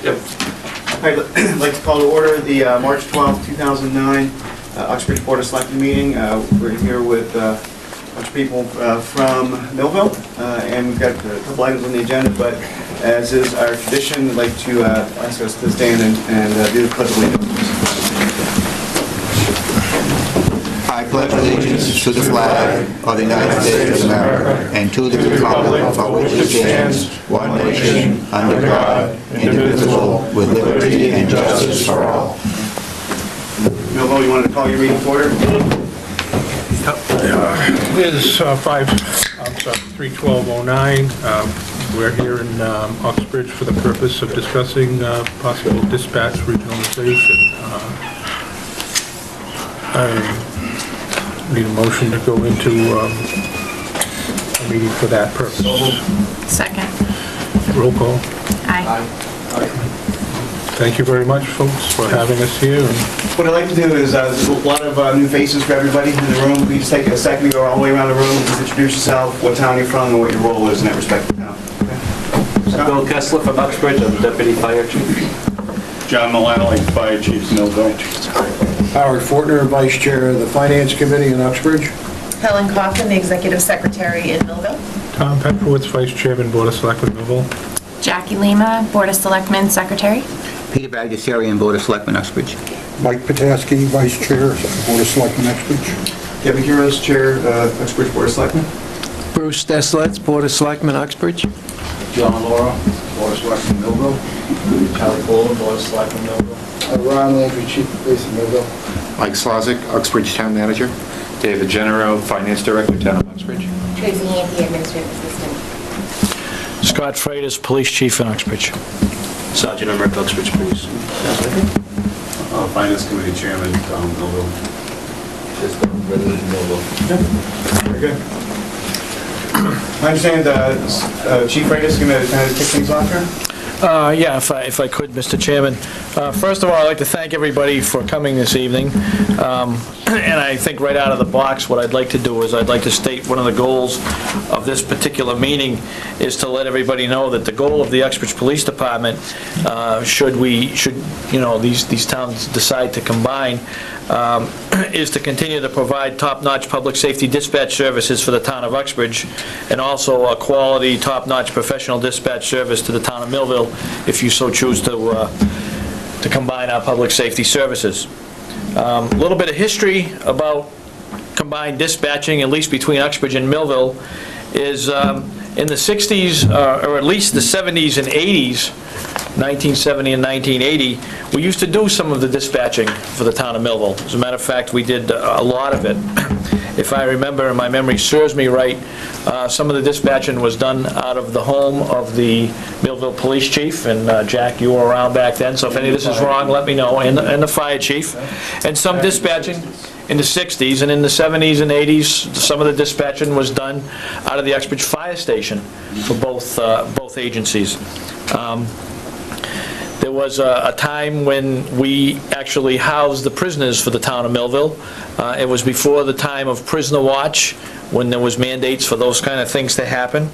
Yep. I'd like to call to order the March 12, 2009 Uxbridge Board of Selectmen meeting. We're here with a bunch of people from Millville, and we've got a couple items on the agenda, but as is our tradition, I'd like to ask us to stand and do the pledge of allegiance. I pledge allegiance to the flag of the United States of America and to the republic for which it stands, one nation, under God, indivisible, with liberty and justice for all. Millville, you wanted to call your meeting to order? It is 3/12/09. We're here in Uxbridge for the purpose of discussing possible dispatch regionalization. I need a motion to go into a meeting for that purpose. Second. Roll call. Aye. Thank you very much, folks, for having us here. What I'd like to do is, there's a lot of new faces for everybody in the room. We just take a second to go all the way around the room, just introduce yourself, what town you're from, and what your role is in that respective town. Okay. Bill Kessler from Uxbridge, I'm Deputy Fire Chief. John Milano, Fire Chief, Millville. Howard Fortner, Vice Chair of the Finance Committee in Uxbridge. Helen Coffin, the Executive Secretary in Millville. Tom Petrovitz, Vice Chairman, Board of Selectmen, Millville. Jackie Lima, Board of Selectmen Secretary. Peter Bagdasarian, Board of Selectmen, Uxbridge. Mike Potaski, Vice Chair, Board of Selectmen, Uxbridge. Kevin Kuros, Chair, Uxbridge Board of Selectmen. Bruce Desilets, Board of Selectmen, Uxbridge. John Laura, Board of Selectmen, Millville. Charlie Cole, Board of Selectmen, Millville. Ron Landry, Chief of Police in Millville. Mike Szlosek, Uxbridge Town Manager. David Genero, Finance Director, Town of Uxbridge. Tracy Yankee, Administrative Assistant. Scott Freitas, Police Chief in Uxbridge. Sergeant Emerick, Uxbridge Police. Finance Committee Chairman, Tom Millville. Very good. I understand Chief Freitas is going to kind of kick things off here. Yeah, if I could, Mr. Chairman. First of all, I'd like to thank everybody for coming this evening. And I think right out of the box, what I'd like to do is I'd like to state one of the goals of this particular meeting is to let everybody know that the goal of the Uxbridge Police Department, should these towns decide to combine, is to continue to provide top-notch public safety dispatch services for the town of Uxbridge, and also a quality, top-notch professional dispatch service to the town of Millville, if you so choose to combine our public safety services. A little bit of history about combined dispatching, at least between Uxbridge and Millville, is in the 60s, or at least the 70s and 80s, 1970 and 1980, we used to do some of the dispatching for the town of Millville. As a matter of fact, we did a lot of it. If I remember, and my memory serves me right, some of the dispatching was done out of the home of the Millville Police Chief, and Jack, you were around back then, so if any of this is wrong, let me know, and the Fire Chief. And some dispatching in the 60s, and in the 70s and 80s, some of the dispatching was done out of the Uxbridge Fire Station for both agencies. There was a time when we actually housed the prisoners for the town of Millville. It was before the time of prisoner watch, when there was mandates for those kind of things to happen.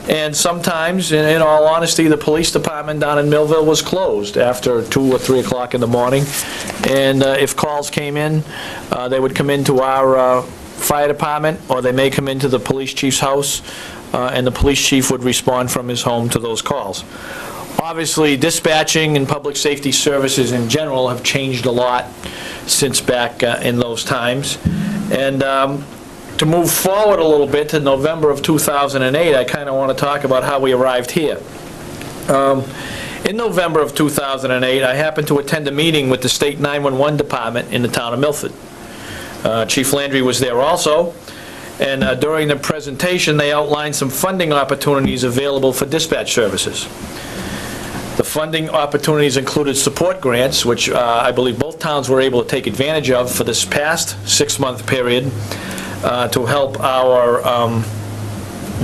And sometimes, in all honesty, the police department down in Millville was closed after 2 or 3 o'clock in the morning. And if calls came in, they would come into our fire department, or they may come into the police chief's house, and the police chief would respond from his home to those calls. Obviously, dispatching and public safety services in general have changed a lot since back in those times. And to move forward a little bit to November of 2008, I kind of want to talk about how we arrived here. In November of 2008, I happened to attend a meeting with the State 911 Department in the town of Milford. Chief Landry was there also, and during the presentation, they outlined some funding opportunities available for dispatch services. The funding opportunities included support grants, which I believe both towns were able to take advantage of for this past 6-month period to help our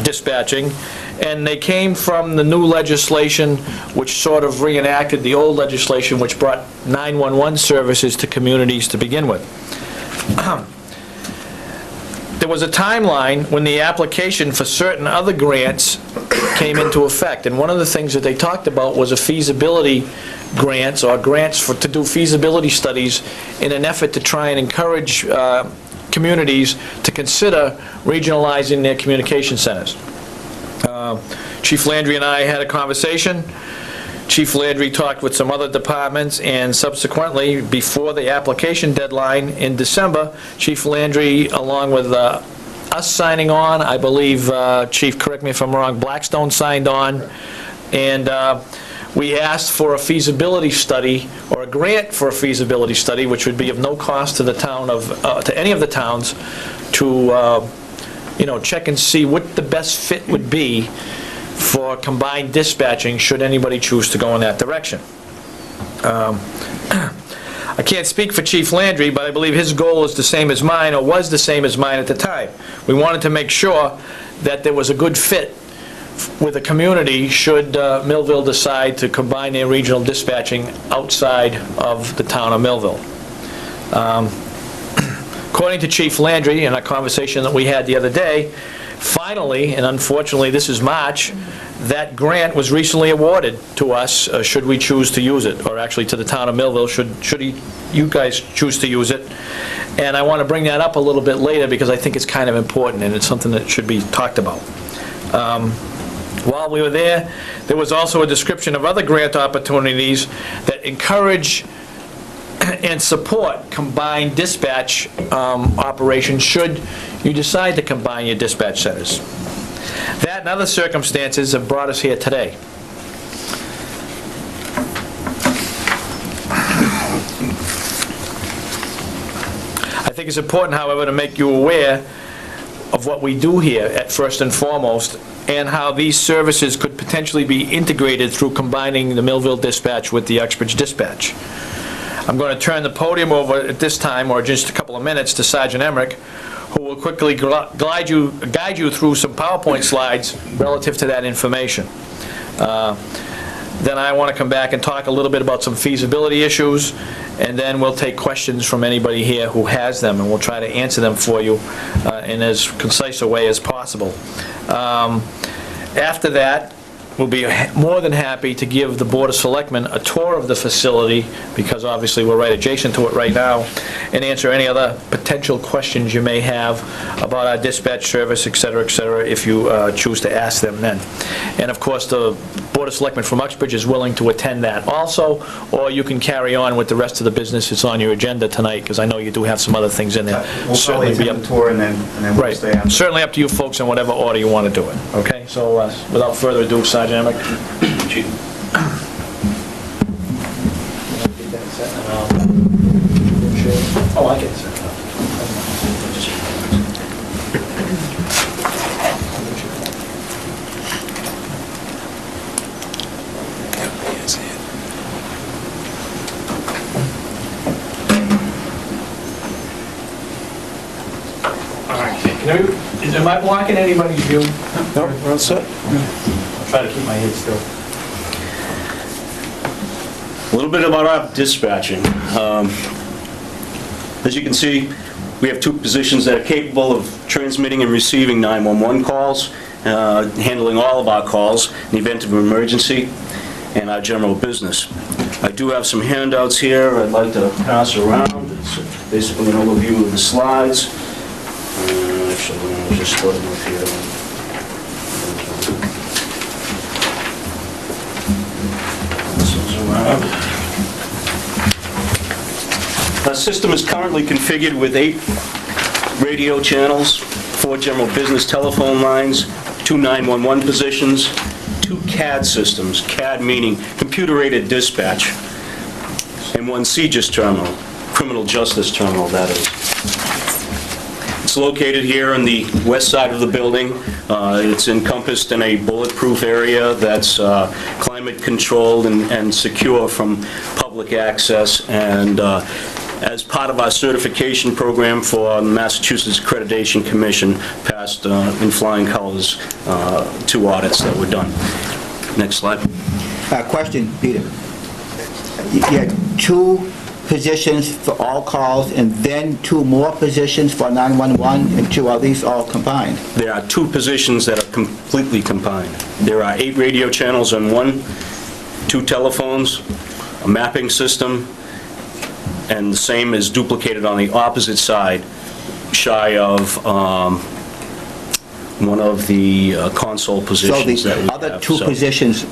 dispatching. And they came from the new legislation, which sort of reenacted the old legislation, which brought 911 services to communities to begin with. There there was a timeline when the application for certain other grants came into effect, and one of the things that they talked about was a feasibility grants, or grants to do feasibility studies in an effort to try and encourage communities to consider regionalizing their communication centers. Chief Landry and I had a conversation. Chief Landry talked with some other departments, and subsequently, before the application deadline in December, Chief Landry, along with us signing on, I believe, Chief, correct me if I'm wrong, Blackstone signed on, and we asked for a feasibility study, or a grant for a feasibility study, which would be of no cost to the town to any of the towns, to check and see what the best fit would be for combined dispatching, should anybody choose to go in that direction. I can't speak for Chief Landry, but I believe his goal is the same as mine, or was the same as mine at the time. We wanted to make sure that there was a good fit with the community should Millville decide to combine their regional dispatching outside of the town of Millville. According to Chief Landry, in a conversation that we had the other day, finally, and unfortunately this is March, that grant was recently awarded to us, should we choose to use it, or actually to the town of Millville, should you guys choose to use it. And I want to bring that up a little bit later because I think it's kind of important and it's something that should be talked about. While we were there, there was also a description of other grant opportunities that encourage and support combined dispatch operations should you decide to combine your dispatch centers. That and other circumstances have brought us here today. I think it's important, however, to make you aware of what we do here at first and foremost, and how these services could potentially be integrated through combining the Millville dispatch with the Uxbridge dispatch. I'm going to turn the podium over at this time, or just a couple of minutes, to Sergeant Emmerich, who will quickly guide you through some PowerPoint slides relative to that information. Then I want to come back and talk a little bit about some feasibility issues, and then we'll take questions from anybody here who has them, and we'll try to answer them for you in as concise a way as possible. After that, we'll be more than happy to give the Board of Selectmen a tour of the facility, because obviously we're right adjacent to it right now, and answer any other potential questions you may have about our dispatch service, et cetera, if you choose to ask them then. And of course, the Board of Selectmen from Uxbridge is willing to attend that also, or you can carry on with the rest of the business that's on your agenda tonight, because I know you do have some other things in there. We'll probably attend the tour and then we'll stay after. Certainly up to you folks in whatever order you want to do it, okay? So without further ado, Sergeant Emmerich. Oh, I get it. Am I blocking anybody's view? No, we're all set. I'll try to keep my head still. A little bit about our dispatching. As you can see, we have two positions that are capable of transmitting and receiving 911 calls, handling all of our calls in the event of an emergency, and our general business. I do have some handouts here I'd like to pass around. It's basically an overview of the slides. Actually, I'll just put them up here. This one's around. Our system is currently configured with 8 radio channels, 4 general business telephone lines, 2 911 positions, 2 CAD systems, CAD meaning computer-aided dispatch, and 1 CJIS terminal, criminal justice terminal, that is. It's located here on the west side of the building. It's encompassed in a bulletproof area that's climate controlled and secure from public access, and as part of our certification program for the Massachusetts Accreditation Commission, passed in flying colors 2 audits that were done. Next slide. Question, Peter. You had 2 positions for all calls and then 2 more positions for 911, and 2 are these all combined? There are 2 positions that are completely combined. There are 8 radio channels on one, 2 telephones, a mapping system, and the same is duplicated on the opposite side, shy of one of the console So positions that we the have. other 2 So, positions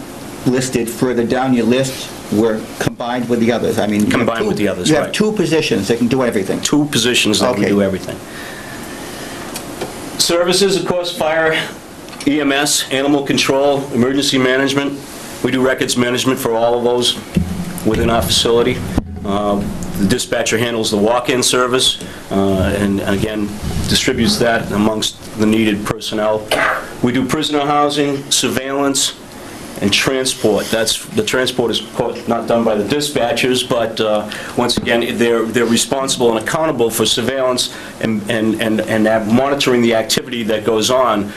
listed further down your list were combined with the others? I mean, you have Combined 2 with the others, You have right. 2 positions that can do everything? 2 positions that we Okay. do everything. Services, of course, fire, EMS, animal control, emergency management. We do records management for all of those within our facility. The dispatcher handles the walk-in service, and again, distributes that amongst the needed personnel. We do prisoner housing, surveillance, and transport. The transport is not done by the dispatchers, but once again, they're responsible and accountable for surveillance and monitoring the activity that goes on.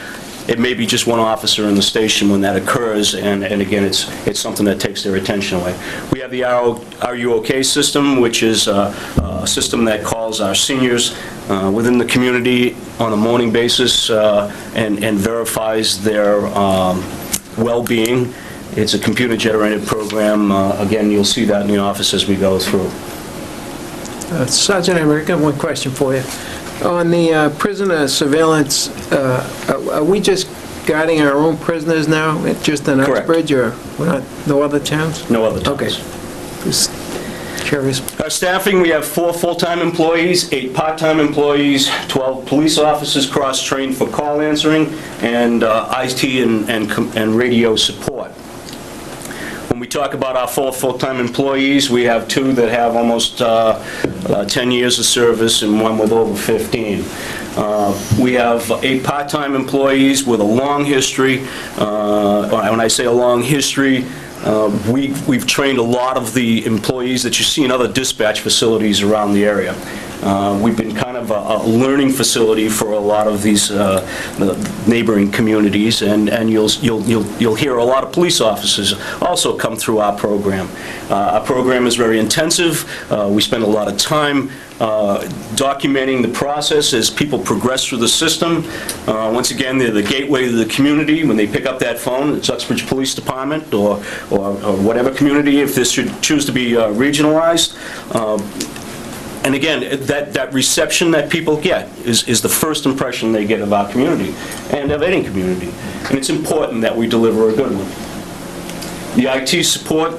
It may be just one officer in the station when that occurs, and again, it's something that takes their attention away. We have the Are You OK system, which is a system that calls our seniors within the community on a morning basis and verifies their well-being. It's a computer-generated program. Again, you'll see that in the office as we go through. Sergeant, I've got one question for you. On the prisoner surveillance, are we just guarding our own prisoners now, just in Correct. Uxbridge, or we're not, no other towns? No other towns. Okay. Just curious. Our staffing, we have 4 full-time employees, 8 part-time employees, 12 police officers cross-trained for call answering, and IT and radio support. When we talk about our 4 full-time employees, we have 2 that have almost 10 years of service and 1 with over 15. We have 8 part-time employees with a long history. When I say a long history, we've trained a lot of the employees that you see in other dispatch facilities around the area. We've been kind of a learning facility for a lot of these neighboring communities, and you'll hear a lot of police officers also come through our program. Our program is very intensive. We spend a lot of time documenting the process as people progress through the system. Once again, they're the gateway to the community. When they pick up that phone, it's Uxbridge Police Department or whatever community, if this should choose to be regionalized. And again, that reception that people get is the first impression they get of our community and of any community. And it's important that we deliver a good one. The IT support,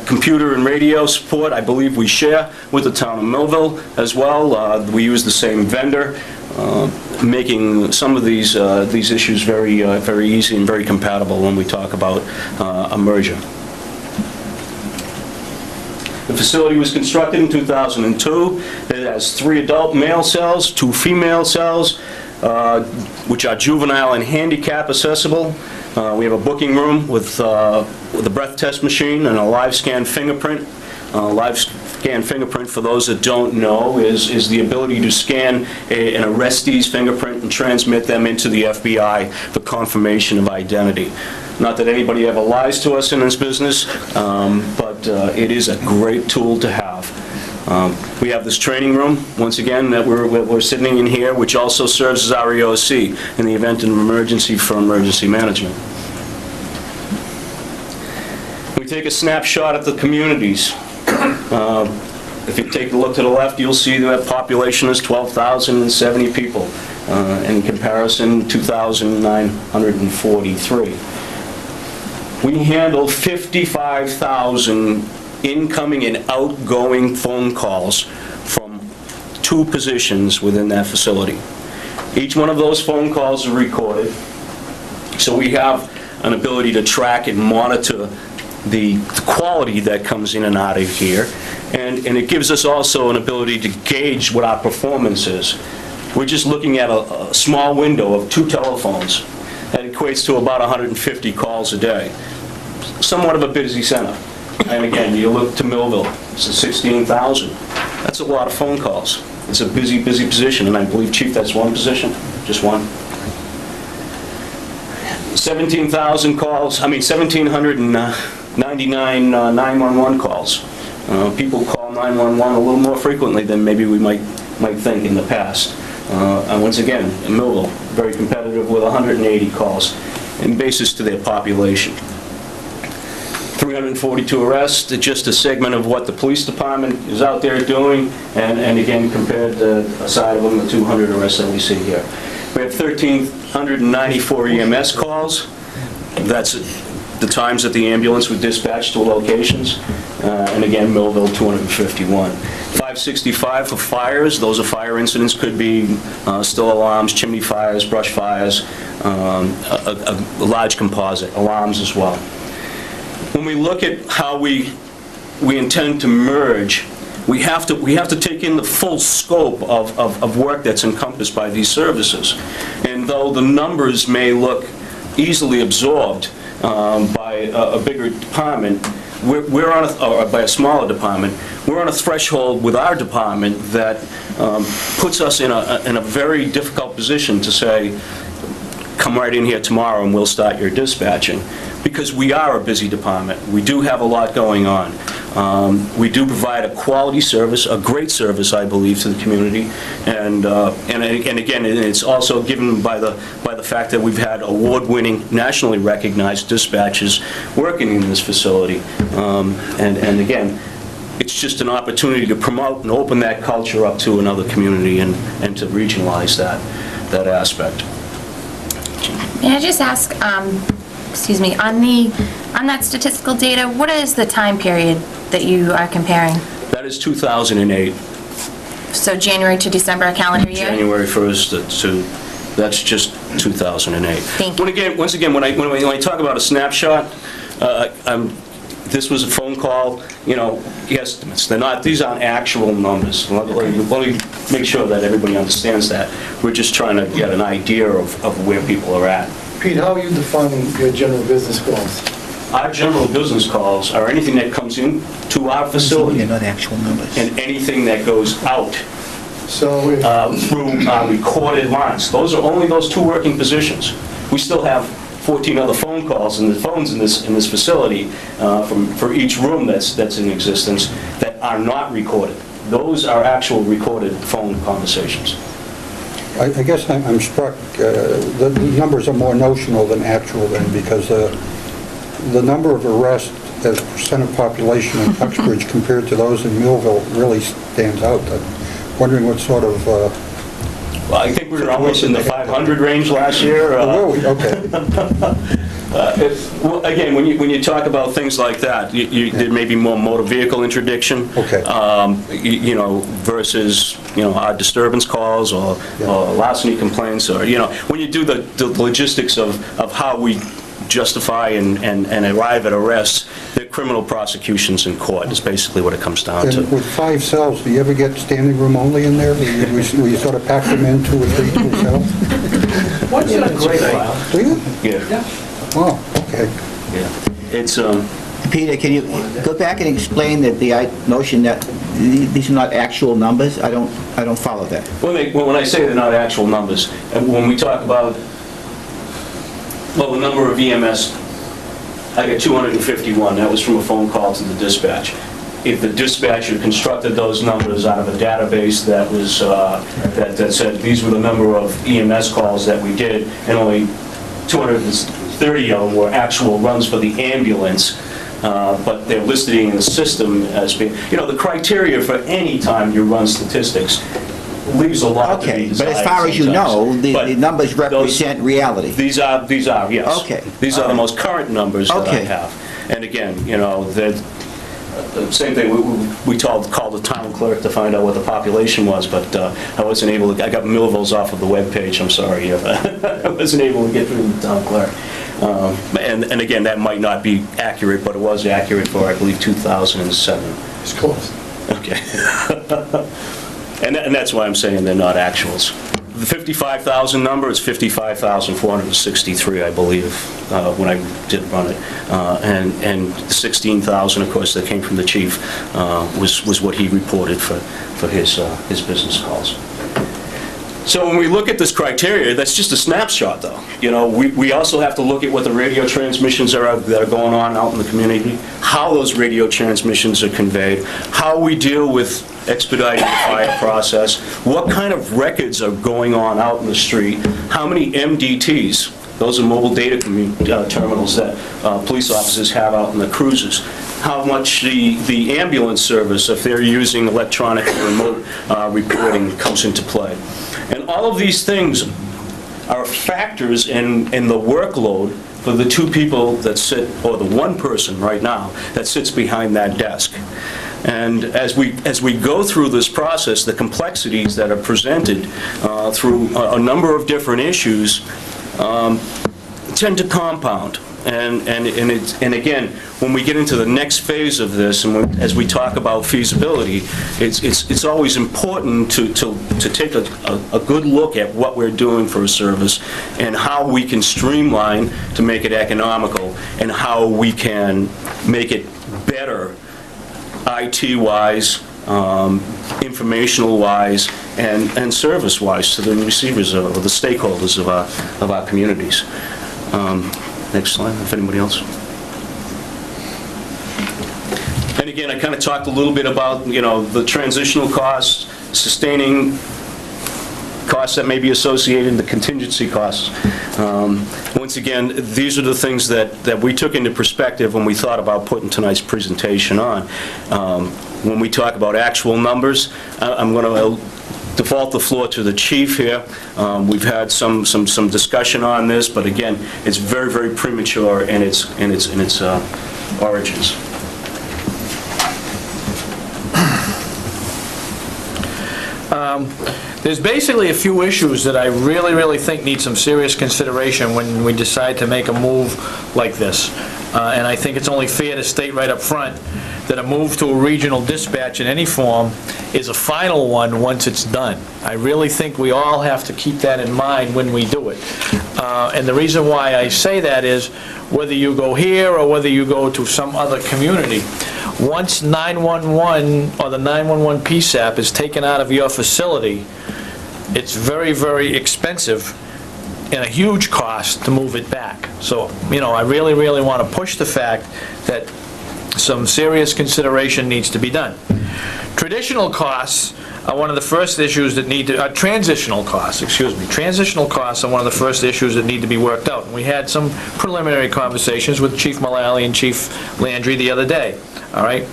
computer and radio support, I believe we share with the town of Millville as well. We use the same vendor, making some of these issues very easy and very compatible when we talk about a merger. The facility was constructed in 2002. It has 3 adult male cells, 2 female cells, which are juvenile and handicap accessible. We have a booking room with a breath test machine and a live scan fingerprint. Live scan fingerprint, for those that don't know, is the ability to scan an arrestee's fingerprint and transmit them into the FBI for confirmation of identity. Not that anybody ever lies to us in this business, but it is a great tool to have. We have this training room, once again, that we're sitting in here, which also serves as our EOC in the event of an emergency for emergency management. We take a snapshot at the communities. If you take a look to the left, you'll see that population is 12,070 people. In comparison, 2,943. We handle 55,000 incoming and outgoing phone calls from 2 positions within that facility. Each one of those phone calls are recorded, so we have an ability to track and monitor the quality that comes in and out of here, and it gives us also an ability to gauge what our performance is. We're just looking at a small window of 2 telephones. That equates to about 150 calls a day. Somewhat of a busy center. And again, you look to Millville, it's 16,000. That's a lot of phone calls. It's a busy position, and I believe, Chief, that's 1 position? Just 1? 17,000 calls, 1,799 911 calls. People call 911 a little more frequently than maybe we might think in the past. And once again, Millville, very competitive with 180 calls, and basis to their population. 342 arrests, just a segment of what the police department is out there doing, and again, compared to a side of them, the 200 arrests that we see here. We have 1,394 EMS calls. That's the times that the ambulance would dispatch to locations. And again, Millville, 251. 565 for fires. Those are fire incidents, could be still alarms, chimney fires, brush fires, a large composite, alarms as well. When we look at how we intend to merge, we have to take in the full scope of work that's encompassed by these services. And though the numbers may look easily absorbed by a bigger department, we're on or by a smaller department, we're on a threshold with our department that puts us in a very difficult position to say, come right in here tomorrow and we'll start your dispatching. Because we are a busy department. We do have a lot going on. We do provide a quality service, a great service, I believe, to the community. And again, it's also given by the fact that we've had award-winning, nationally recognized dispatchers working in this facility. And again, it's just an opportunity to promote and open that culture up to another community and to regionalize that aspect. May I just ask, excuse me, on that statistical data, what is the time period that you are comparing? That is 2008. So January to December, a calendar year? January 1st to, that's just 2008. Thank you. Once again, when I talk about a snapshot, this was a phone call, estimates. These aren't actual numbers. Let me make sure that everybody understands that. We're just trying to get an idea of where people are at. Pete, how are you defining your general business calls? Our general business calls are anything that comes in to our facility. They're not actual numbers. And anything that goes out So if through recorded lines. Those are only those two working positions. We still have 14 other phone calls and the phones in this facility for each room that's in existence that are not recorded. Those are actual recorded phone conversations. I guess I'm struck, the numbers are more notional than actual then, because the number of arrests as percent of population in Uxbridge compared to those in Millville really stands out. I'm wondering what sort of... Well, I think we were almost in the 500 range last year. Oh, really? Okay. Again, when you talk about things like that, there may be more motor vehicle interdiction. Okay. Versus our disturbance calls or larceny complaints, or when you do the logistics of how we justify and arrive at arrests, they're criminal prosecutions in court is basically what it comes down to. And with 5 cells, do you ever get standing room only in there? Will you sort of pack them in 2 or 3 to a cell? what's in a great file? Do you? Yeah. Oh, okay. Yeah. It's Peter, can you go back and explain that the notion that these are not actual numbers? I don't follow that. when I say they're not actual numbers, and when we talk about the number of EMS, I got 251. That was from a phone call to the dispatch. If the dispatcher constructed those numbers out of a database that was that said these were the number of EMS calls that we did, and only 230 of them were actual runs for the ambulance, but they're listed in the system as being, the criteria for any time you run statistics leaves a lot to be Okay, desired but as far as you know, the numbers represent reality. These are, yes. Okay. These are the most current numbers that I Okay. have. And again, the same thing, we called the town clerk to find out what the population was, but I wasn't able to, I got Millville's off of the webpage, I'm sorry. I wasn't able to get through the town clerk. And again, that might not be accurate, but it was accurate for, I believe, 2007. It's close. Okay. And that's why I'm saying they're not actuals. The 55,000 number is 55,463, I believe, when I did run it. And the 16,000, of course, that came from the chief was what he reported for his business calls. So when we look at this criteria, that's just a snapshot, though. You know, we also have to look at what the radio transmissions that are going on out in the community, how those radio transmissions are conveyed, how we deal with expediting the fire process, what kind of records are going on out in the street, how many MDTs, those are mobile data terminals that police officers have out in the cruisers, how much the ambulance service, if they're using electronic remote reporting, comes into play. And all of these things are factors in the workload for the two people that sit, or the one person right now, that sits behind that desk. And as we go through this process, the complexities that are presented through a number of different issues tend to compound. And again, when we get into the next phase of this, and as we talk about feasibility, it's always important to take a good look at what we're doing for a service and how we can streamline to make it economical and how we can make it better IT-wise, informational-wise, and service-wise to the receivers or the stakeholders of our communities. Next slide, if anybody else. And again, I kind of talked a little bit about, you know, the transitional costs, sustaining costs that may be associated, the contingency costs. Once again, these are the things that we took into perspective when we thought about putting tonight's presentation on. When we talk about actual numbers, I'm going to default the floor to the chief here. We've had some discussion on this, but again, it's very, very premature in its origins. There's basically a few issues that I really think need some serious consideration when we decide to make a move like this. And I think it's only fair to state right up front that a move to a regional dispatch in any form is a final one once it's done. I really think we all have to keep that in mind when we do it. And the reason why I say that is whether you go here or whether you go to some other community, once 911 or the 911 PSAP is taken out of your facility, it's very expensive and a huge cost to move it back. So, you know, I really want to push the fact that some serious consideration needs to be done. Traditional costs are one of the first issues that need to, transitional costs are one of the first issues that need to be worked out. And we had some preliminary conversations with Chief Mullally and Chief Landry the other day, all right?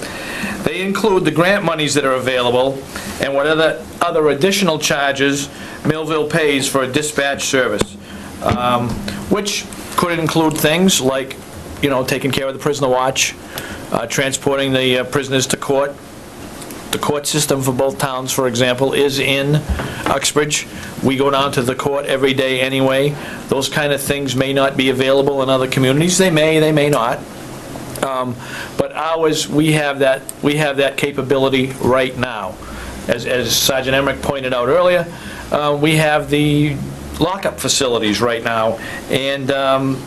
They include the grant monies that are available and whatever other additional charges Millville pays for a dispatch service, which could include things like, you know, taking care of the prisoner watch, transporting the prisoners to court. The court system for both towns, for example, is in Uxbridge. We go down to the court every day anyway. Those kind of things may not be available in other communities. They may not. But ours, we have that capability right now. As Sergeant Emmerich pointed out earlier, we have the lockup facilities right now, and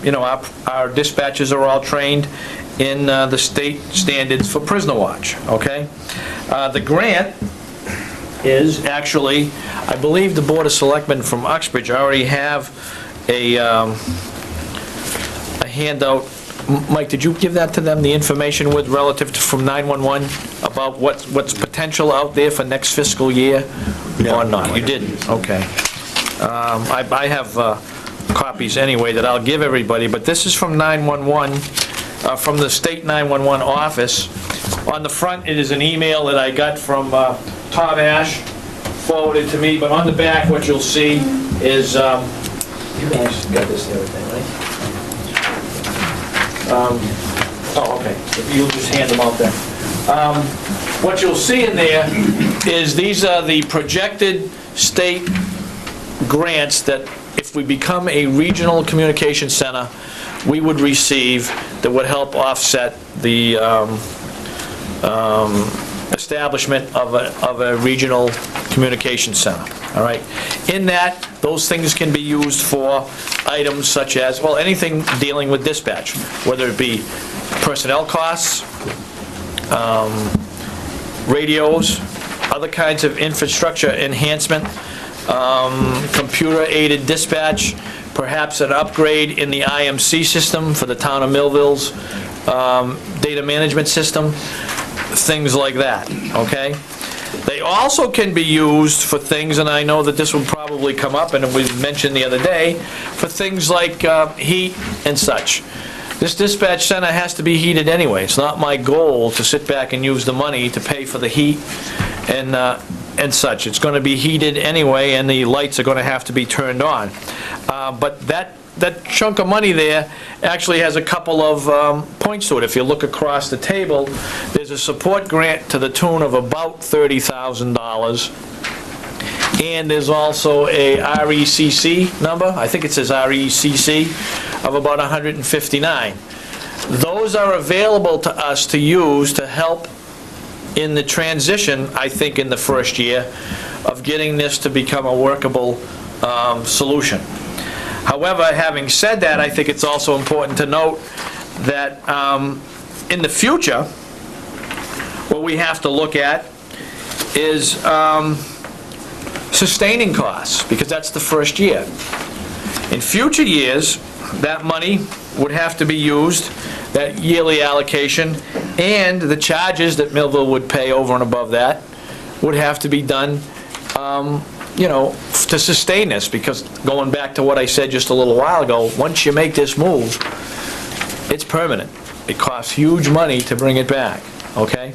you know, our dispatchers are all trained in the state standards for prisoner watch, okay? The grant is actually, I believe the Board of Selectmen from Uxbridge already have a handout. Mike, did you give that to them, the information with relative to from 911 about what's potential out there for next fiscal year? No, or not? You didn't? Okay. I have copies anyway that I'll give everybody, but this is from 911, from the state 911 office. On the front, it is an email that I got from Tom Ash, forwarded to me, but on the back, what you'll see is, you guys got this and everything, right? Oh, okay. You'll just hand them out then. What you'll see in there is these are the projected state grants that if we become a regional communication center, we would receive that would help offset the establishment of a regional communication center, all right? In that, those things can be used for items such as, well, anything dealing with dispatch, whether it be personnel costs, radios, other kinds of infrastructure enhancement, computer-aided dispatch, perhaps an upgrade in the IMC system for the town of Millville's data management system, things like that, okay? They also can be used for things, and I know that this will probably come up, and it was mentioned the other day, for things like heat and such. This dispatch center has to be heated anyway. It's not my goal to sit back and use the money to pay for the heat and such. It's going to be heated anyway, and the lights are going to have to be turned on. But that chunk of money there actually has a couple of points to it. If you look across the table, there's a support grant to the tune of about $30,000. And there's also a RECC number, I think it says RECC, of about 159. Those are available to us to use to help in the transition, I think, in the first year of getting this to become a workable solution. However, having said that, I think it's also important to note that in the future, what we have to look at is sustaining costs, because that's the first year. In future years, that money would have to be used, that yearly allocation, and the charges that Millville would pay over and above that would have to be done, you know, to sustain this, because going back to what I said just a little while ago, once you make this move, it's permanent. It costs huge money to bring it back, okay?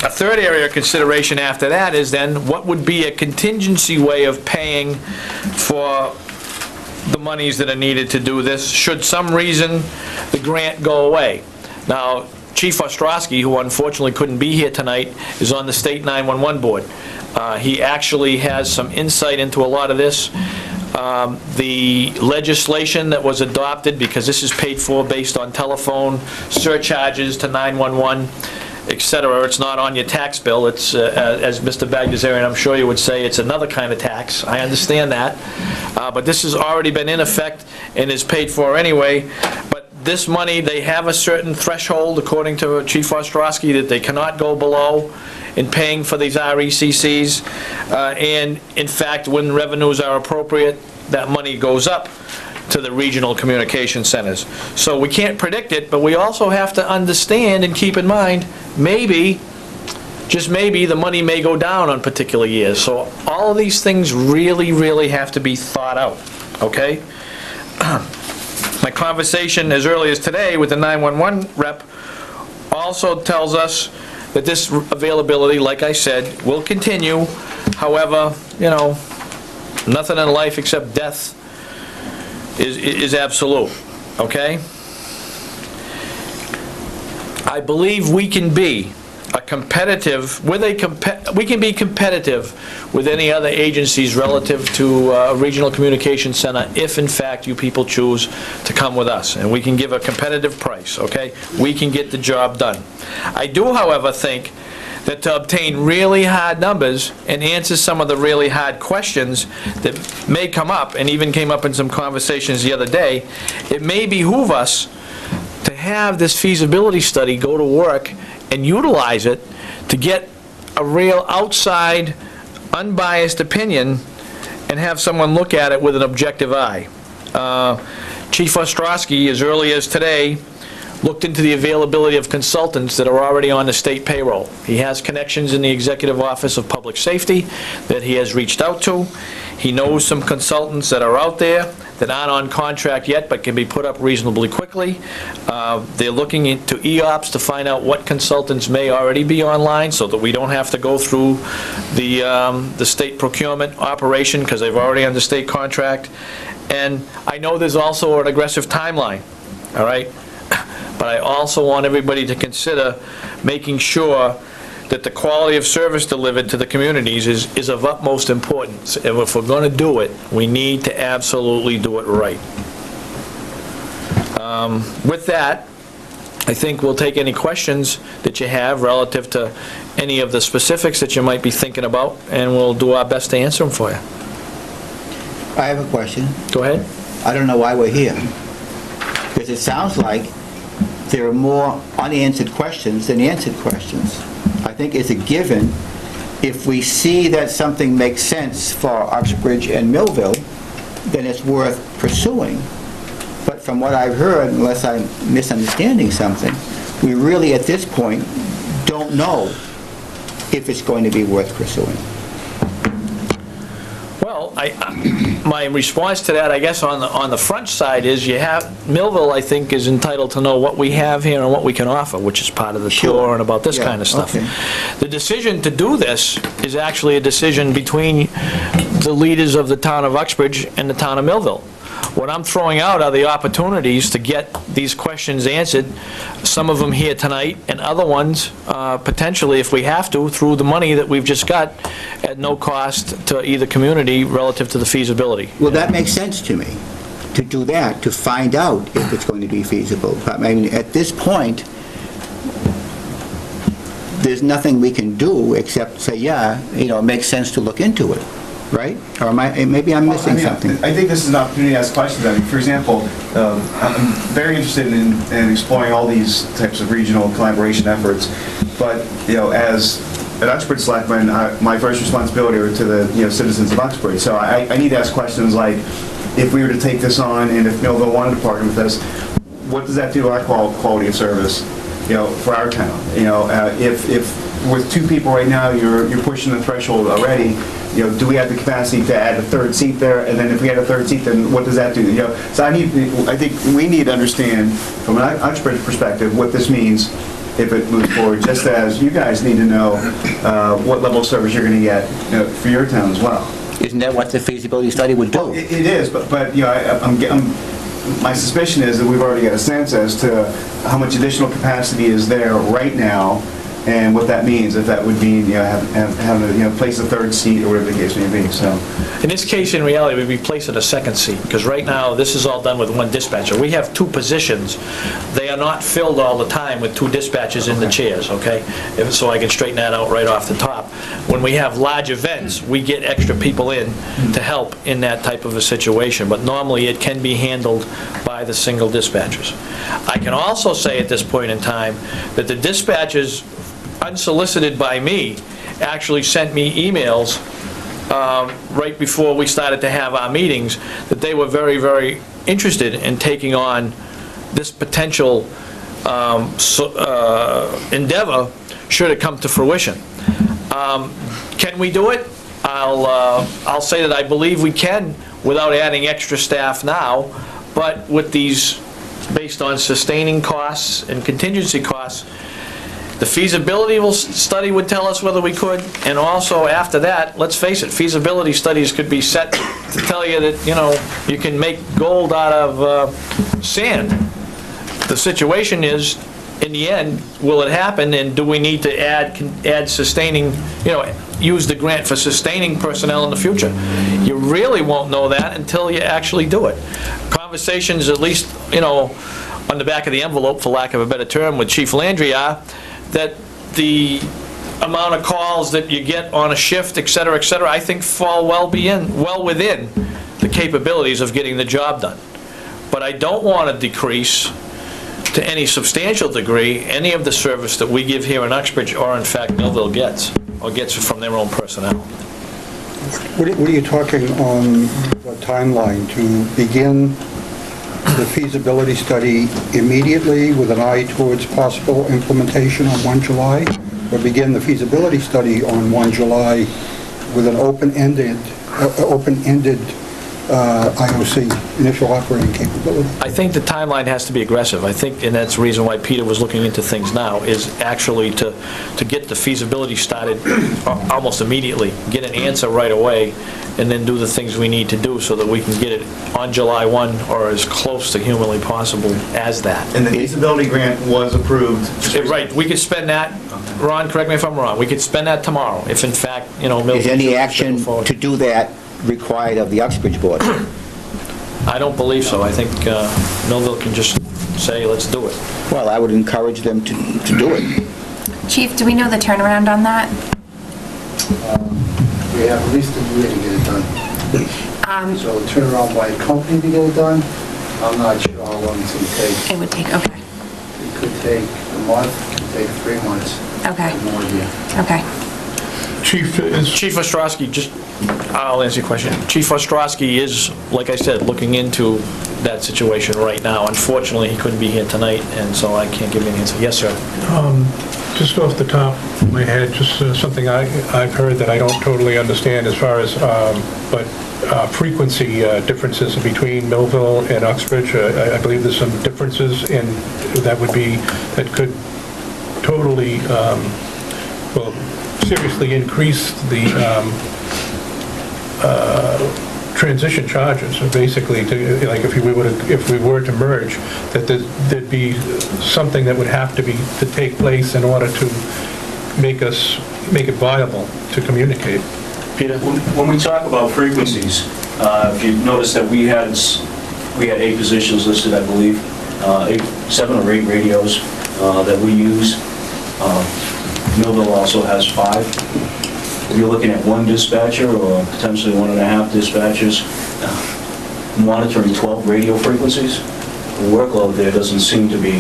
A third area of consideration after that is then what would be a contingency way of paying for the monies that are needed to do this, should some reason the grant go away. Now, Chief Ostrowski, who unfortunately couldn't be here tonight, is on the state 911 board. He actually has some insight into a lot of this. The legislation that was adopted, because this is paid for based on telephone surcharges to 911, etc. It's not on your tax bill. It's, as Mr. Bagdasarian, I'm sure you would say, it's another kind of tax. I understand that. But this has already been in effect and is paid for anyway. But this money, they have a certain threshold, according to Chief Ostrowski, that they cannot go below in paying for these RECCs. And in fact, when revenues are appropriate, that money goes up to the regional communication centers. So we can't predict it, but we also have to understand and keep in mind, maybe, just maybe, the money may go down on particular years. So all of these things really, really have to be thought out, okay? My conversation as early as today with the 911 rep also tells us that this availability, like I said, will continue. However, you know, nothing in life except death is absolute, okay? I believe we can be a competitive, we can be competitive with any other agencies relative to a regional communication center if in fact you people choose to come with us, and we can give a competitive price, okay? We can get the job done. I do, however, think that to obtain really hard numbers and answer some of the really hard questions that may come up, and even came up in some conversations the other day, it may behoove us to have this feasibility study go to work and utilize it to get a real outside, unbiased opinion and have someone look at it with an objective eye. Chief Ostrowski, as early as today, looked into the availability of consultants that are already on the state payroll. He has connections in the Executive Office of Public Safety that he has reached out to. He knows some consultants that are out there that aren't on contract yet but can be put up reasonably quickly. They're looking into EOPS to find out what consultants may already be online so that we don't have to go through the state procurement operation because they've already under state contract. And I know there's also an aggressive timeline, all right? But I also want everybody to consider making sure that the quality of service delivered to the communities is of utmost importance. And if we're going to do it, we need to absolutely do it right. With that, I think we'll take any questions that you have relative to any of the specifics that you might be thinking about, and we'll do our best to answer them for you. I have a question. Go ahead. I don't know why we're here, because it sounds like there are more unanswered questions than answered questions. I think it's a given if we see that something makes sense for Uxbridge and Millville, then it's worth pursuing. But from what I've heard, unless I'm misunderstanding something, we really at this point don't know if it's going to be worth pursuing. Well, my response to that, I guess, on the front side is you have, Millville, I think, is entitled to know what we have here and what we can offer, which is part of the tour and about this kind of stuff. Okay. The decision to do this is actually a decision between the leaders of the town of Uxbridge and the town of Millville. What I'm throwing out are the opportunities to get these questions answered, some of them here tonight, and other ones, potentially, if we have to, through the money that we've just got, at no cost to either community relative to the feasibility. Well, that makes sense to me, to do that, to find out if it's going to be feasible. I mean, at this point, there's nothing we can do except say, yeah, it makes sense to look into it. Right? Or maybe I'm missing something. I think this is an opportunity to ask questions. I mean, for example, I'm very interested in exploring all these types of regional collaboration efforts, but, as an Uxbridge Selectman, my first responsibility are to the, citizens of Uxbridge. So I need to ask questions like, if we were to take this on and if Millville wanted to partner with us, what does that do to our quality of service, for our town? If with 2 people right now, you're pushing the threshold already, do we have the capacity to add a 3rd seat there? And then if we add a 3rd seat, then what does that do? So I think we need to understand from an Uxbridge perspective what this means if it moves forward, just as you guys need to know what level of service you're going to get for your town as well. Isn't that what the feasibility study would do? Well, it is, but my suspicion is that we've already got a sense as to how much additional capacity is there right now, and what that means, if that would mean, having to, place a 3rd seat or whatever the case may be, so. In this case, in reality, we'd be placing a 2nd seat, because right now, this is all done with 1 dispatcher. We have 2 positions. They are not filled all the time with 2 dispatchers in the chairs, okay? So I can straighten that out right off the top. When we have large events, we get extra people in to help in that type of a situation, but normally it can be handled by the single dispatchers. I can also say at this point in time that the dispatchers, unsolicited by me, actually sent me emails right before we started to have our meetings that they were very, very interested in taking on this potential endeavor should it come to fruition. Can we do it? I'll say that I believe we can without adding extra staff now, but with these, based on sustaining costs and contingency costs, the feasibility study would tell us whether we could, and also after that, let's face it, feasibility studies could be set to tell you that, you can make gold out of sand. The situation is, in the end, will it happen, and do we need to add sustaining, use the grant for sustaining personnel in the future? You really won't know that until you actually do it. Conversations, at least, on the back of the envelope, for lack of a better term, with Chief Landry are that the amount of calls that you get on a shift, et cetera, I think fall well within the capabilities of getting the job done. But I don't want to decrease to any substantial degree any of the service that we give here in Uxbridge, or in fact Millville gets from their own personnel. What are you talking on the timeline to begin the feasibility study immediately with an eye towards possible implementation on 1 July, or begin the feasibility study on 1 July with an open-ended IOC, initial operating capability? I think the timeline has to be aggressive. I think, and that's the reason why Peter was looking into things now, is actually to get the feasibility started almost immediately, get an answer right away, and then do the things we need to do so that we can get it on July 1 or as close to humanly possible as that. And the feasibility grant was approved. Right, we could spend that, Ron, correct me if I'm wrong, we could spend that tomorrow if in fact, Is any action to do that required of the Uxbridge board? I don't believe so. I think Millville can just say, let's do it. Well, I would encourage them to do it. Chief, do we know the turnaround on that? We have at least a year to get it done. So turn around by a company to get it done, I'm not sure how long it's going to take. It would take, okay. It could take a month, it could take 3 months. Okay. No idea. Okay. Chief is... Chief Ostrowski, I'll answer your question. Chief Ostrowski is, like I said, looking into that situation right now. Unfortunately, he couldn't be here tonight, and so I can't give you an answer. Yes, sir. Just off the top of my head, just something I've heard that I don't totally understand as far as, frequency differences between Millville and Uxbridge. I believe there's some differences in, that could totally, seriously increase the transition charges. So basically, like if we were to merge, that there'd be something that would have to take place in order to make it viable to communicate. Peter, when we talk about frequencies, if you notice that we had 8 positions listed, I believe, 7 or 8 radios that we use. Millville also has 5. If you're looking at 1 dispatcher or potentially 1.5 dispatchers monitoring 12 radio frequencies, the workload there doesn't seem to be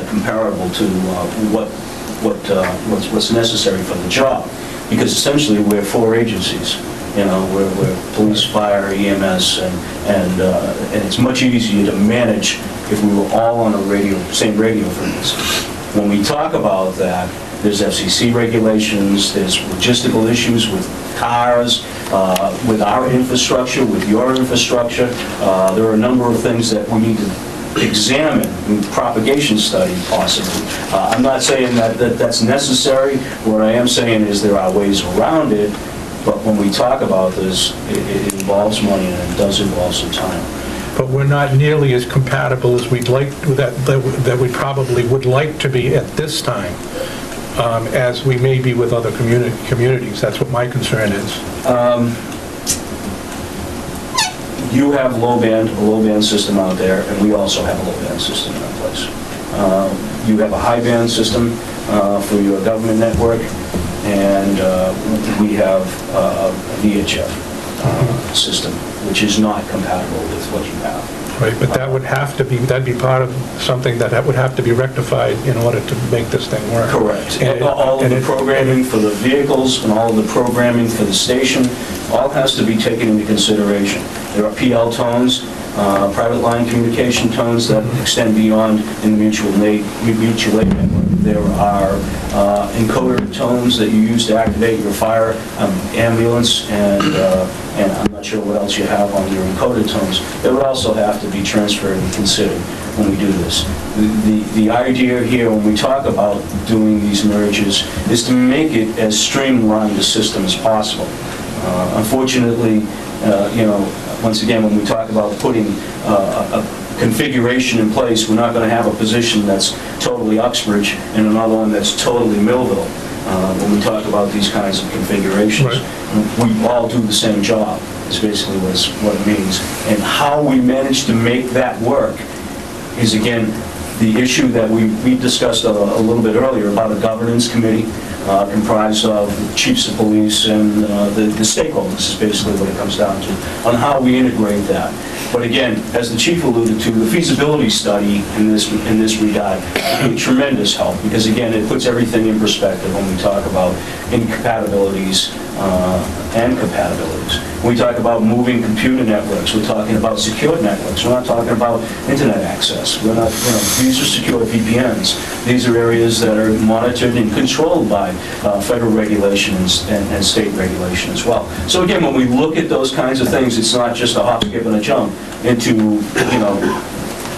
comparable to what's necessary for the job. Because essentially we're 4 agencies. You know, we're police, fire, EMS, and it's much easier to manage if we were all on a same radio frequency. When we talk about that, there's FCC regulations, there's logistical issues with cars, with our infrastructure, with your infrastructure. There are a number of things that we need to examine, propagation study possibly. I'm not saying that's necessary. What I am saying is there are ways around it, but when we talk about this, it involves money and it does involve some time. But we're not nearly as compatible as we'd like, that we probably would like to be at this time, as we may be with other communities. That's what my concern is. You have a low band system out there, and we also have a low band system in our place. You have a high band system for your government network, and we have a VHF system, which is not compatible with what you have. Right, but that'd be part of something that would have to be rectified in order to make this thing work. Correct. All of the programming for the vehicles and all of the programming for the station, all has to be taken into consideration. There are PL tones, private line communication tones that extend beyond in the mutual aid network. There are encoder tones that you use to activate your fire ambulance, and I'm not sure what else you have on your encoded tones. That would also have to be transferred and considered when we do this. The idea here when we talk about doing these merges is to make it as streamlined a system as possible. Unfortunately, once again, when we talk about putting a configuration in place, we're not going to have a position that's totally Uxbridge and another one that's totally Millville. When we talk about these kinds of configurations, we all do the same job, is basically what it means. And how we manage to make that work is, again, the issue that we discussed a little bit earlier about a governance committee comprised of chiefs of police and the stakeholders, is basically what it comes down to, on how we integrate that. But again, as the chief alluded to, the feasibility study in this regard would be a tremendous help, because again, it puts everything in perspective when we talk about incompatibilities and compatibilities. When we talk about moving computer networks, we're talking about secured networks. We're not talking about internet access. We're not, these are secure VPNs. These are areas that are monitored and controlled by federal regulation and state regulation as well. So again, when we look at those kinds of things, it's not just a hop, skip, and a jump into,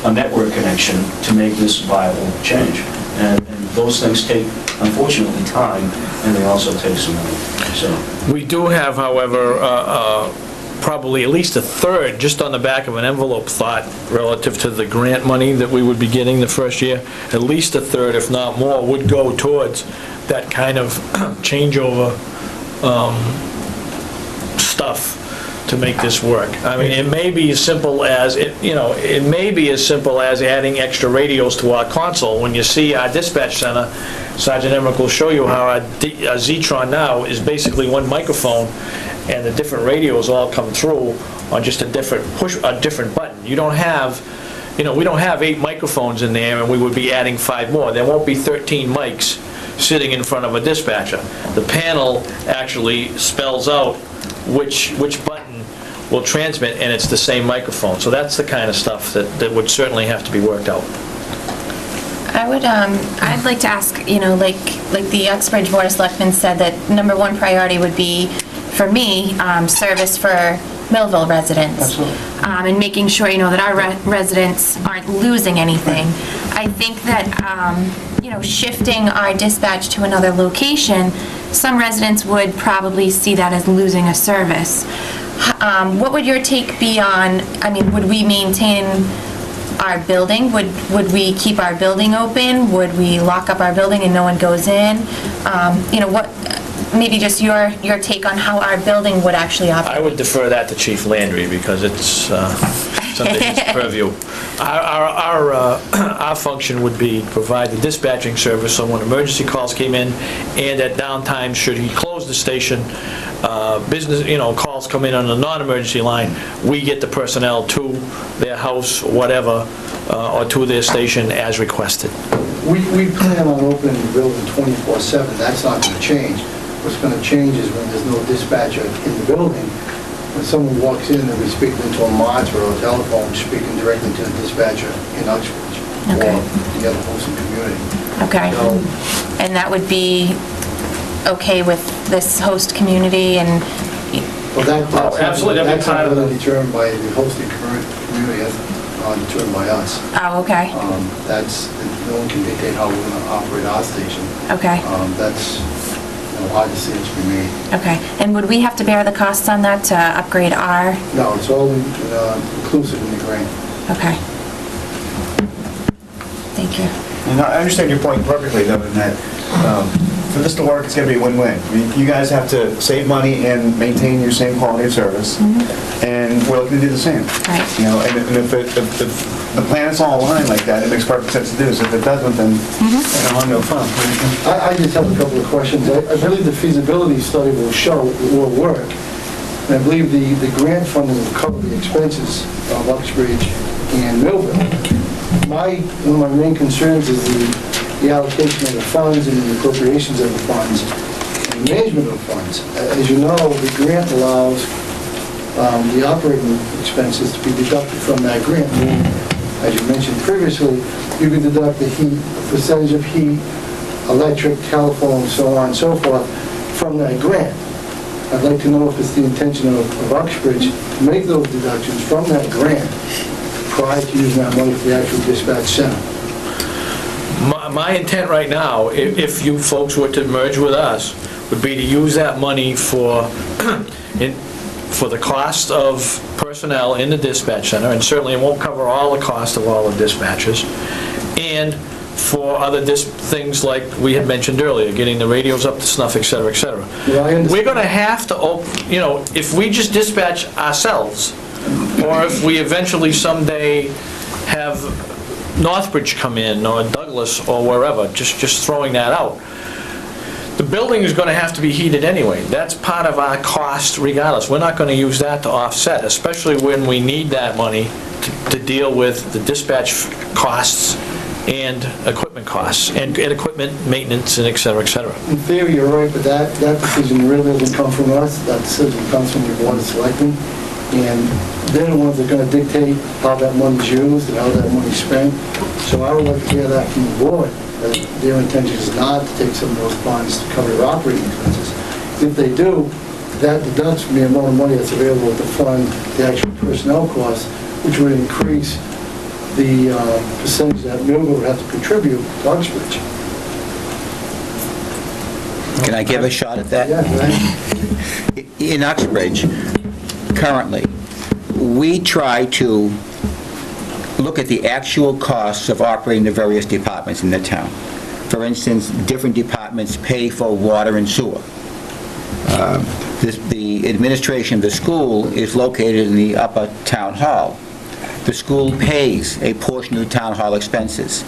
a network connection to make this viable change. And those things take, unfortunately, time, and they also take some money. So we do have, however, probably at least a third, just on the back of an envelope thought, relative to the grant money that we would be getting the first year. At least a third, if not more, would go towards that kind of changeover stuff to make this work. I mean, it may be as simple as it may be as simple as adding extra radios to our console. When you see our dispatch center, Sergeant Emmerich will show you how our Zetron now is basically one microphone, and the different radios all come through on just a different button. You don't have, we don't have 8 microphones in there, and we would be adding 5 more. There won't be 13 mics sitting in front of a dispatcher. The panel actually spells out which button will transmit, and it's the same microphone. So that's the kind of stuff that would certainly have to be worked out. I'd like to ask, like the Uxbridge Board of Selectmen said that number one priority would be, for me, service for Millville residents. Absolutely. And making sure, that our residents aren't losing anything. I think that, shifting our dispatch to another location, some residents would probably see that as losing a service. What would your take be on, would we maintain our building? Would we keep our building open? Would we lock up our building and no one goes in? Maybe just your take on how our building would actually operate. I would defer that to Chief Landry because it's something his purview. Our function would be to provide the dispatching service, so when emergency calls came in, and at downtime, should he close the station, business, calls come in on the non-emergency line, we get the personnel to their house, whatever, or to their station as requested. We plan on opening the building 24/7. That's not going to change. What's going to change is when there's no dispatcher in the building, when someone walks in, they'll be speaking to a monitor or a telephone, speaking directly to the dispatcher in Uxbridge or the other hosting community. Okay. So, and that would be okay with this host community and... well, that's absolutely. That's not really determined by the hosting community. That's not determined by us. Oh, okay. No one can dictate how we're going to operate our station. Okay. That's our decision to be made. Okay. And would we have to bear the costs on that to upgrade our... No, it's all inclusive in the grant. Okay. Thank you. And I understand your point perfectly, though, in that for this to work, it's going to be a win-win. You guys have to save money and maintain your same quality of service, and we're looking to do the same. Right. And if the planets all align like that, it makes perfect sense to do. So if it doesn't, then no fun. I just have a couple of questions. I believe the feasibility study will show it will work. And I believe the grant funding will cover the expenses of Uxbridge and Millville. One of my main concerns is the allocation of the funds and the appropriations of the funds and the management of the funds. As you know, the grant allows the operating expenses to be deducted from that grant. As you mentioned previously, you can deduct the heat, percentage of heat, electric, telephone, so on and so forth from that grant. I'd like to know if it's the intention of Uxbridge to make those deductions from that grant prior to using that money for the actual dispatch center. My intent right now, if you folks were to merge with us, would be to use that money for the cost of personnel in the dispatch center, and certainly it won't cover all the cost of all the dispatchers, and for other things like we had mentioned earlier, getting the radios up to snuff, et cetera, et cetera. We're going to have to, if we just dispatch ourselves, or if we eventually someday have Northbridge come in, or Douglas, or wherever, just throwing that out, the building is going to have to be heated anyway. That's part of our cost regardless. We're not going to use that to offset, especially when we need that money to deal with the dispatch costs and equipment costs, and equipment maintenance, and et cetera, et cetera. In theory, you're right, but that decision really doesn't come from us. That decision comes from the Board of Selectmen. And they're the ones that are going to dictate how that money's used and how that money's spent. So I would like to hear that from the board, that their intention is not to take some of those funds to cover their operating expenses. If they do, that deducts from the amount of money that's available to fund the actual personnel costs, which would increase the percentage that Millville would have to contribute to Uxbridge. Can I give a shot at that? Yeah, right. In Uxbridge, currently, we try to look at the actual costs of operating the various departments in the town. For instance, different departments pay for water and sewer. The administration of the school is located in the upper town hall. The school pays a portion of the town hall expenses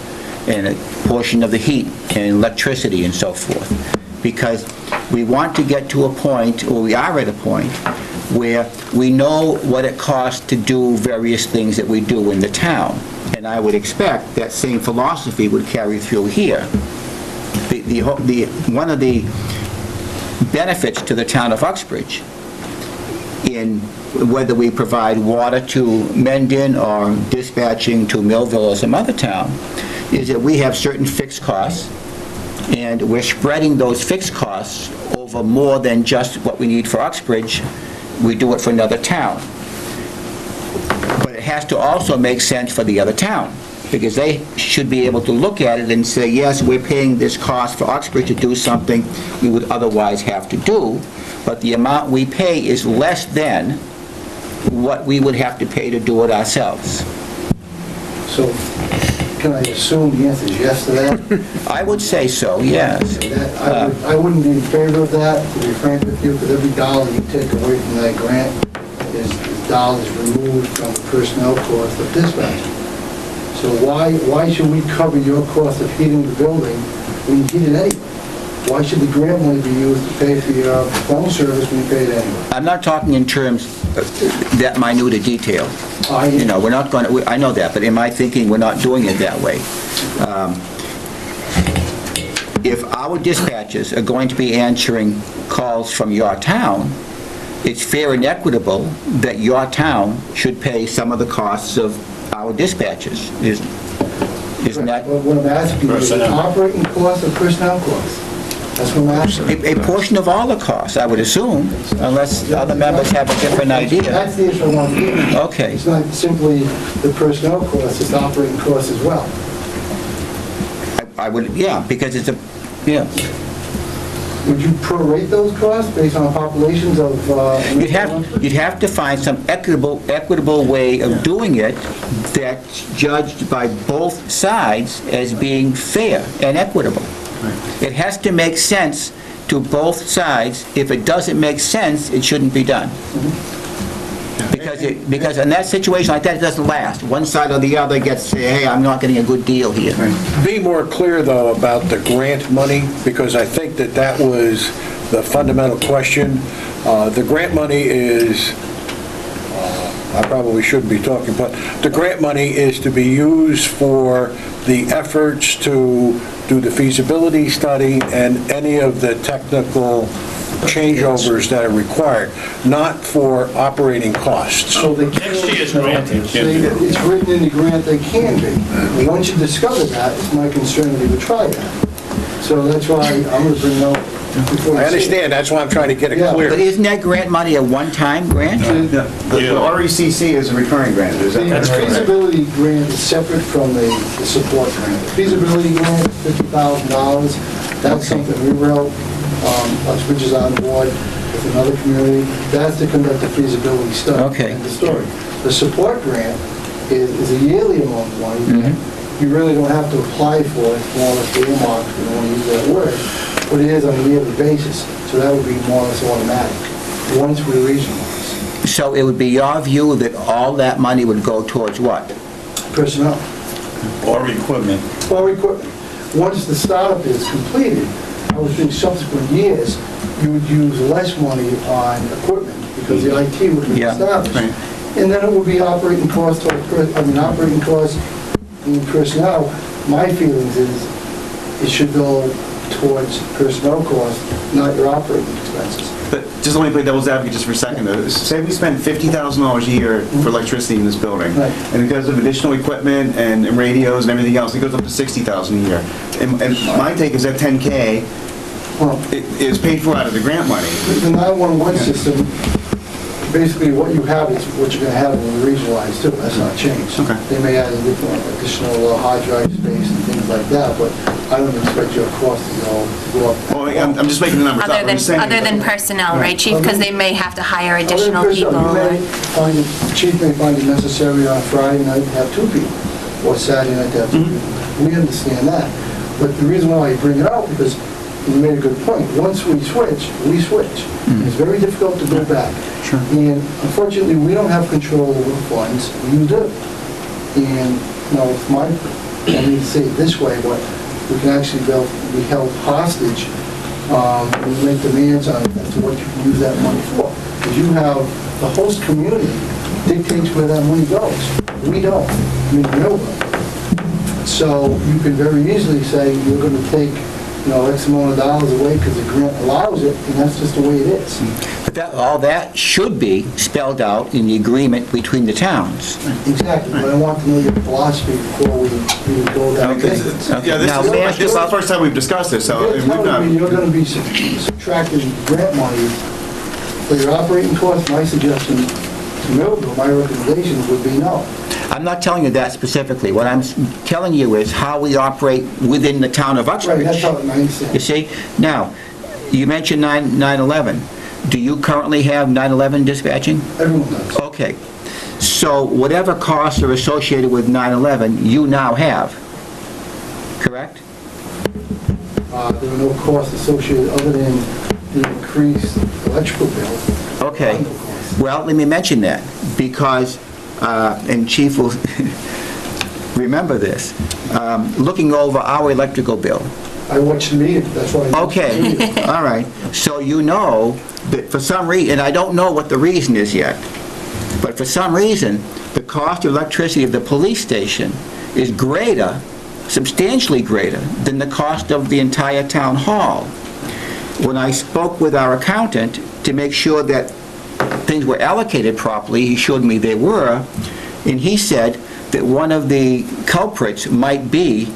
and a portion of the heat and electricity and so forth, because we want to get to a point, or we are at a point, where we know what it costs to do various things that we do in the town. And I would expect that same philosophy would carry through here, one of the benefits to the town of Uxbridge in whether we provide water to Mendon or dispatching to Millville or some other town, is that we have certain fixed costs, and we're spreading those fixed costs over more than just what we need for Uxbridge. We do it for another town. But it has to also make sense for the other town, because they should be able to look at it and say, yes, we're paying this cost for Uxbridge to do something we would otherwise have to do, but the amount we pay is less than what we would have to pay to do it ourselves. So, can I assume the answer is yes to that? I would say so, yes. I wouldn't be in favor of that, to be frank with you, because every dollar you take away from that grant is dollars removed from the personnel cost of dispatch. So why should we cover your cost of heating the building when you heat it anyway? Why should the grant money be used to pay for your phone service when you pay it anyway? I'm not talking in terms of that minute a detail. You know, we're not going to, I know that, but in my thinking, we're not doing it that way. If our dispatchers are going to be answering calls from your town, it's fair and equitable that your town should pay some of the costs of our dispatchers. Isn't that? Well, what I'm asking you is operating costs or personnel costs? That's what I'm asking. A portion of all the costs, I would assume, unless other members have a different idea. That's the issue I want to get into. Okay. It's not simply the personnel costs, it's the operating costs as well. I would, yeah, because it's a, yeah. Would you prorate those costs based on populations of... You'd have to find some equitable way of doing it that's judged by both sides as being fair and equitable. It has to make sense to both sides. If it doesn't make sense, it shouldn't be done. Because in that situation like that, it doesn't last. One side or the other gets, hey, I'm not getting a good deal here. Be more clear, though, about the grant money, because I think that was the fundamental question. The grant money is, I probably shouldn't be talking, but the grant money is to be used for the efforts to do the feasibility study and any of the technical changeovers that are required, not for operating costs. So they next year's grant. It's written in the grant they can be. Once you discover that, it's my concern that you would try that. So that's why I'm going to bring it up. I understand, that's why I'm trying to get it clear. But isn't that grant money a one-time grant? The RECC is a recurring grant. Is that The feasibility grant is separate from the support grant. The feasibility grant is $50,000. That's something we wrote. Uxbridge is on board with another community. That's to conduct a feasibility study. Okay. And the story. The support grant is a yearly amount of money. You really don't have to apply for it. It's more or less earmarked, we don't want to use that word, but it is on a yearly basis. So that would be more or less automatic once we regionalize. So it would be your view that all that money would go towards what? Personnel. Or equipment. Or equipment. Once the startup is completed, I would think subsequent years, you would use less money on equipment because the IT would be established. Right. And then it would be operating costs, operating costs in personnel. My feelings is it should go towards personnel costs, not your operating expenses. But just let me play devil's advocate just for a second, though. Say we spend $50,000 a year for electricity in this building, Right. and because of additional equipment and radios and everything else, it goes up to $60,000 a year. And my take is that $10K is paid for out of the grant money. The 911 system, basically what you have is what you're going to have when we regionalize too. That's not changed. Okay. They may add additional hard drive space and things like that, but I don't expect your cost to go up. Well, I'm just making the numbers up. I'm just saying. Other than personnel, right, Chief? Because they may have to hire additional people. The chief may find it necessary on Friday night to have 2 people, or Saturday night to have 2 people. We understand that. But the reason why I bring it out, because you made a good point. Once we switch, we switch. It's very difficult to go back. Sure. And unfortunately, we don't have control over the funds. You do. And, you know, I need to say it this way, but we can actually be held hostage and make demands on as to what you can use that money for. Because you have the host community dictates where that money goes. We don't. I mean, Millville. So you can very easily say you're going to take X amount of dollars away because the grant allows it, and that's just the way it is. But all that should be spelled out in the agreement between the towns. Exactly, but I want to know your philosophy before we go down. Okay. Yeah, this Now, is let me ask you the about- first time we've discussed this, so You're we've not... telling me you're going to be subtracting grant money for your operating costs. My suggestion to Millville, my recommendation would be no. I'm not telling you that specifically. What I'm telling you is how we operate within the town of Right, Uxbridge. that's how I understand. You see? Now, you mentioned 911. Do you currently have 911 dispatching? Everyone does. Okay. So whatever costs are associated with 911, you now have, correct? There are no costs associated other than the increased electrical bill. Okay. Well, let me mention that, because, and Chief will remember this, looking over our electrical bill. I watched the meeting, that's why. Okay, all right. So you know that for some reason, and I don't know what the reason is yet, but for some reason, the cost of electricity of the police station is greater, substantially greater, than the cost of the entire town hall. When I spoke with our accountant to make sure that things were allocated properly, he showed me they were, and he said that one of the culprits might be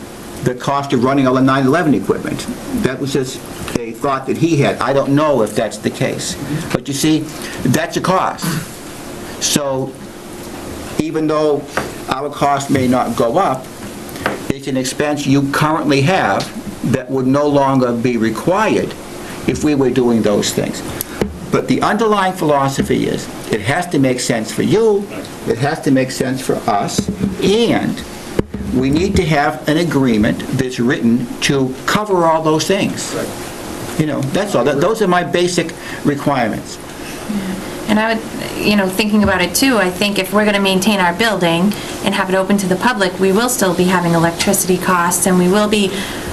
the cost of running all the 911 equipment. That was just a thought that he had. I don't know if that's the case. But you see, that's a cost. So even though our cost may not go up, it's an expense you currently have that would no longer be required if we were doing those things. But the underlying philosophy is, it has to make sense for you, it has to make sense for us, and we need to have an agreement that's written to cover all those things. That's all. Those are my basic requirements. And I would, thinking about it too, I think if we're going to maintain our building and have it open to the public, we will still be having electricity costs, and we will be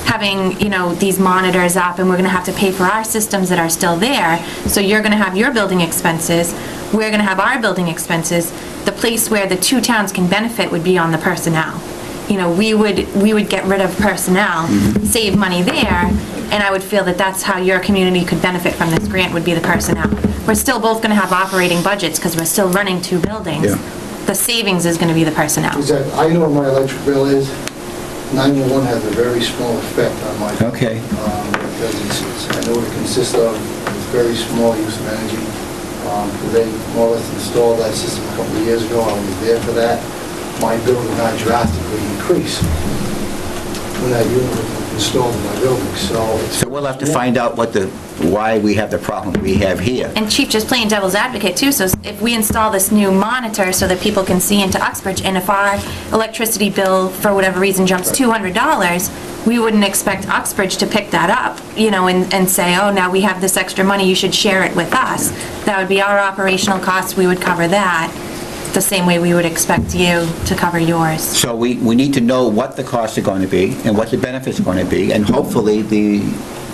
having, these monitors up, and we're going to have to pay for our systems that are still there. So you're going to have your building expenses, we're going to have our building expenses. The place where the two towns can benefit would be on the personnel. We would get rid of personnel, save money there, and I would feel that that's how your community could benefit from this grant, would be the personnel. We're still both going to have operating budgets because we're still running two buildings. Yeah. The savings is going to be the personnel. Exactly. I know what my electric bill is. 911 has a very small effect on my bill. Okay. Because I know what it consists of. It's very small use of energy. They more or less installed that system a couple of years ago. I was there for that. My bill did not drastically increase when that unit was installed in my building. So we'll have to find out why we have the problem we have here. And Chief, just playing devil's advocate too, so if we install this new monitor so that people can see into Uxbridge, and if our electricity bill, for whatever reason, jumps $200, we wouldn't expect Uxbridge to pick that up, and say, oh, now we have this extra money, you should share it with us. That would be our operational costs, we would cover that, the same way we would expect you to cover yours. So we need to know what the costs are going to be and what the benefits are going to be, and hopefully the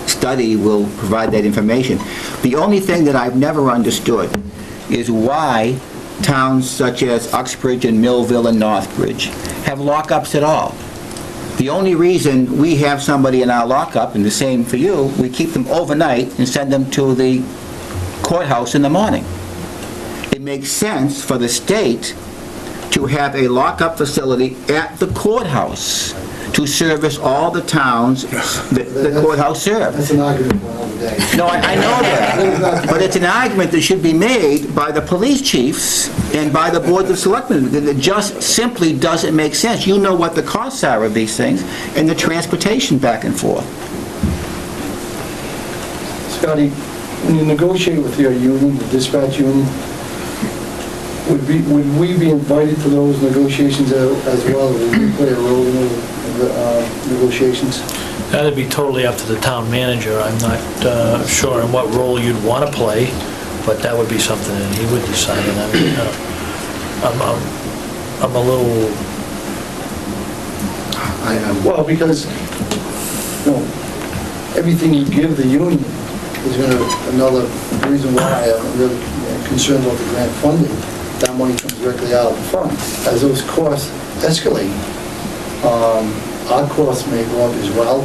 study will provide that information. The only thing that I've never understood is why towns such as Uxbridge and Millville and Northbridge have lockups at all. The only reason we have somebody in our lockup, and the same for you, we keep them overnight and send them to the courthouse in the morning. It makes sense for the state to have a lockup facility at the courthouse to service all the towns that the courthouse serves. That's an argument for another day. No, I know that, but it's an argument that should be made by the police chiefs and by the boards of selectmen. It just simply doesn't make sense. You know what the costs are of these things and the transportation back and forth. Scotty, when you negotiate with your union, the dispatch union, would we be invited to those negotiations as well? Would we play a role in the negotiations? That'd be totally up to the town manager. I'm not sure in what role you'd want to play, but that would be something that he would decide. And I'm a little... I am. Well, because, everything you give the union is going to, another reason why I'm really concerned about the grant funding. That money comes directly out of the fund. As those costs escalate, our costs may go up as well.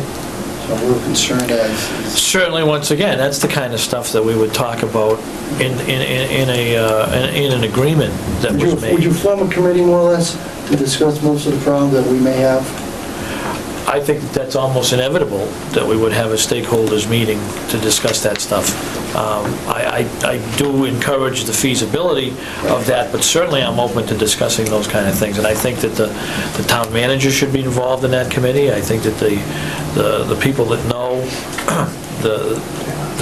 So I'm a little concerned as... Certainly, once again, that's the kind of stuff that we would talk about in an agreement that was made. Would you form a committee, more or less, to discuss most of the problems that we may have? I think that's almost inevitable, that we would have a stakeholders meeting to discuss that stuff. I do encourage the feasibility of that, but certainly I'm open to discussing those kind of things. And I think that the town manager should be involved in that committee. I think that the people that know the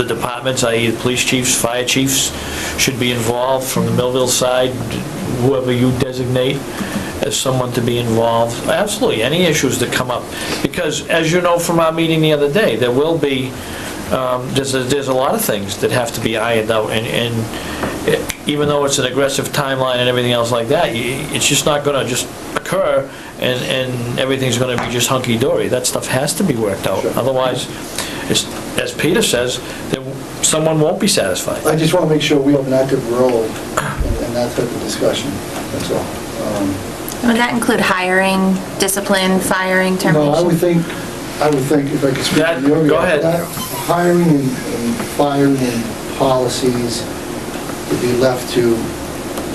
departments, i.e. the police chiefs, fire chiefs, should be involved from the Millville side, whoever you designate as someone to be involved. Absolutely, any issues that come up. Because, as you know from our meeting the other day, there will be, there's a lot of things that have to be ironed out, and even though it's an aggressive timeline and everything else like that, it's just not going to just occur and everything's going to be just hunky-dory. That stuff has to be worked out. Sure. Otherwise, as Peter says, someone won't be satisfied. I just want to make sure we have an active role in that type of discussion, that's all. Would that include hiring, discipline, firing, termination? No, I would think if I could speak to you. Go ahead. Hiring and firing and policies would be left to...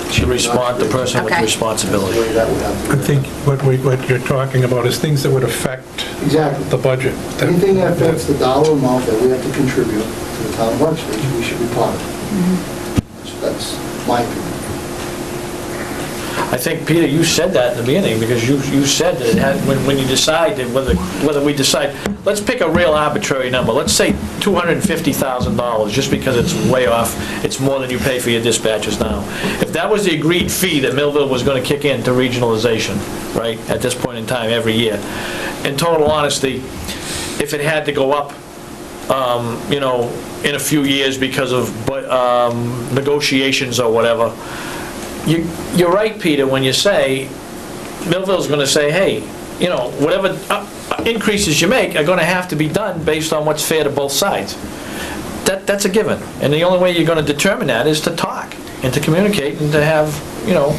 the person with responsibility. That would have to I think what you're talking about is things that would affect the budget. Anything that affects the dollar amount that we have to contribute to the town of Uxbridge, we should be part of it. So that's my opinion. I think, Peter, you said that in the beginning, because you said that it had, when you decide that whether we decide, let's pick a real arbitrary number, let's say $250,000, just because it's way off, it's more than you pay for your dispatchers now. If that was the agreed fee that Millville was going to kick into regionalization, right, at this point in time every year, in total honesty, if it had to go up, you know, in a few years because of negotiations or whatever, you're right, Peter, when you say, Millville's going to say, hey, you know, whatever increases you make are going to have to be done based on what's fair to both sides. That's a given. And the only way you're going to determine that is to talk and to communicate and to have, you know...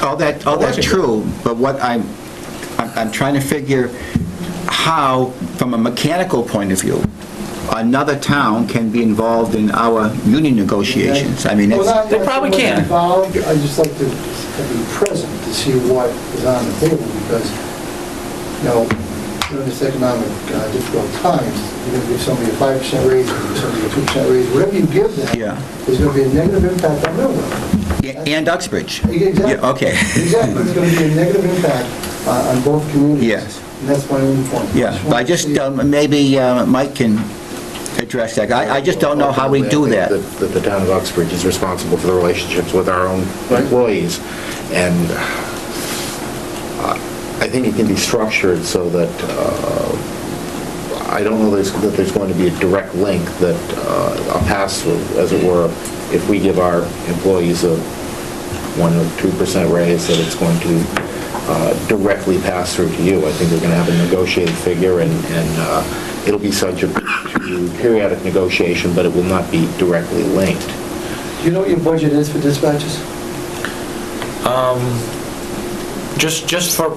All that's true, but what I'm trying to figure how, from a mechanical point of view, another town can be involved in our union negotiations. I mean, they probably can. Involved, I just like to be present to see what is on the table, because, you know, during this economic difficult times, you're going to give somebody a 5% raise, you're going to give somebody a 2% raise, whatever you give them, there's going to be a negative impact on Millville. And Uxbridge. Exactly. Yeah, okay. Exactly, there's going to be a negative impact on both communities. Yes. And that's my only point. Yeah, but I just, maybe Mike can address that. I just don't know how we do that. That the town of Uxbridge is responsible for the relationships with our own employees, and I think it can be structured so that I don't know that there's going to be a direct link, that a pass-through, as it were, if we give our employees a 1 or 2% raise, that it's going to directly pass through to you. I think we're going to have a negotiated figure, and it'll be subject to periodic negotiation, but it will not be directly linked. Do you know what your budget is for dispatches? Just for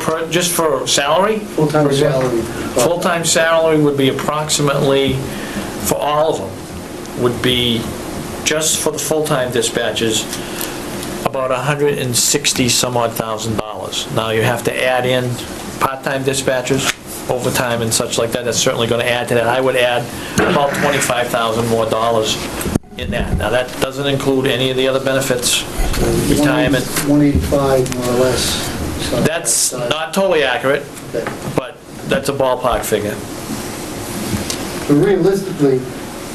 salary? Full-time salary. Full-time salary would be approximately, for all of them, would be, just for the full-time dispatches, about $160,000. Now, you have to add in part-time dispatchers, overtime and such like that. That's certainly going to add to that. I would add about $25,000 more in that. Now, that doesn't include any of the other benefits, retirement. 185 more or less. That's not totally accurate, but that's a ballpark figure. But realistically,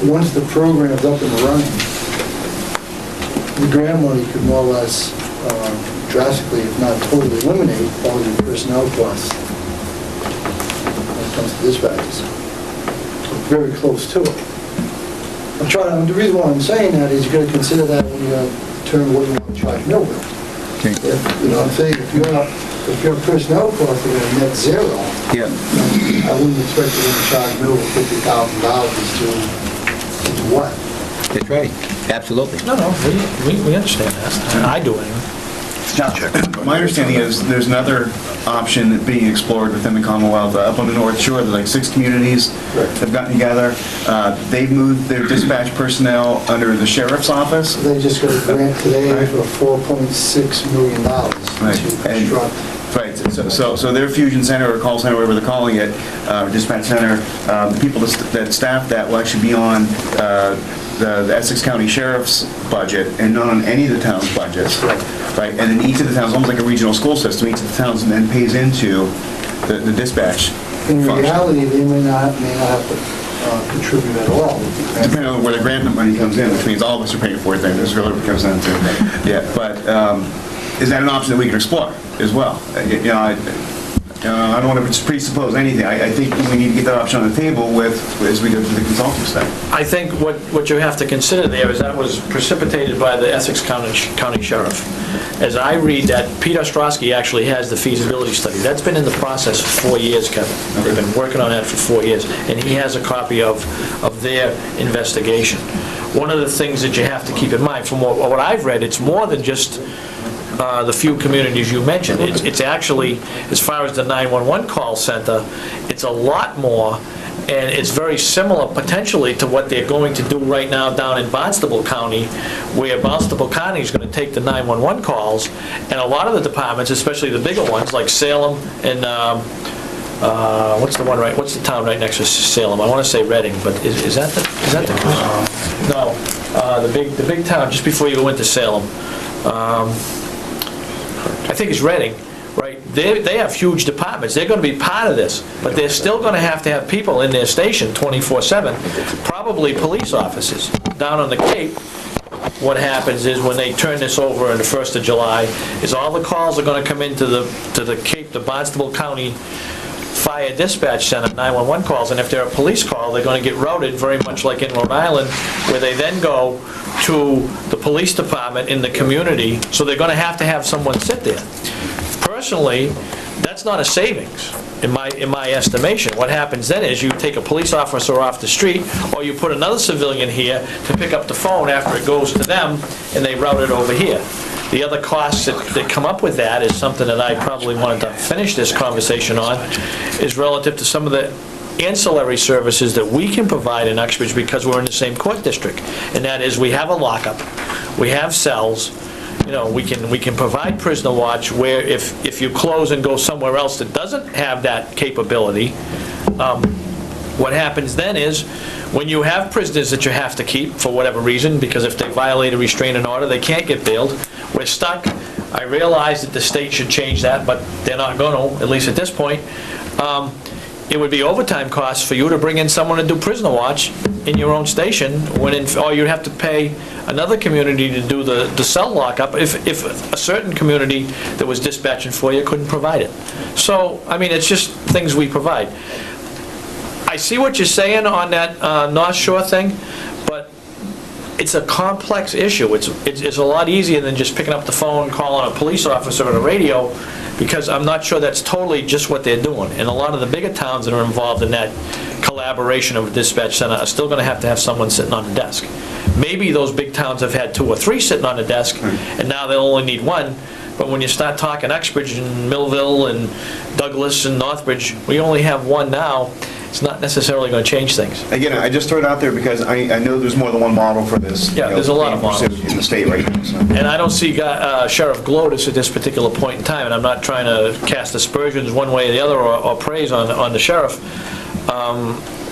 once the program's up and running, the grant money could more or less drastically, if not totally, eliminate all your personnel costs when it comes to dispatches. Very close to it. The reason why I'm saying that is you've got to consider that when you determine what you want to charge Millville. Okay. You know what I'm saying? If your personnel costs are at net zero, I wouldn't expect you to charge Millville $50,000 to what? That's right. Absolutely. No, we understand that. I do anyway. Now, my understanding is there's another option being explored within the Commonwealth. Up on the North Shore, there's like 6 communities that have gotten together. They've moved their dispatch personnel under the sheriff's office. They just got a grant today for $4.6 million to construct. Right, so their fusion center or call center, whatever they're calling it, dispatch center, the people that staff that will actually be on the Essex County Sheriff's budget and not on any of the town's budgets. Right, and then each of the towns, almost like a regional school system, each of the towns then pays into the dispatch In function. reality, they may not have to contribute at all. Depending on where the grant money comes in, which means all of us are paying for it, then this is really what it comes down to. Yeah, but is that an option that we can explore as well? I don't want to presuppose anything. I think we need to get that option on the table as we go through the consulting study. I think what you have to consider there is that was precipitated by the Essex County Sheriff. As I read that, Peter Szlosek actually has the feasibility study. That's been in the process for 4 years, Kevin. They've been working on that for 4 years, and he has a copy of their investigation. One of the things that you have to keep in mind, from what I've read, it's more than just the few communities you mentioned. It's actually, as far as the 911 call center, it's a lot more, and it's very similar potentially to what they're going to do right now down in Barnstable County, where Barnstable County is going to take the 911 calls, and a lot of the departments, especially the bigger ones, like Salem and what's the town right next to Salem? I want to say Reading, but is that the no, the big town just before you go into Salem. I think it's Reading, right? They have huge departments. They're going to be part of this, but they're still going to have people in their station 24/7, probably police officers. Down on the Cape, what happens is when they turn this over on the 1st of July, is all the calls are going to come into the Cape, the Barnstable County Fire Dispatch Center, 911 calls, and if they're a police call, they're going to get routed very much like in Rhode Island, where they then go to the police department in the community, so they're going to have someone sit there. Personally, that's not a savings, in my estimation. What happens then is you take a police officer off the street, or you put another civilian here to pick up the phone after it goes to them, and they route it over here. The other costs that come up with that is something that I probably wanted to finish this conversation on, is relative to some of the ancillary services that we can provide in Uxbridge because we're in the same court district. And that is, we have a lockup, we have cells, we can provide prisoner watch where if you close and go somewhere else that doesn't have that capability, what happens then is, when you have prisoners that you have to keep for whatever reason, because if they violate a restraining order, they can't get bailed, we're stuck. I realize that the state should change that, but they're not going to, at least at this point. It would be overtime costs for you to bring in someone to do prisoner watch in your own station, or you'd have to pay another community to do the cell lockup if a certain community that was dispatching for you couldn't provide it. So, I mean, it's just things we provide. I see what you're saying on that North Shore thing, but it's a complex issue. It's a lot easier than just picking up the phone, calling a police officer on the radio, because I'm not sure that's totally just what they're doing. And a lot of the bigger towns that are involved in that collaboration of a dispatch center are still going to have someone sitting on the desk. Maybe those big towns have had 2 or 3 sitting on the desk, and now they'll only need 1. But when you start talking Uxbridge and Millville and Douglas and Northbridge, we only have 1 now. It's not necessarily going to change things. Again, I just throw it out there because I know there's more than one model for this. Yeah, there's a lot of models in the state right now. So. And I don't see Sheriff Glodis at this particular point in time, and I'm not trying to cast aspersions one way or the other or praise on the sheriff.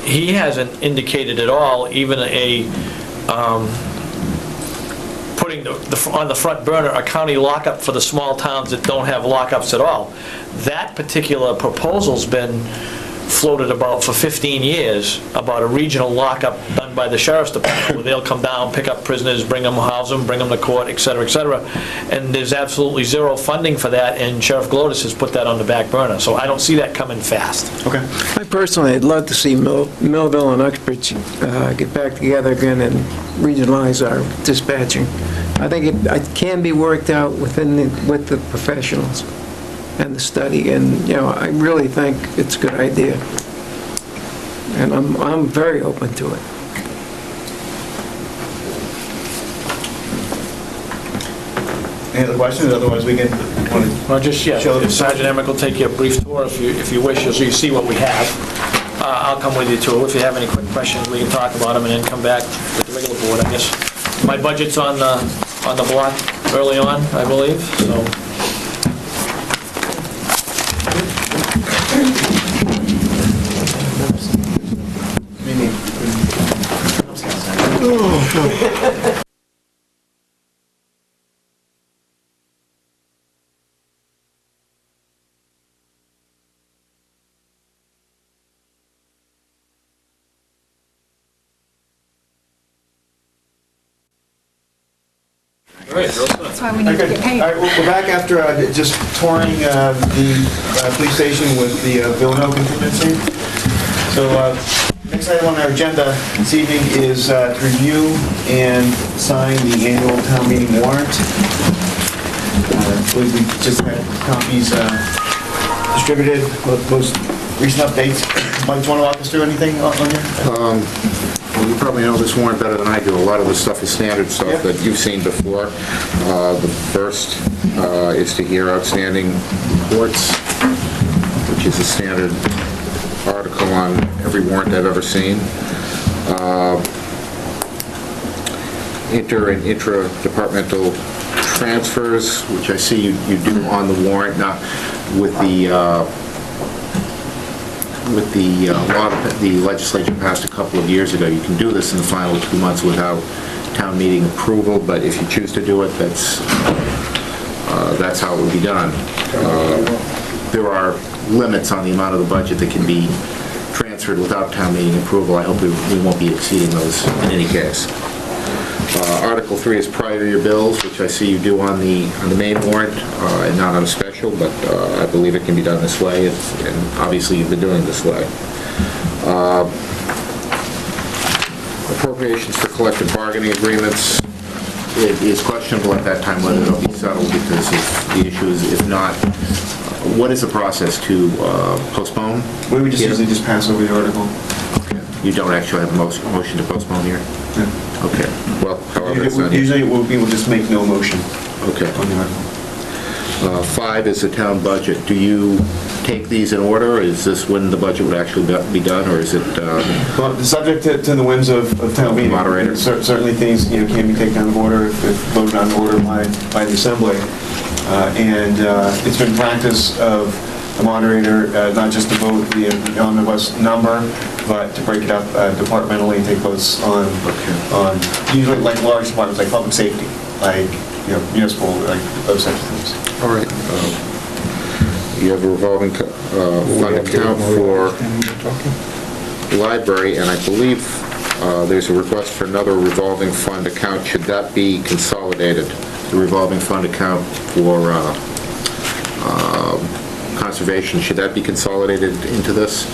He hasn't indicated at all even putting on the front burner a county lockup for the small towns that don't have lockups at all. That particular proposal's been floated about for 15 years, about a regional lockup done by the sheriff's department, where they'll come down, pick up prisoners, bring them, house them, bring them to court, et cetera, et cetera. And there's absolutely zero funding for that, and Sheriff Glodis has put that on the back burner. So I don't see that coming fast. Okay. I personally, I'd love to see Millville and Uxbridge get back together again and regionalize our dispatching. I think it can be worked out with the professionals and the study, and I really think it's a good idea, and I'm very open to it. Any other questions? Otherwise, we can, Well, just, yeah, Show them. Sergeant Emmett will take you a brief tour if you wish, so you see what we have. I'll come with you too. If you have any quick questions, we can talk about them and then come back with the regular board, I guess. My budget's on the block early on, I believe, so. That's why we need to get paid. All right, we're back after just touring the police station with the Villanelle contingency. So next item on our agenda this evening is to review and sign the annual town meeting warrant. We just had copies distributed with most recent updates. Mike, do you want to walk us through anything on here? Well, you probably know this warrant better than I do. A lot of this stuff is standard stuff that you've seen before. The first is to hear outstanding reports, which is a standard article on every warrant I've ever seen. Inter- and intra-departmental transfers, which I see you do on the warrant. Now, with the law that the legislature passed a couple of years ago, you can do this in the final 2 months without town meeting approval, but if you choose to do it, that's how it will be done. There are limits on the amount of the budget that can be transferred without town meeting approval. I hope we won't be exceeding those in any case. Article 3 is prior year bills, which I see you do on the main warrant, and not on a special, but I believe it can be done this way, and obviously you've been doing this way. Appropriations for collective bargaining agreements, it is questionable at that time whether it'll be settled, because the issue is, if not, what is the process to postpone? We would just usually just pass over the article. You don't actually have a motion to postpone here? Yeah. Okay, well, however it's done. Usually we will just make no motion Okay. on the article. 5 is the town budget. Do you take these in order? Is this when the budget would actually be done, or is it? Well, subject to the whims of town meeting. Moderator. Certainly things, can be taken out of order if voted on order by the assembly. And it's been practice of the moderator not just to vote the omnibus number, but to break it up departmentally and take votes on usually like large departments like public safety, like municipal, like those types of things. All right. You have a revolving fund account for library, and I believe there's a request for another revolving fund account. Should that be consolidated? The revolving fund account for conservation, should that be consolidated into this?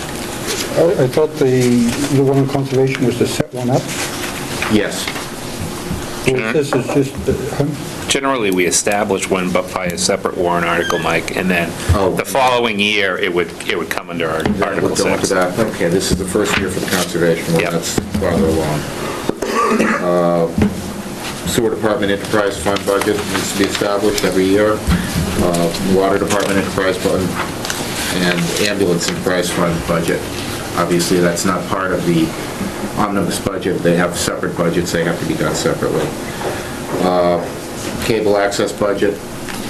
I thought the one on conservation was to set one up. Yes. Well, this is just, Generally, we establish one but by a separate warrant article, Mike, and then the following year, it would come under our Article 6. Okay, this is the first year for the conservation one. Yep. That's farther along. Sewer Department Enterprise Fund budget needs to be established every year. Water Department Enterprise Fund and Ambulance Enterprise Fund budget. Obviously, that's not part of the omnibus budget. They have separate budgets. They have to be done separately. Cable access budget,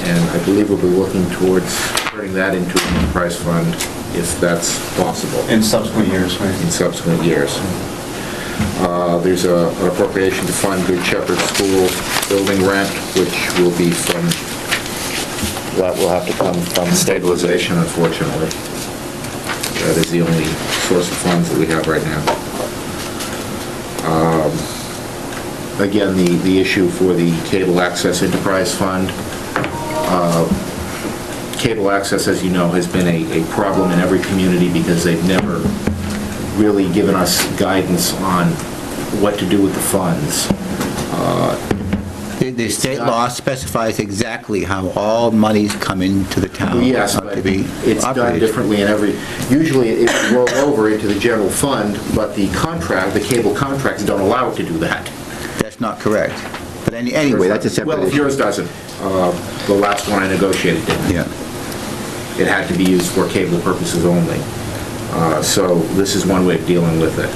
and I believe we'll be looking towards turning that into an enterprise fund if that's possible. In subsequent years, right? In subsequent years. There's an appropriation to fund Good Shepherd School building rent, which will be from, that will have to come from stabilization, unfortunately. That is the only source of funds that we have right now. Again, the issue for the Cable Access Enterprise Fund. Cable access, as you know, has been a problem in every community because they've never really given us guidance on what to do with the funds. The state law specifies exactly how all monies come into the town. Yes, but it's done differently in every, usually it's rolled over into the general fund, but the cable contracts don't allow it to do that. That's not correct. But anyway, that's a separate issue. Well, if yours doesn't. the last one I negotiated didn't. Yeah. It had to be used for cable purposes only. So this is one way of dealing with it.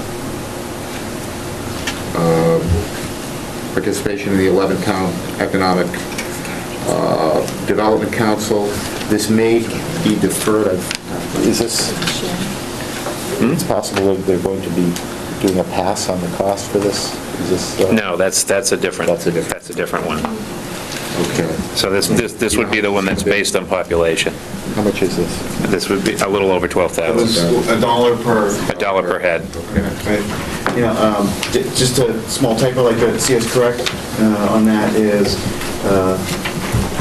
Participation in the 11 Town Economic Development Council. This may be deferred. Is this, it's possible that they're going to be doing a pass on the cost for this? Is this? No, that's a different one. Okay. So this would be the one that's based on population. How much is this? This would be a little over 12,000. $1 per... $1 per head. Okay. You know, just a small typo, like to see us correct on that is,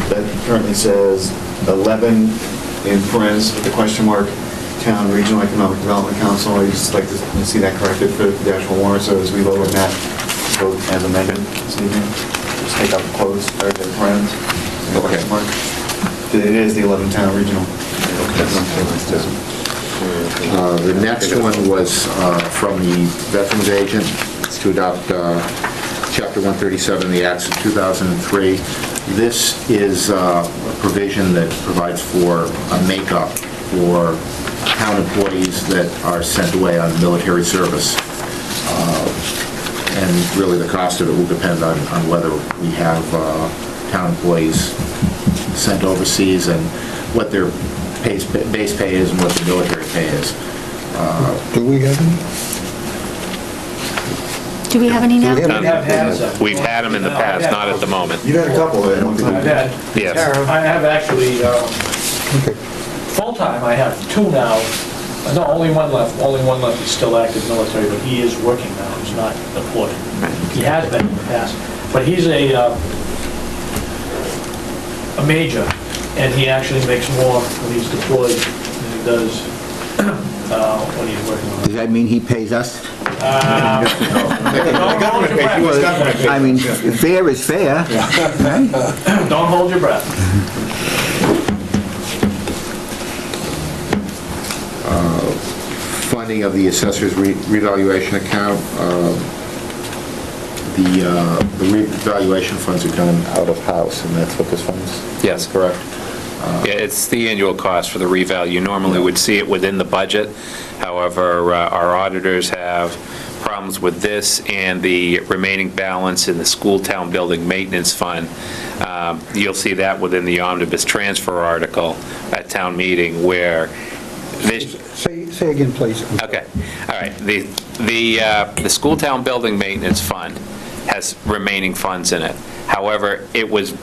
that currently says 11 in parentheses with the question mark, Town Regional Economic Development Council. I just like to see that corrected for the actual warrant, so as we vote on that, vote as amended this evening. Just take out the quotes, or the parentheses, and the question mark. It is the 11 Town Regional. The next one was from the Veterans Agent. It's to adopt Chapter 137 of the Acts of 2003. This is a provision that provides for a makeup for town employees that are sent away on military service. And really the cost of it will depend on whether we have town employees sent overseas and what their base pay is and what the military pay is. Do we have any? Do we have any now? We've had them in the past, not at the moment. You've had a couple of them. I've had, Yes. I have actually, full-time, I have two now. No, only one left. Only one left is still active military, but he is working now. He's not deployed. He has been in the past. But he's a major, and he actually makes more when he's deployed than he does when he's working on it. Does that mean he pays us? I mean, fair is fair. Right? Don't hold your breath. Funding of the assessor's revaluation account. The revaluation funds are done out of house, and that's what this fund's? Yes. Correct. Yeah, it's the annual cost for the reval. You normally would see it within the budget. However, our auditors have problems with this and the remaining balance in the school town building maintenance fund. You'll see that within the omnibus transfer article at town meeting where this... Say again, please. Okay, all right. The school town building maintenance fund has remaining funds in it. However, it was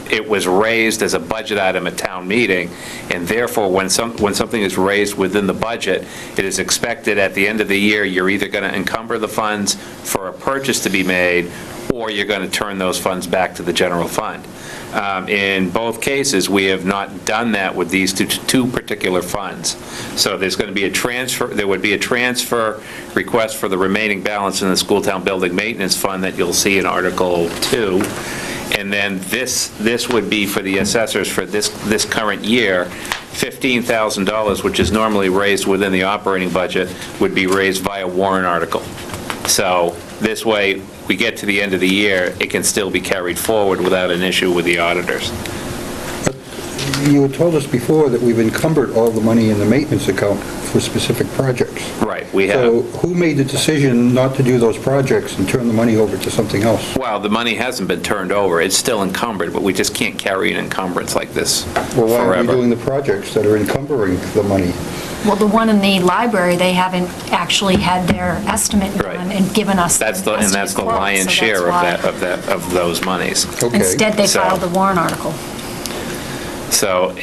raised as a budget item at town meeting, and therefore, when something is raised within the budget, it is expected at the end of the year, you're either going to encumber the funds for a purchase to be made, or you're going to turn those funds back to the general fund. In both cases, we have not done that with these two particular funds. So there's going to be a transfer, there would be a transfer request for the remaining balance in the school town building maintenance fund that you'll see in Article 2. And then this would be for the assessors for this current year. $15,000, which is normally raised within the operating budget, would be raised via warrant article. So this way, we get to the end of the year, it can still be carried forward without an issue with the auditors. You had told us before that we've encumbered all the money in the maintenance account for specific projects. Right, we have. So who made the decision not to do those projects and turn the money over to something else? Well, the money hasn't been turned over. It's still encumbered, but we just can't carry an encumbrance like this forever. Well, why aren't we doing the projects that are encumbering the money? Well, the one in the library, they haven't actually had their estimate done and given us that's the lion's share of those monies. Okay. Instead, they filed the warrant article. So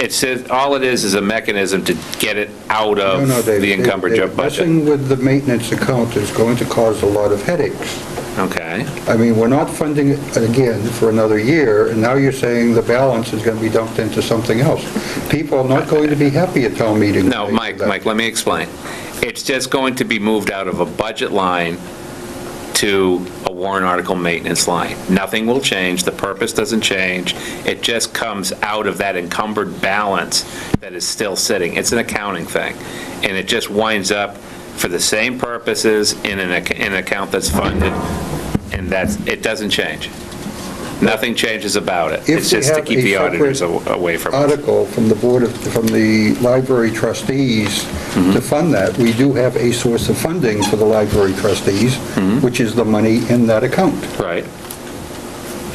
all it is a mechanism to get it out of the encumbered budget. Messing with the maintenance account is going to cause a lot of headaches. Okay. I mean, we're not funding it again for another year, and now you're saying the balance is going to be dumped into something else. People are not going to be happy at town meeting. No, Mike, let me explain. It's just going to be moved out of a budget line to a warrant article maintenance line. Nothing will change, the purpose doesn't change, it just comes out of that encumbered balance that is still sitting. It's an accounting thing, and it just winds up for the same purposes in an account that's funded, and it doesn't change. Nothing changes about it. If It's we just to have keep a the auditors separate away from it. article from the library trustees to fund that, we do have a source of funding for the library trustees, which is the money in that account. Right.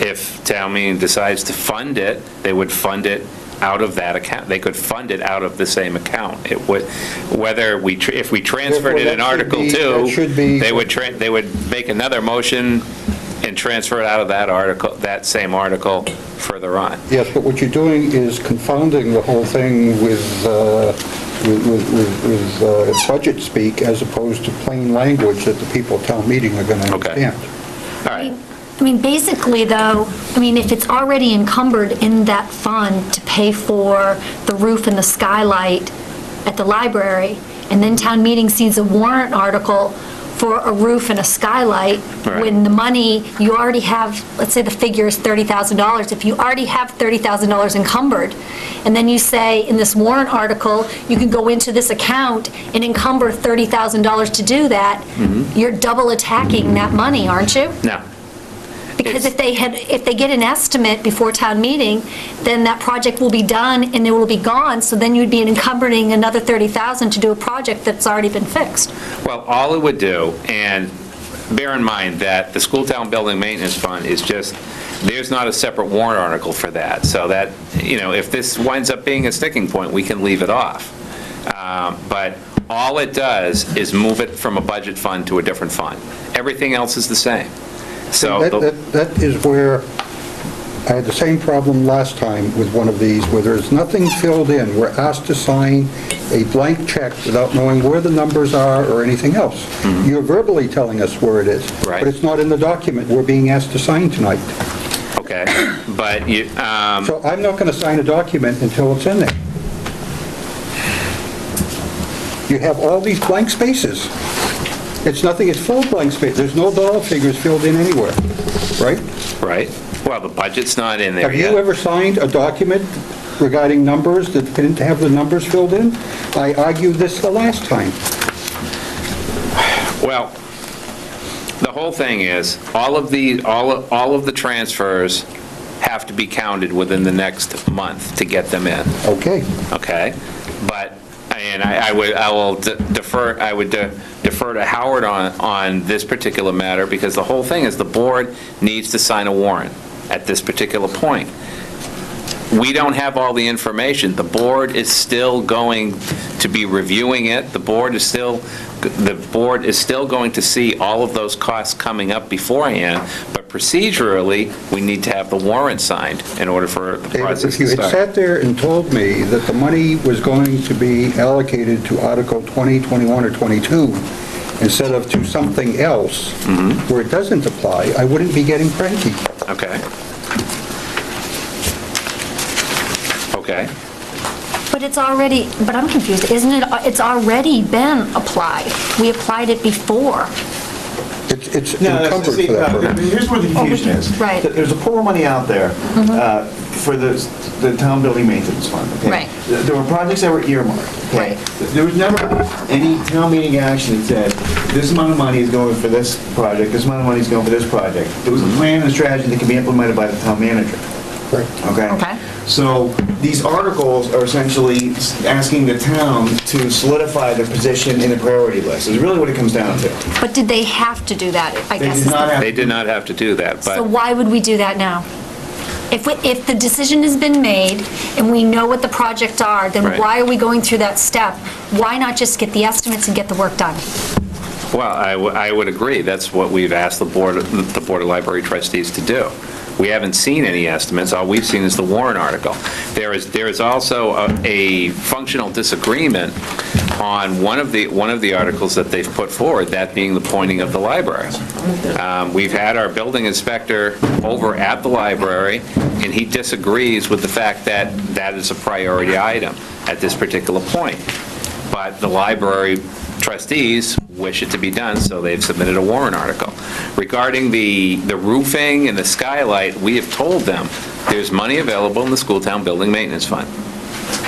If town meeting decides to fund it, they would fund it out of that account. They could fund it out of the same account. It would, if we transferred it in Article 2, they would make another motion and transfer it out of that article, that same article further on. Yes, but what you're doing is confounding the whole thing with budget speak as opposed to plain language that the people at town meeting are going to understand. All right. I mean, basically, though, if it's already encumbered in that fund to pay for the roof and the skylight at the library, and then town meeting sees a warrant article for a roof and a skylight, when the money, you already have, let's say the figure is $30,000, if you already have $30,000 encumbered, and then you say in this warrant article, you can go into this account and encumber $30,000 to do that, you're double attacking that money, aren't you? No. Because if they get an estimate before town meeting, then that project will be done and it will be gone, so then you'd be encumbering another $30,000 to do a project that's already been fixed. Well, all it would do, and bear in mind that the School Town Building Maintenance Fund is just, there's not a separate warrant article for that, so that, if this winds up being a sticking point, we can leave it off. But all it does is move it from a budget fund to a different fund. Everything else is the same. So that is where I had the same problem last time with one of these, where there's nothing filled in. We're asked to sign a blank check without knowing where the numbers are or anything else. You're verbally telling us where it is, but it's not in the document we're being asked to sign tonight. Okay, but you... So I'm not going to sign a document until it's in there. You have all these blank spaces. It's nothing, it's full blank space. There's no dollar figures filled in anywhere, right? Right. Well, the budget's not in there Have yet. you ever signed a document regarding numbers that didn't have the numbers filled in? I argued this the last time. Well, the whole thing is, all of the transfers have to be counted within the next month to get them in. Okay. Okay? But, and I would defer to Howard on this particular matter, because the whole thing is the board needs to sign a warrant at this particular point. We don't have all the information. The board is still going to be reviewing it. The board is still going to see all of those costs coming up beforehand, but procedurally, we need to have the warrant signed in order for the process If you to had start. sat there and told me that the money was going to be allocated to Article 20, 21, or 22, instead of to something else where it doesn't apply, I wouldn't be getting cranky. Okay. Okay. But I'm confused, isn't it, it's already been applied. We applied it before. It's encumbered for that purpose. Here's where the confusion is. Right. There's a pool of money out there for the town building maintenance fund. Okay? Right. There were projects that were earmarked. Okay? There was never any town meeting action that said, this amount of money is going for this project, this amount of money is going for this project. There was a plan and a strategy that can be implemented by the town manager. Okay? So these articles are essentially asking the town to solidify their position in the priority list, is really what it comes down to. But did they have to do that, I guess? They did not have to do that, So but why would we do that now? If the decision has been made and we know what the projects are, then Right. why are we going through that step? Why not just get the estimates and get the work done? well, I would agree. That's what we've asked the Board of Library Trustees to do. We haven't seen any estimates. All we've seen is the warrant article. There is also a functional disagreement on one of the articles that they've put forward, that being the pointing of the library. We've had our building inspector over at the library, and he disagrees with the fact that that is a priority item at this particular point. But the library trustees wish it to be done, so they've submitted a warrant article. Regarding the roofing and the skylight, we have told them there's money available in the School Town Building Maintenance Fund.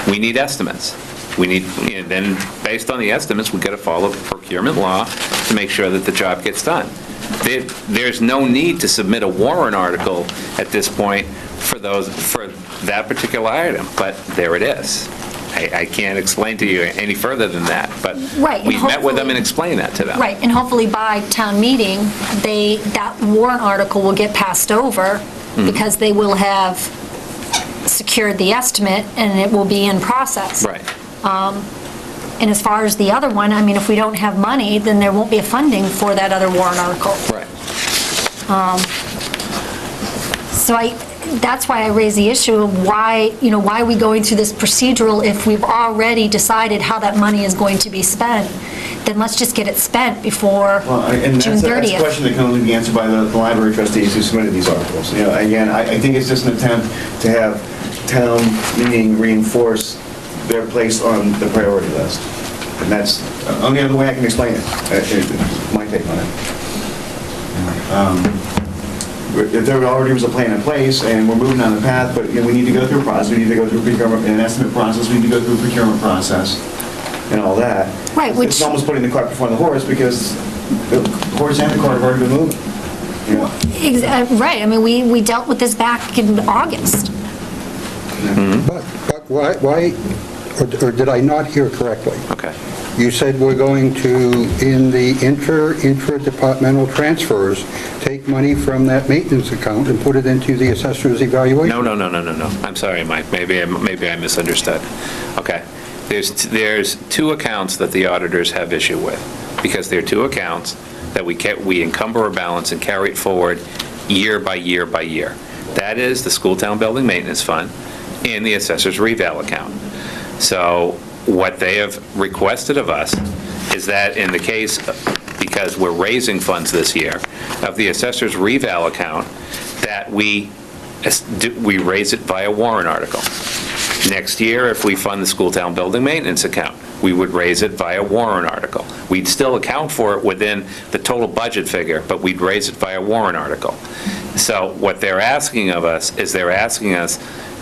We need estimates. We need, and then, based on the estimates, we've got to follow procurement law to make sure that the job gets done. There's no need to submit a warrant article at this point for that particular item, but there it is. I can't explain to you any further than that, but Right, and we've met with them hopefully- and explained that to them. Right, and hopefully by town meeting, that warrant article will get passed over because they will have secured the estimate and it will be in process. Right. And as far as the other one, I mean, if we don't have money, then there won't be a funding for that other warrant article. Right. So that's why I raise the issue of why are we going through this procedural if we've already decided how that money is going to be spent? Then let's just get it spent before And June that's a 30th. question that can only be answered by the library trustees who submitted these articles. Again, I think it's just an attempt to have town meeting reinforce their place on the priority list. And that's the only other way I can explain it. My take on it. If there already was a plan in place and we're moving on the path, but we need to go through a process, we need to go through an estimate process, we need to go through a procurement process and all that. Right, It's almost putting the cart before the horse because the horse and the cart have already been moving. Right, I mean, we dealt with this back in August. But why, or did I not hear correctly? Okay. You said we're going to, in the intra-departmental transfers, take money from that maintenance account and put it into the assessor's evaluation? No. I'm sorry, Mike. Maybe I misunderstood. Okay. There's two accounts that the auditors have issue with, because they're two accounts that we encumber a balance and carry it forward year by year by year. That is the School Town Building Maintenance Fund and the assessor's reval account. So what they have requested of us is that in the case, because we're raising funds this year, of the assessor's reval account, that we raise it via warrant article. Next year, if we fund the School Town Building Maintenance account, we would raise it via warrant article. We'd still account for it within the total budget figure, but we'd raise it via warrant article. So what they're asking of us is they're asking us,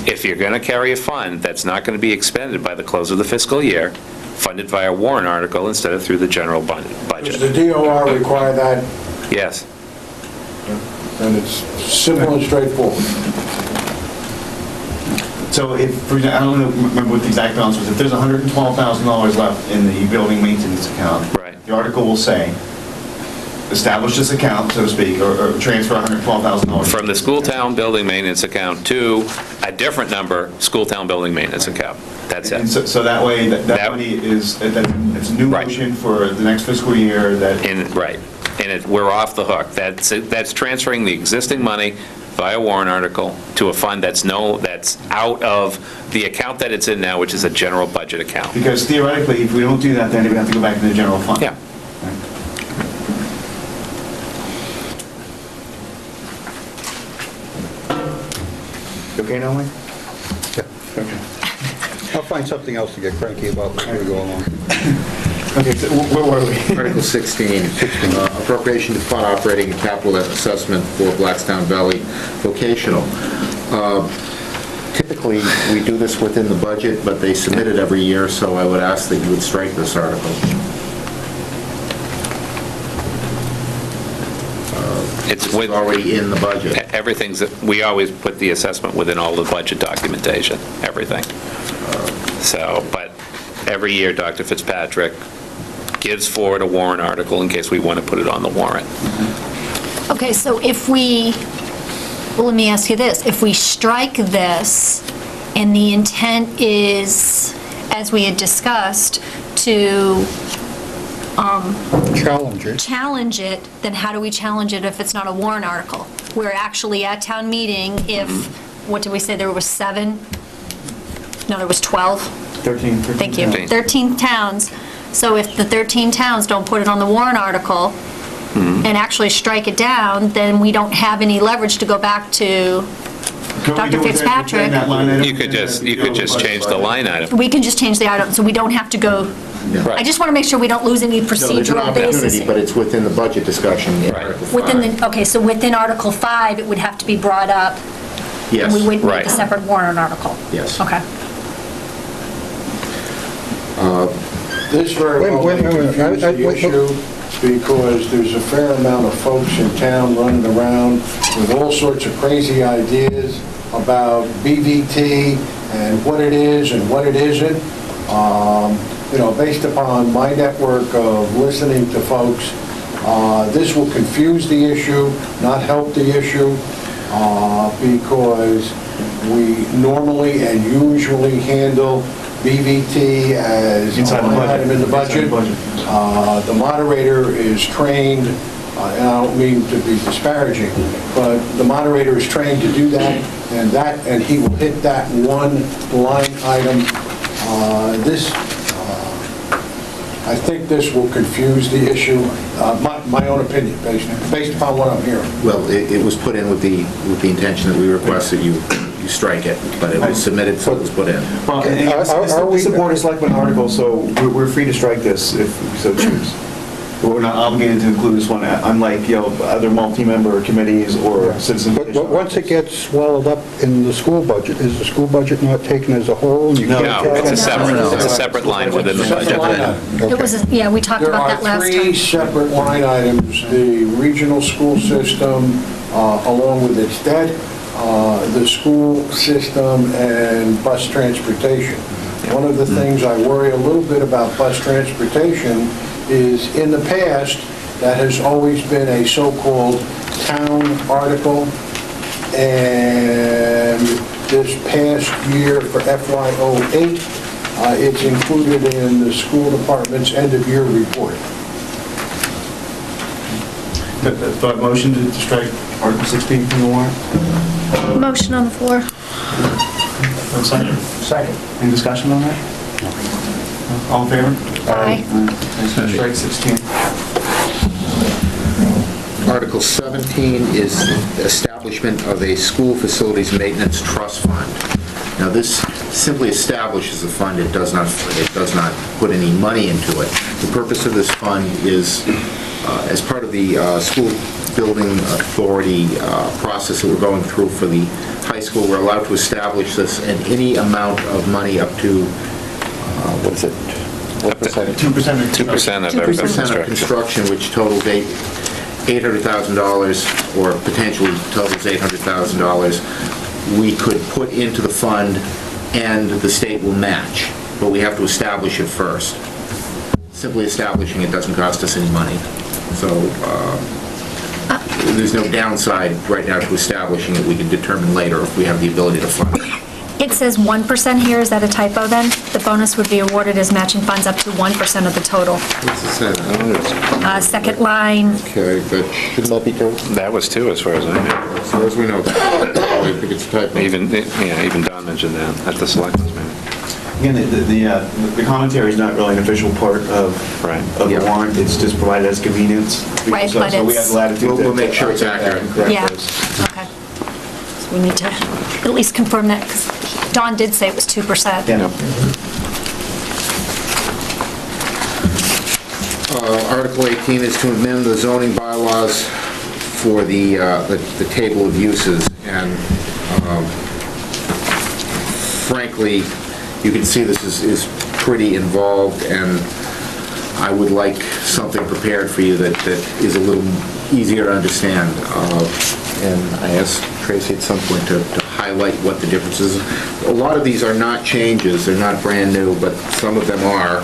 if you're going to carry a fund that's not going to be expended by the close of the fiscal year, fund it via warrant article instead of through the general budget. Does the DOR require that? Yes. And it's simple and straightforward. So if, for example, I don't remember what the exact balance was, if there's $112,000 left in the building maintenance account, right, the article will say, establish this account, so to speak, or transfer $112,000. From the School Town Building Maintenance account to a different number, School Town Building Maintenance account. That's it. And so that way, that money is, it's a new motion for the next fiscal year that... Right. And we're off the hook. That's transferring the existing money via warrant article to a fund that's out of the account that it's in now, which is a general budget account. Because theoretically, if we don't do that, then we have to go back to the general fund. Yeah. You okay now, Mike? Yeah. Okay. I'll find something else to get cranky about before we go along. Okay, so where were we? Article 16, appropriation to fund operating and capital assessment for Blackstone Valley Vocational. Typically, we do this within the budget, but they submit it every year, so I would ask that you would strike this article. It's already in the budget. We always put the assessment within all the budget documentation, everything. But every year, Dr. Fitzpatrick gives forward a warrant article in case we want to put it on the warrant. Okay, so let me ask you this. If we strike this, and the intent is, as we had discussed, to challenge it, then how do we challenge it if it's not a warrant article? We're actually at town meeting if, what did we say, there was 7? No, there was 12? 13. Thank you. 13 towns. So if the 13 towns don't put it on the warrant article and actually strike it down, then we don't have any leverage to go back to Dr. Fitzpatrick. You could just change the line item. We can just change the item, so we don't have to go. I just want to make sure we don't lose any procedural basis. But it's within the budget discussion in Article 5. Okay, so within Article 5, it would have to be brought up. Yes. And we wouldn't make a separate warrant article. Yes. Okay. This very well Wait, may wait, wait, confuse the wait. issue because there's a fair amount of folks in town running around with all sorts of crazy ideas about BVT and what it is and what it isn't. Based upon my network of listening to folks, this will confuse the issue, not help the issue, because we normally and usually handle BVT as a line item in the budget. The moderator is trained, and I don't mean to be disparaging, but the moderator is trained to do that, and he will hit that one line item. I think this will confuse the issue, my own opinion, based upon what I'm hearing. Well, it was put in with the intention that we requested you strike it, but it was submitted, so it was put in. Well, it's the Board of Selectmen article, so we're free to strike this if we so choose. We're not obligated to include this one, unlike, other multi-member committees or citizen But petition. once it gets swallowed up in the school budget, is the school budget not taken as a whole? You No, can't No, tell it's a separate line within the budget. It was, yeah, we talked about that last There are time. 3 separate line items: the regional school system, along with its debt, the school system, and bus transportation. One of the things I worry a little bit about bus transportation is, in the past, that has always been a so-called town article, and this past year for FY08, it's included in the school department's end-of-year report. Do I motion to strike Article 16 from the warrant? Motion on the floor. Second. Any discussion on that? All in favor? Aye. Strike 16. Article 17 is establishment of a school facilities maintenance trust fund. Now, this simply establishes a fund. It does not put any money into it. The purpose of this fund is, as part of the school building authority process that we're going through for the high school, we're allowed to establish this, and any amount of money up to, what is it? What percentage? 2%. 2% of every 2% of construction, which totals $800,000, or potentially totals $800,000, we could put into the fund, and the state will match, but we have to establish it first. Simply establishing it doesn't cost us any money, so there's no downside right now to establishing it. We can determine later if we have the ability to fund it. It says 1% here, is that a typo then? The bonus would be awarded as matching funds up to 1% of the total. What's it say? Second line, Okay, but shouldn't that be true? That was 2, as far as I know. As far as we know, I think it's a typo. Even Don mentioned that at the Selectmen's meeting. Again, the commentary is not really an official part of the warrant. It's just provided as convenience. Right, So but we it's- have latitude. We'll make sure it's accurate. and correct yeah, those. okay. So we need to at least confirm that, because Don did say it was 2%. Yeah. Article 18 is to amend the zoning bylaws for the table of uses, and frankly, you can see this is pretty involved, and I would like something prepared for you that is a little easier to understand. And I asked Tracy at some point to highlight what the difference is. A lot of these are not changes, they're not brand new, but some of them are.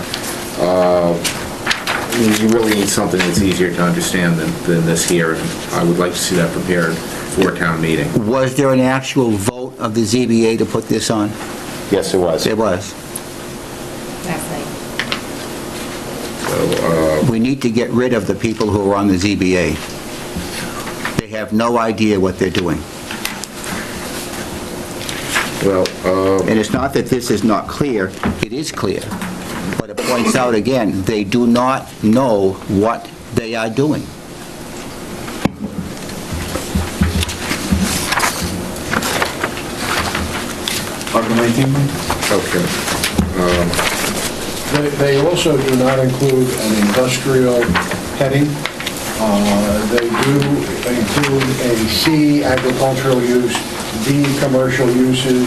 You really need something that's easier to understand than this here, and I would like to see that prepared for a town meeting. Was there an actual vote of the ZBA to put this on? Yes, there was. There was. Last night. We need to get rid of the people who are on the ZBA. They have no idea what they're doing. Well, And it's not that this is not clear, it is clear. But it points out again, they do not know what they are doing. Article 19? okay. They also do not include an industrial heading. They do include a C, agricultural use, D, commercial uses.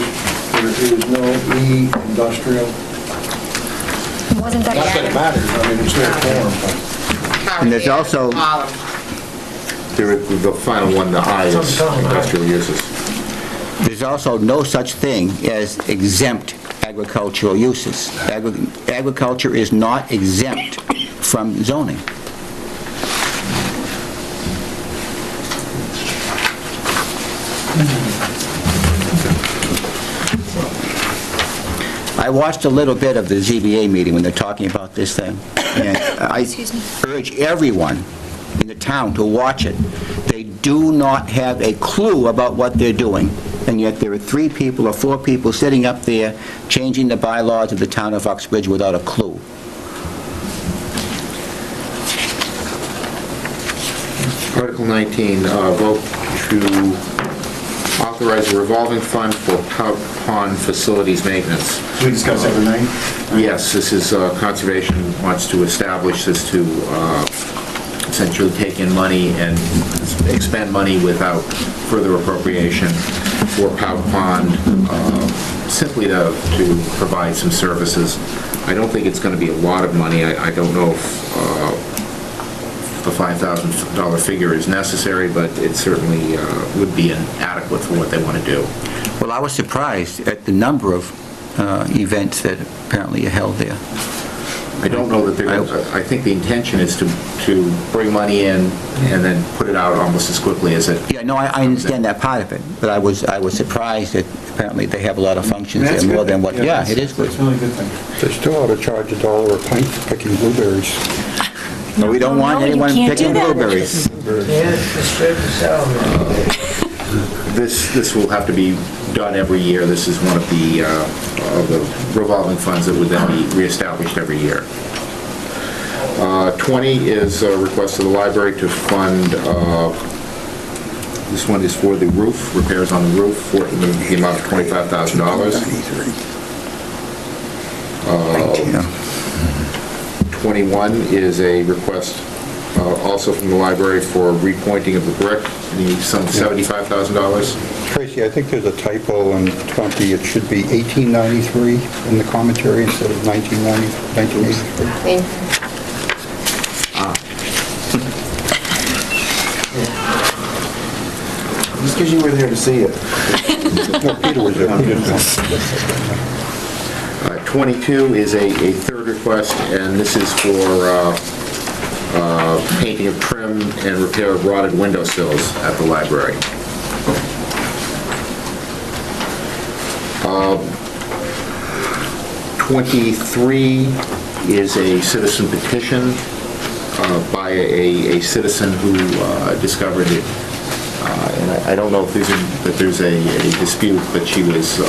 There is no E, industrial. wasn't that... Not that it matters, I mean, it's their form, but... And there's also, The final one, the I, is industrial uses. there's also no such thing as exempt agricultural uses. Agriculture is not exempt from zoning. I watched a little bit of the ZBA meeting when they're talking about this thing, and I urge everyone in the town to watch it. They do not have a clue about what they're doing, and yet there are 3 people or 4 people sitting up there changing the bylaws of the town of Uxbridge without a clue. Article 19, vote to authorize a revolving fund for pond facilities maintenance. Should we discuss that tonight? Yes, this is, Conservation wants to establish this to essentially take in money and expend money without further appropriation for Pout Pond, simply to provide some services. I don't think it's going to be a lot of money. I don't know if the $5,000 figure is necessary, but it certainly would be adequate for what they want to do. Well, I was surprised at the number of events that apparently are held there. I don't know that they're, I think the intention is to bring money in and then put it out almost as quickly as it... Yeah, no, I understand that part of it, but I was surprised that apparently they have a lot of functions there, more than what... Yeah, it is good. It's a really good thing. They still ought to charge $1 a pint for picking blueberries. No, we don't want anyone picking blueberries. This will have to be done every year. This is one of the revolving funds that would then be reestablished every year. 20 is a request of the library to fund, this one is for the roof, repairs on the roof, for the amount of $25,000. 21 is a request also from the library for repointing of the brick, the sum of $75,000. Tracy, I think there's a typo in 20. It should be 1893 in the commentary instead of 1983. Just because you were there to see it. No, Peter was there. 22 is a third request, and this is for painting of trim and repair of rotted windowsills at the library. 23 is a citizen petition by a citizen who discovered it. And I don't know if there's a dispute, but she was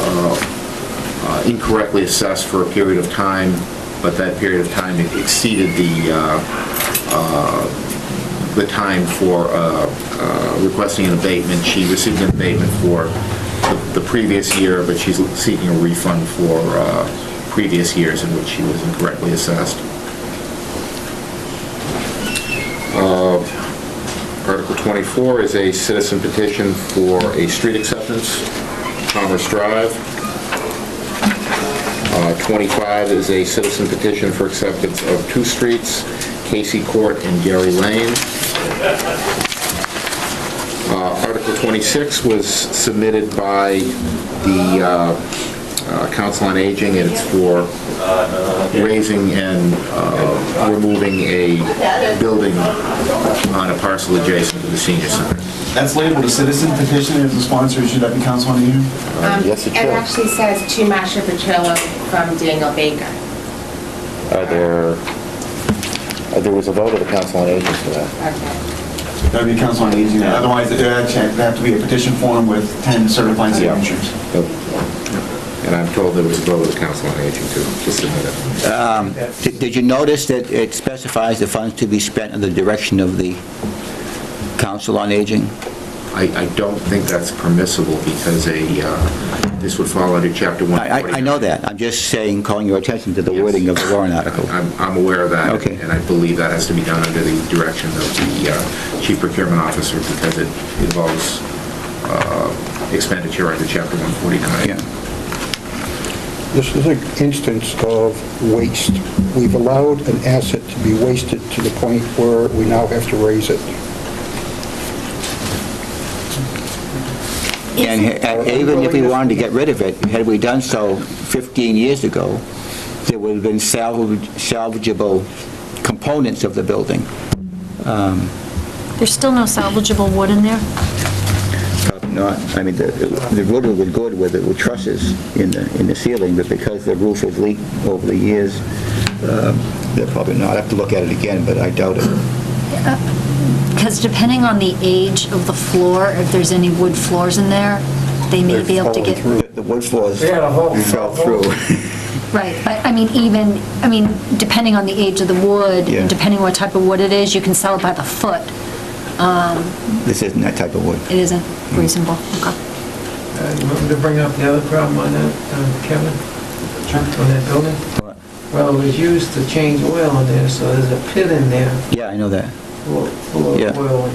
incorrectly assessed for a period of time, but that period of time exceeded the time for requesting an abatement. She received an abatement for the previous year, but she's seeking a refund for previous years in which she was incorrectly assessed. Article 24 is a citizen petition for a street acceptance, Commerce Drive. 25 is a citizen petition for acceptance of 2 streets, Casey Court and Gary Lane. Article 26 was submitted by the Council on Aging, and it's for raising and removing a building on a parcel adjacent to the senior center. That's labeled a citizen petition as a sponsor. Should that be Council on Aging? Yes, it should. It actually says to Masha Petrillo from Daniel Baker. There was a vote of the Council on Aging for that. Okay. That would be Council on Aging. Otherwise, it would have to be a petition form with 10 certified signatures. And I'm told there was a vote of the Council on Aging to submit it. Did you notice that it specifies the funds to be spent in the direction of the Council on Aging? I don't think that's permissible because this would fall under Chapter 140. I know that. I'm just saying, calling your attention to the wording of the warrant article. I'm aware of that. Okay. And I believe that has to be done under the direction of the Chief Procurement Officer because it involves expenditure under Chapter 149. Yeah. This is an instance of waste. We've allowed an asset to be wasted to the point where we now have to raise it. And even if we wanted to get rid of it, had we done so 15 years ago, there would have been salvageable components of the building. There's still no salvageable wood in there? Probably not. I mean, the wood was good with trusses in the ceiling, but because the roof has leaked over the years, they're probably not. I have to look at it again, but I doubt it. Because depending on the age of the floor, if there's any wood floors in there, they may be able to get... The wood floors Yeah, the whole- fell through. Right, but I mean, depending on the age of the wood, Yeah. depending what type of wood it is, you can sell it by the foot. This isn't that type of wood. It isn't reasonable, okay. You want me to bring up the other problem on that, Kevin? On that building? Well, it was used to change oil in there, so there's a pit in there Yeah, I know that. full of Yeah. oil in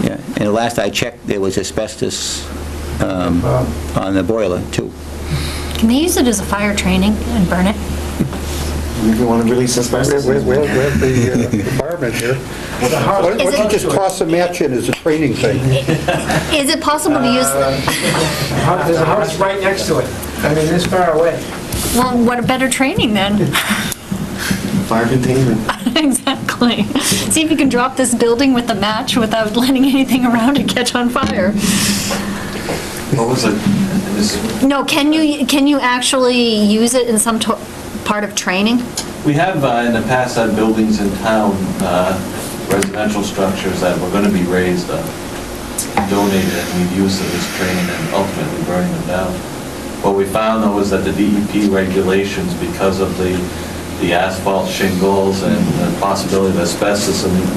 there. Yeah, and the last I checked, there was asbestos on the boiler, too. Can they use it as a fire training and burn it? If you want to release asbestos. We have the fireman here. Why don't you just toss a match in as a training thing? Is it possible to use... There's a house right next to it. I mean, this far away. Well, what a better training then. Fire containment. Exactly. See if you can drop this building with a match without letting anything around it catch on fire. What was it? No, can you actually use it in some part of training? We have in the past had buildings in town, residential structures that were going to be raised, donated, and we've used it as training and ultimately burning them down. What we found though was that the DEP regulations, because of the asphalt shingles and the possibility of asbestos, I mean,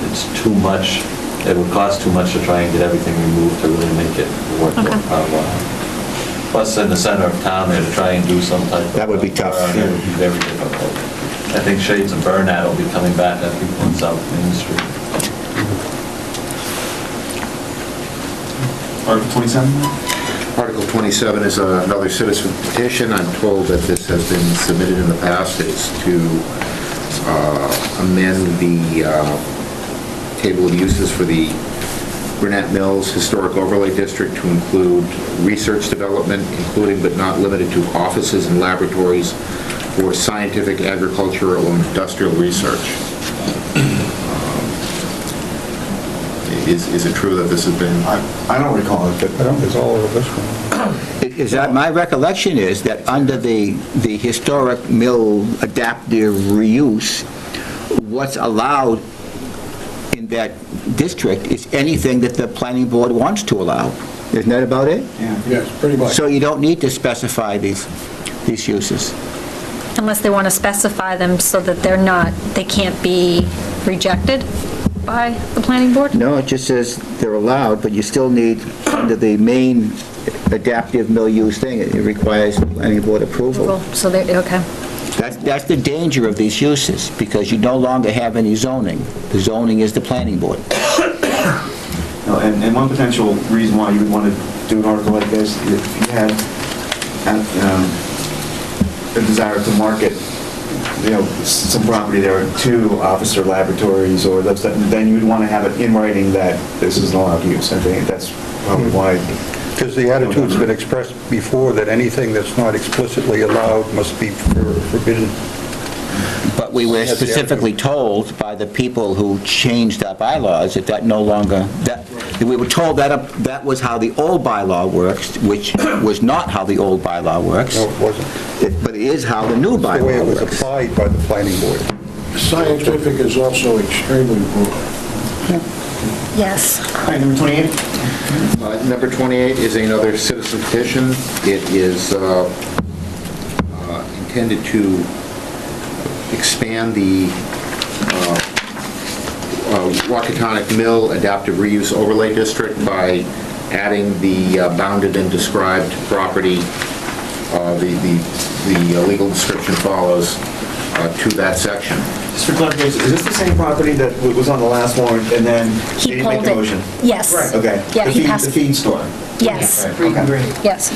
it's too much. It would cost too much to try and get everything removed to really make it worth our while. Plus, in the center of town there, to try and do some type of... That would be tough. It would be very difficult. I think shades of burnout will be coming back at people in South Main Street. Article 27? Article 27 is another citizen petition. I'm told that this has been submitted in the past. It's to amend the table of uses for the Burnett Mills Historic Overlay District to include research development, including but not limited to offices and laboratories for scientific, agricultural, and industrial research. Is it true that this has been... I don't recall it, but I don't recall this one. Is that, my recollection is that under the historic mill adaptive reuse, what's allowed in that district is anything that the planning board wants to allow. Isn't that about it? yeah. Yes, pretty much. So you don't need to specify these uses. Unless they want to specify them so that they can't be rejected by the planning board? No, it just says they're allowed, but you still need, under the main adaptive mill use thing, it requires planning board approval. So okay. That's the danger of these uses, because you no longer have any zoning. The zoning is the planning board. No, and one potential reason why you would want to do an article like this, if you had a desire to market, some property there, 2 officer laboratories, or then you would want to have it in writing that this is an allowed use. I think that's probably why. Because the attitude's been expressed before that anything that's not explicitly allowed must be forbidden. But we were specifically told by the people who changed our bylaws that no longer, we were told that was how the old bylaw works, which was not how the old bylaw works. No, it wasn't. But it is how the new bylaw The way it was works. applied by the planning board. Scientific is also extremely broad. Yes. All right, number 28? Number 28 is another citizen petition. It is intended to expand the Waukatonic Mill Adaptive Reuse Overlay District by adding the bounded and described property, the legal description follows, to that section. Just for clarification, is this the same property that was on the last warrant, and then He did you make pulled the it. motion? Yes. Okay. Yeah, he passed. The feed store? Yes. Right, okay. Yes.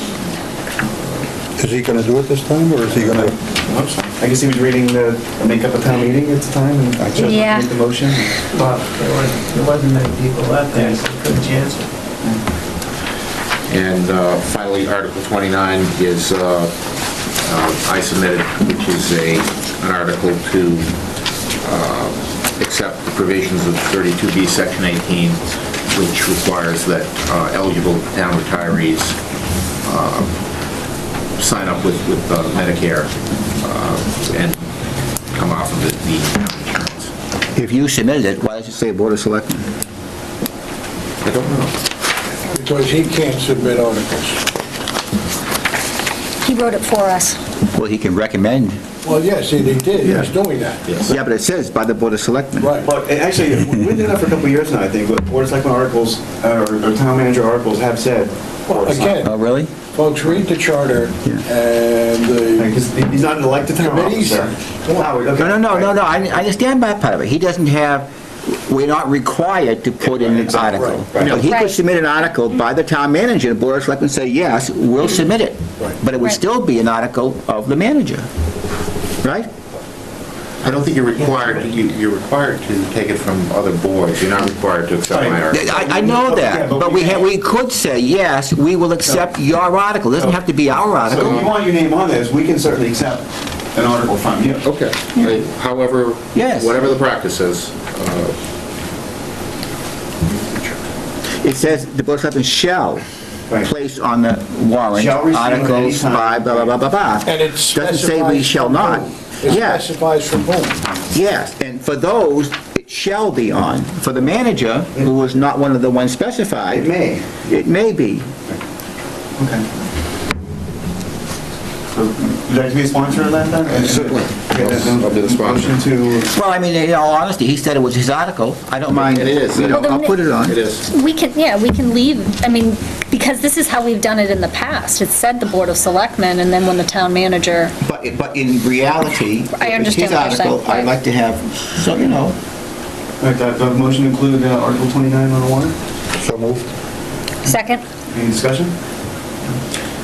Is he going to do it this time, or is he going to? I guess he was reading the makeup of town meeting at the time and chose Yeah. to make the motion. Well, there wasn't many people left there, so couldn't chance it. And finally, Article 29 is, I submitted, which is an article to accept the provisions of 32B, Section 18, which requires that eligible town retirees sign up with Medicare and come off of the town insurance. If you submitted it, why does it say Board of Selectmen? I don't know. Because he can't submit articles. He wrote it for us. Well, he can recommend. Well, yes, he did, Yeah. he's doing that. Yes. Yeah, but it says by the Board of Selectmen. Right. Well, actually, we've been doing that for a couple of years now, I think, but Board of Selectmen articles, or town manager articles have said. Well, again, Oh, really? folks, read the charter and the Because he's not an elected town committees. officer. Howard, okay. No, I understand that part of it. He doesn't have, we're not required to put in an Exactly, article. right. But he could Right. submit an article by the town manager, the Board of Selectmen say, yes, we'll submit it. Right. But it would Right. still be an article of the manager, right? I don't think you're required, you're required to take it from other boards. You're not required to accept my article. I know Yeah, that, but but we could say, yes, we will accept your article. It doesn't have to be our So if you article. want your name on this, we can certainly accept an article from you. Okay. However, Yes. whatever the practice is, It says the Board of Selectmen shall Right. place on the warrant Shall receive at any articles time. by blah, blah, blah, blah, blah. And it Doesn't say we specifies shall from not. whom. It Yes. specifies from whom. Yes, and for those, it shall be on. For the manager, who was not one of the ones specified. It may. It may be. Okay. So, would you like to be a sponsor of that then? Certainly. Okay, then I'll be the sponsor. Motion to, Well, I mean, in all honesty, he said it was his article. I don't mind. It is. You know, Well, I'll then put it on. it is. We can leave, I mean, because this is how we've done it in the past. It said the Board of Selectmen, and then when the town manager, But in reality, I if it's understand his what you're saying, article, I'd right. like to have, so, you know, all right, do I have a motion to include Article 29 on the warrant? So moved. second? Any discussion?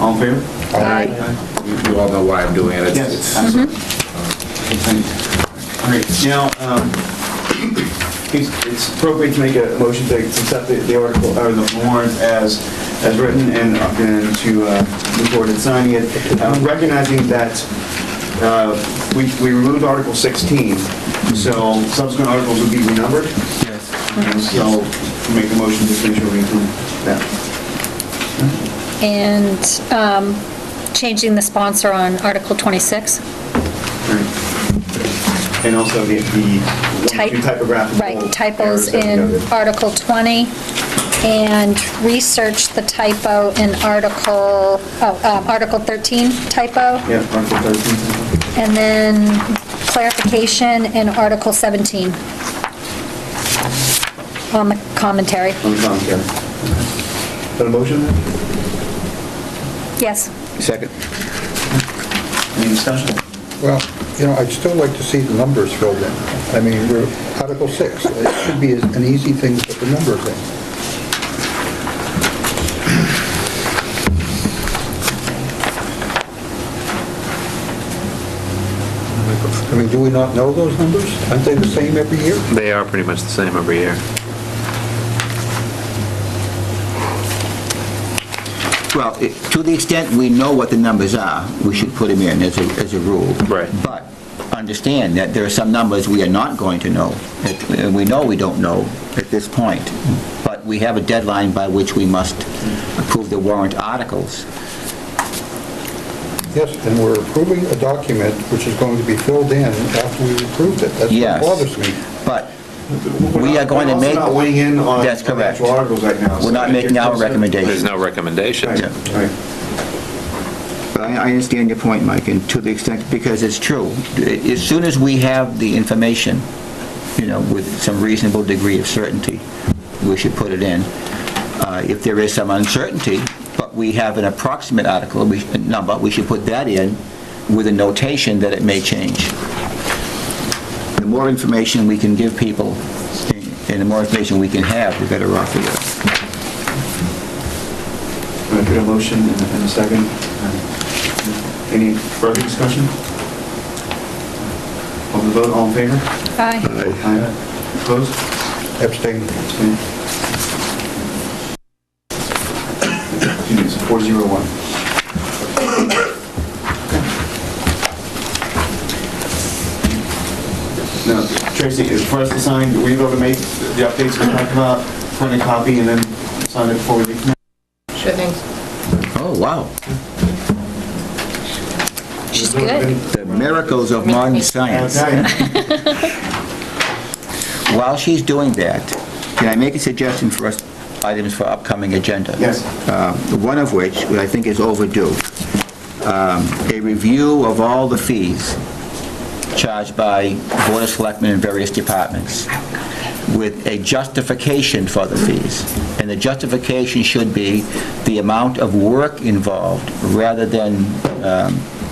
All in favor? Aye. You all know why I'm doing it. Yes. It's- All right, now, it's appropriate to make a motion to accept the article, or the warrant as written, and to move forward in signing it, recognizing that we removed Article 16, so subsequent articles would be renumbered. yes. And so, make a motion to make sure we include that. And changing the sponsor on Article 26. And also the two typographical. Right, typos errors that we in noted. Article 20, and research the typo in Article 13 typo, Yeah, Article 13. and then clarification in Article 17 on the commentary. On the commentary. Is that a motion? Yes. Second. Any discussion? Well, you know, I'd still like to see the numbers filled in. I mean, we're Article 6. It should be an easy thing to put the numbers in. I mean, do we not know those numbers? Aren't they the same every year? They are pretty much the same every year. Well, to the extent we know what the numbers are, we should put them in as a rule. Right. But understand that there are some numbers we are not going to know. And we know we don't know at this point. But we have a deadline by which we must approve the warrant articles. Yes, and we're approving a document which is going to be filled in after we approved it. That's Yes. what bothers me. But we are going to make... We're also not weighing in on That's on the correct. actual articles right now. We're not making our recommendation. There's no recommendation. Right, Yeah. right. But I understand your point, Mike, and to the extent, because it's true. As soon as we have the information, you know, with some reasonable degree of certainty, we should put it in. If there is some uncertainty, but we have an approximate article number, we should put that in with a notation that it may change. The more information we can give people, and the more information we can have, the better off we are. Can I get a motion and a second? Any further discussion? Call the vote, all in favor? Aye. Aye. Opposed? Abstain. Abstain. Excuse me, it's 401. Now, Tracy, as for us to sign, were you able to make the updates we talked about, print a copy, and then sign it before we leave tonight? Sure thing. Oh, wow. She's good. The miracles of modern science. While she's doing that, can I make a suggestion for us, items for upcoming agenda? Yes. One of which I think is overdue. A review of all the fees charged by Board of Selectmen in various departments with a justification for the fees. And the justification should be the amount of work involved rather than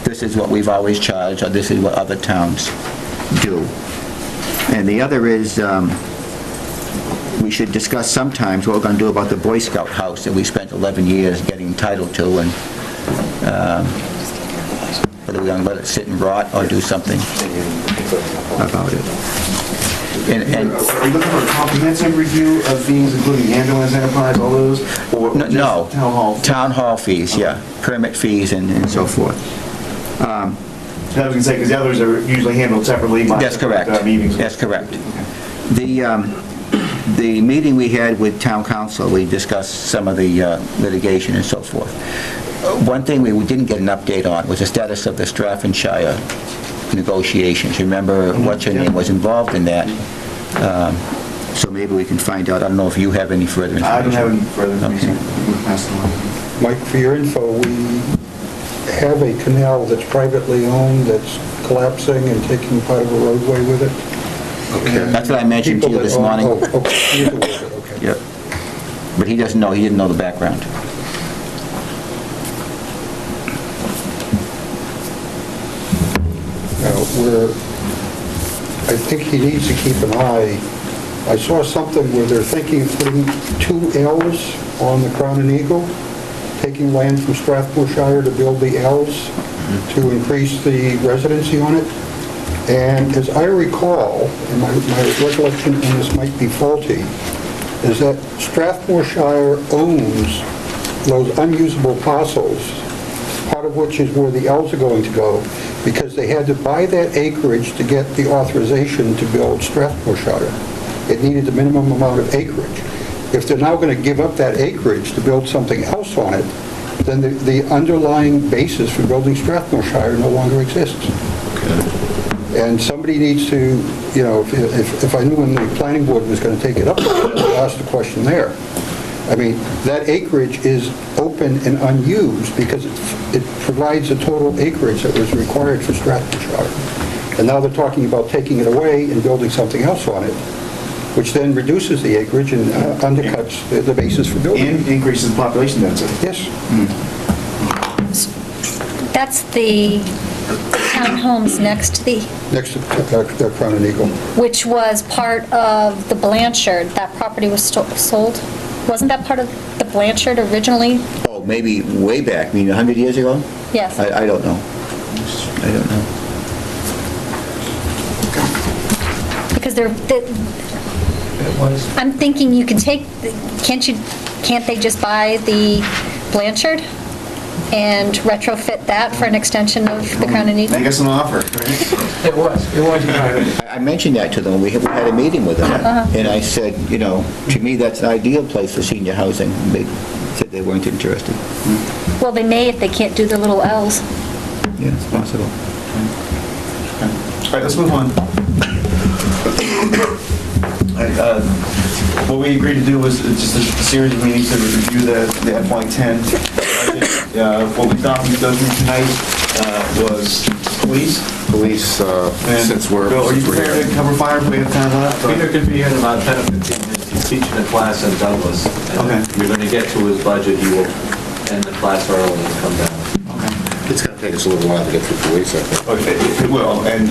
this is what we've always charged or this is what other towns do. And the other is we should discuss sometimes what we're going to do about the Boy Scout house that we spent 11 years getting entitled to, and whether we're going to let it sit and rot or do something about it. And Are you looking for a comprehensive review of fees, including ambulance enterprise, all those? Or no, just town hall? Town hall fees, yeah. Permit fees and so forth. I was going to say, because the others are usually handled separately by That's correct. meetings. That's correct. The meeting we had with town council, we discussed some of the litigation and so forth. One thing we didn't get an update on was the status of the Staffordshire negotiations. Remember, what's her name was involved in that. So maybe we can find out. I don't know if you have any further information. I don't have any further information. Okay. We'll pass it along. Mike, for your info, we have a canal that's privately owned that's collapsing and taking part of a roadway with it. Okay. That's what I mentioned to you this morning. Oh, okay. You're aware of it, okay. Yep. But he doesn't know, he didn't know the background. Now, I think he needs to keep an eye. I saw something where they're thinking of putting 2 L's on the Crown and Eagle, taking land from Strathmoreshire to build the L's to increase the residency on it. And as I recall, and my recollection, and this might be faulty, is that Strathmoreshire owns those unusable parcels, part of which is where the L's are going to go, because they had to buy that acreage to get the authorization to build Strathmoreshire. It needed the minimum amount of acreage. If they're now going to give up that acreage to build something else on it, then the underlying basis for building Strathmoreshire no longer exists. And somebody needs to, if I knew when the planning board was going to take it up, I'd ask the question there. I mean, that acreage is open and unused because it provides the total acreage that was required for Strathmoreshire. And now they're talking about taking it away and building something else on it, which then reduces the acreage and undercuts the basis for building. And increases the population density. Yes. That's the townhomes next to the, Next to Crown and Eagle. which was part of the Blanchard. That property was sold. Wasn't that part of the Blanchard originally? Oh, maybe way back, I mean 100 years ago? Yes. I don't know. I don't know. Because I'm thinking you can take, can't they just buy the Blanchard and retrofit that for an extension of the Crown and Eagle? Make us an offer, right? It was. I mentioned that to them. We had a meeting with them, and I said, to me, that's an ideal place for senior housing. They said they weren't interested. Well, they may if they can't do their little Ls. Yeah, it's possible. All right, let's move on. What we agreed to do was just a series of meetings to review the FY10 budget. What we thought we'd go through tonight was police. Since we're Bill, are you here. prepared to cover fire if we have time left? Peter could be here in about 10 or 15 minutes. He's teaching a class in Douglas. And Okay. You're going to get to his budget, he will end the class early and come down. It's going to take us a little while to get through police, I think. Okay, it will, and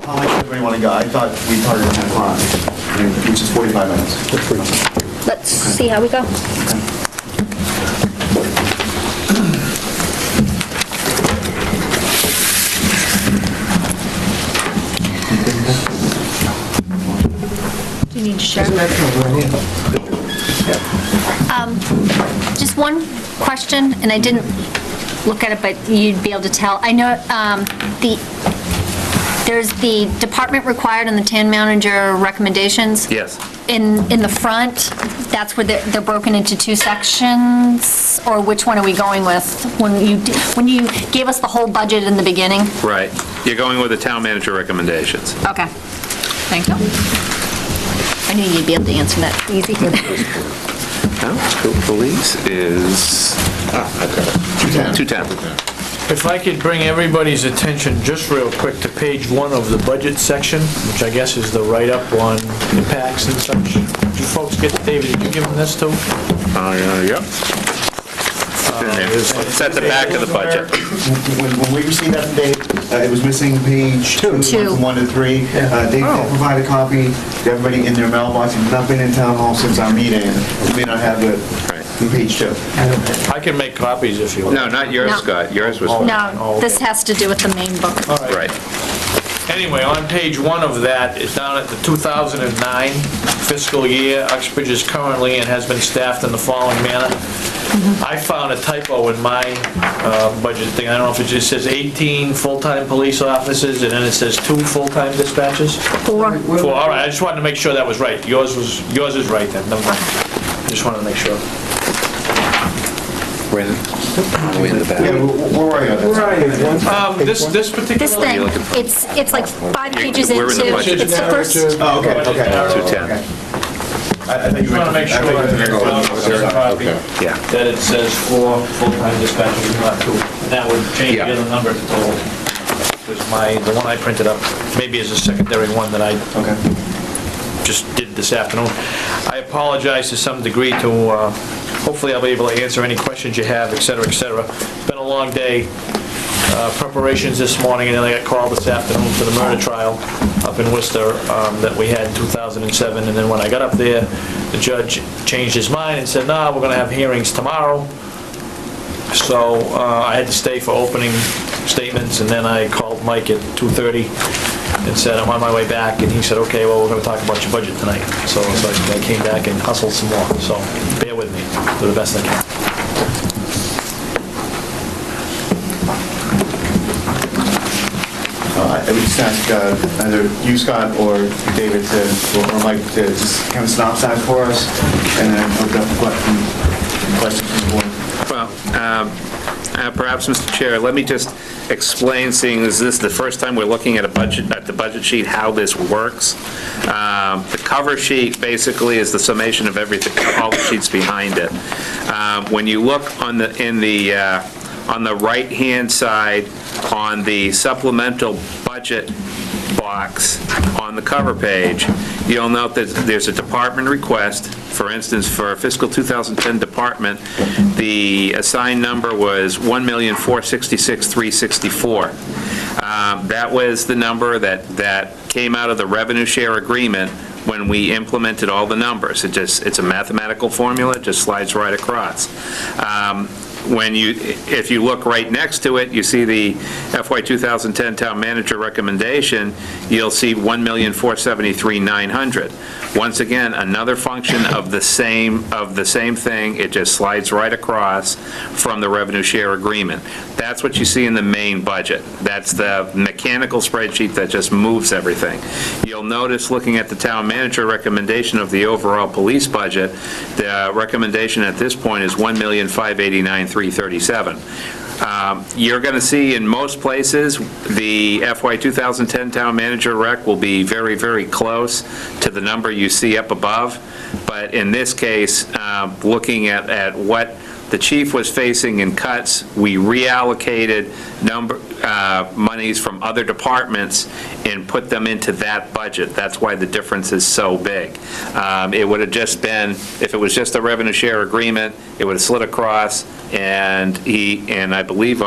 how much everybody want to go? I thought we targeted 10 o'clock, which is 45 minutes. Let's see how we go. You need to share. Isn't that kind of Just one question, and I didn't look at it, but you'd be able to tell. I know there's the department required and the town manager recommendations. Yes. In the front, that's where they're broken into two sections, or which one are we going with? When you gave us the whole budget in the beginning? Right. You're going with the town manager recommendations. Okay, thank you. I knew you'd be able to answer that easy. Police is 210. If I could bring everybody's attention just real quick to page 1 of the budget section, which I guess is the write-up on impacts and such. Did you folks get, David, did you give them this too? Yep. It's at the back of the budget. When we received that from Dave, it was missing page 2, from 1 to 3. Dave did provide a copy to everybody in their mailbox. He's not been in town hall since our meeting, and we may not have it from page 2. I can make copies if you want. No, not yours, No. Scott. Yours was... No, this has to do with the main book. Right. Anyway, on page 1 of that, it's down at the 2009 fiscal year. Uxbridge is currently and has been staffed in the following manner. I found a typo in my budget thing. I don't know if it just says 18 full-time police officers, and then it says 2 full-time dispatchers? 4. 4, all right, I just wanted to make sure that was right. Yours is right then, never mind. Just wanted to make sure. We're in the back. Yeah, we're right on that. This particular... This thing, it's like 5 pages into, We're in the budget. it's the first, Oh, okay. 210. I think Just want to make sure Yeah. that it says 4 full-time dispatchers, not 2. And that would change the other number to total. Because the one I printed up maybe is a secondary one that I just did this afternoon. I apologize to some degree to, hopefully I'll be able to answer any questions you have, et cetera, et cetera. It's been a long day. Preparations this morning, and then I got called this afternoon for the murder trial up in Worcester that we had in 2007. And then when I got up there, the judge changed his mind and said, "No, we're going to have hearings tomorrow." So I had to stay for opening statements, and then I called Mike at 2:30 and said, "I'm on my way back." And he said, "Okay, well, we're going to talk about your budget tonight." So I came back and hustled some more. So bear with me, do the best I can. I would just ask either you, Scott, or David, or Mike, to just kind of synopsize that for us, and then open up the questions from the board. Well, perhaps, Mr. Chair, let me just explain, seeing as this is the first time we're looking at the budget sheet, how this works. The cover sheet basically is the summation of everything, all the sheets behind it. When you look on the right-hand side, on the supplemental budget box on the cover page, you'll note that there's a department request. For instance, for fiscal 2010 department, the assigned number was $1,466,364. That was the number that came out of the revenue share agreement when we implemented all the numbers. It's a mathematical formula, it just slides right across. If you look right next to it, you see the FY 2010 town manager recommendation, you'll see $1,473,900. Once again, another function of the same thing, it just slides right across from the revenue share agreement. That's what you see in the main budget. That's the mechanical spreadsheet that just moves everything. You'll notice, looking at the town manager recommendation of the overall police budget, the recommendation at this point is $1,589,337. You're going to see in most places the FY 2010 town manager rec will be very, very close to the number you see up above. But in this case, looking at what the chief was facing in cuts, we reallocated monies from other departments and put them into that budget. That's why the difference is so big. It would have just been, if it was just a revenue share agreement, it would have slid across, and I believe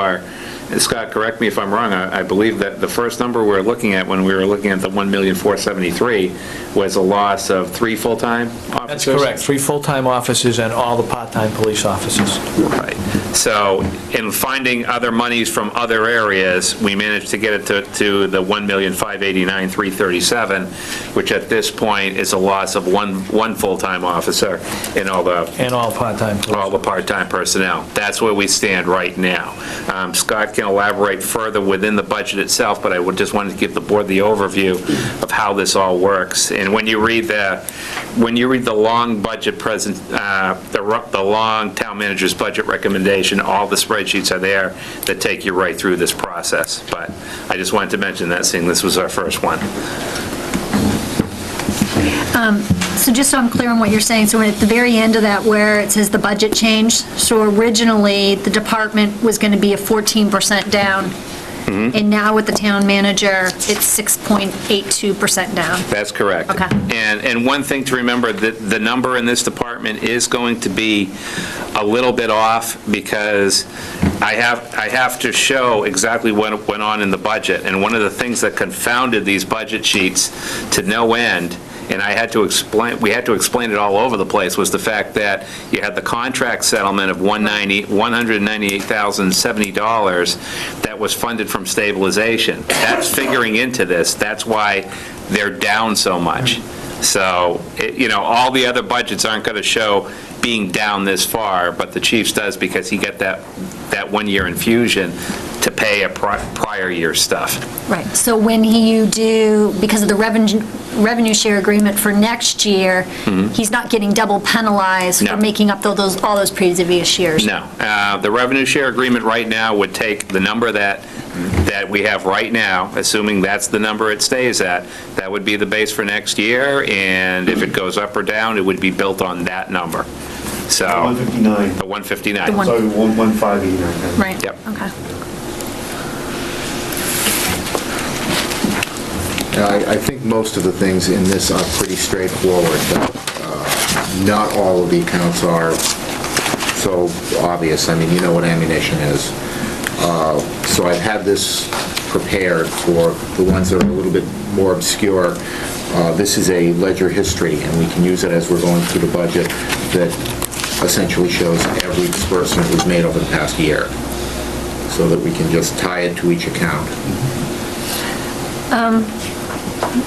Scott, correct me if I'm wrong, I believe that the first number we were looking at when we were looking at the $1,473,000 was a loss of 3 full-time officers? That's correct, 3 full-time officers and all the part-time police officers. Right. So in finding other monies from other areas, we managed to get it to the $1,589,337, which at this point is a loss of one full-time officer in all the... And all part-time police. All the part-time personnel. That's where we stand right now. Scott can elaborate further within the budget itself, but I just wanted to give the board the overview of how this all works. And when you read the long budget the long town manager's budget recommendation, all the spreadsheets are there that take you right through this process. But I just wanted to mention that, seeing this was our first one. So just so I'm clear on what you're saying, so at the very end of that where it says the budget changed, so originally the department was going to be a 14% down, and now with the town manager, it's 6.82% down. That's correct. Okay. And one thing to remember, that the number in this department is going to be a little bit off, because I have to show exactly what went on in the budget. And one of the things that confounded these budget sheets to no end, and we had to explain it all over the place, was the fact that you had the contract settlement of $198,070 that was funded from stabilization. That's figuring into this. That's why they're down so much. So, all the other budgets aren't going to show being down this far, but the chief's does, because he got that 1-year infusion to pay a prior year stuff. Right, so when you do, because of the revenue share agreement for next year, he's not getting double penalized for making up all those previous years? No. The revenue share agreement right now would take the number that we have right now, assuming that's the number it stays at, that would be the base for next year, and if it goes up or down, it would be built on that number. So 159. The 159. Sorry, 1,589. Right. Yep. Okay. I think most of the things in this are pretty straightforward, but not all of the accounts are so obvious. I mean, you know what ammunition is. So I've had this prepared for the ones that are a little bit more obscure. This is a ledger history, and we can use it as we're going through the budget, that essentially shows every disbursement was made over the past year, so that we can just tie it to each account.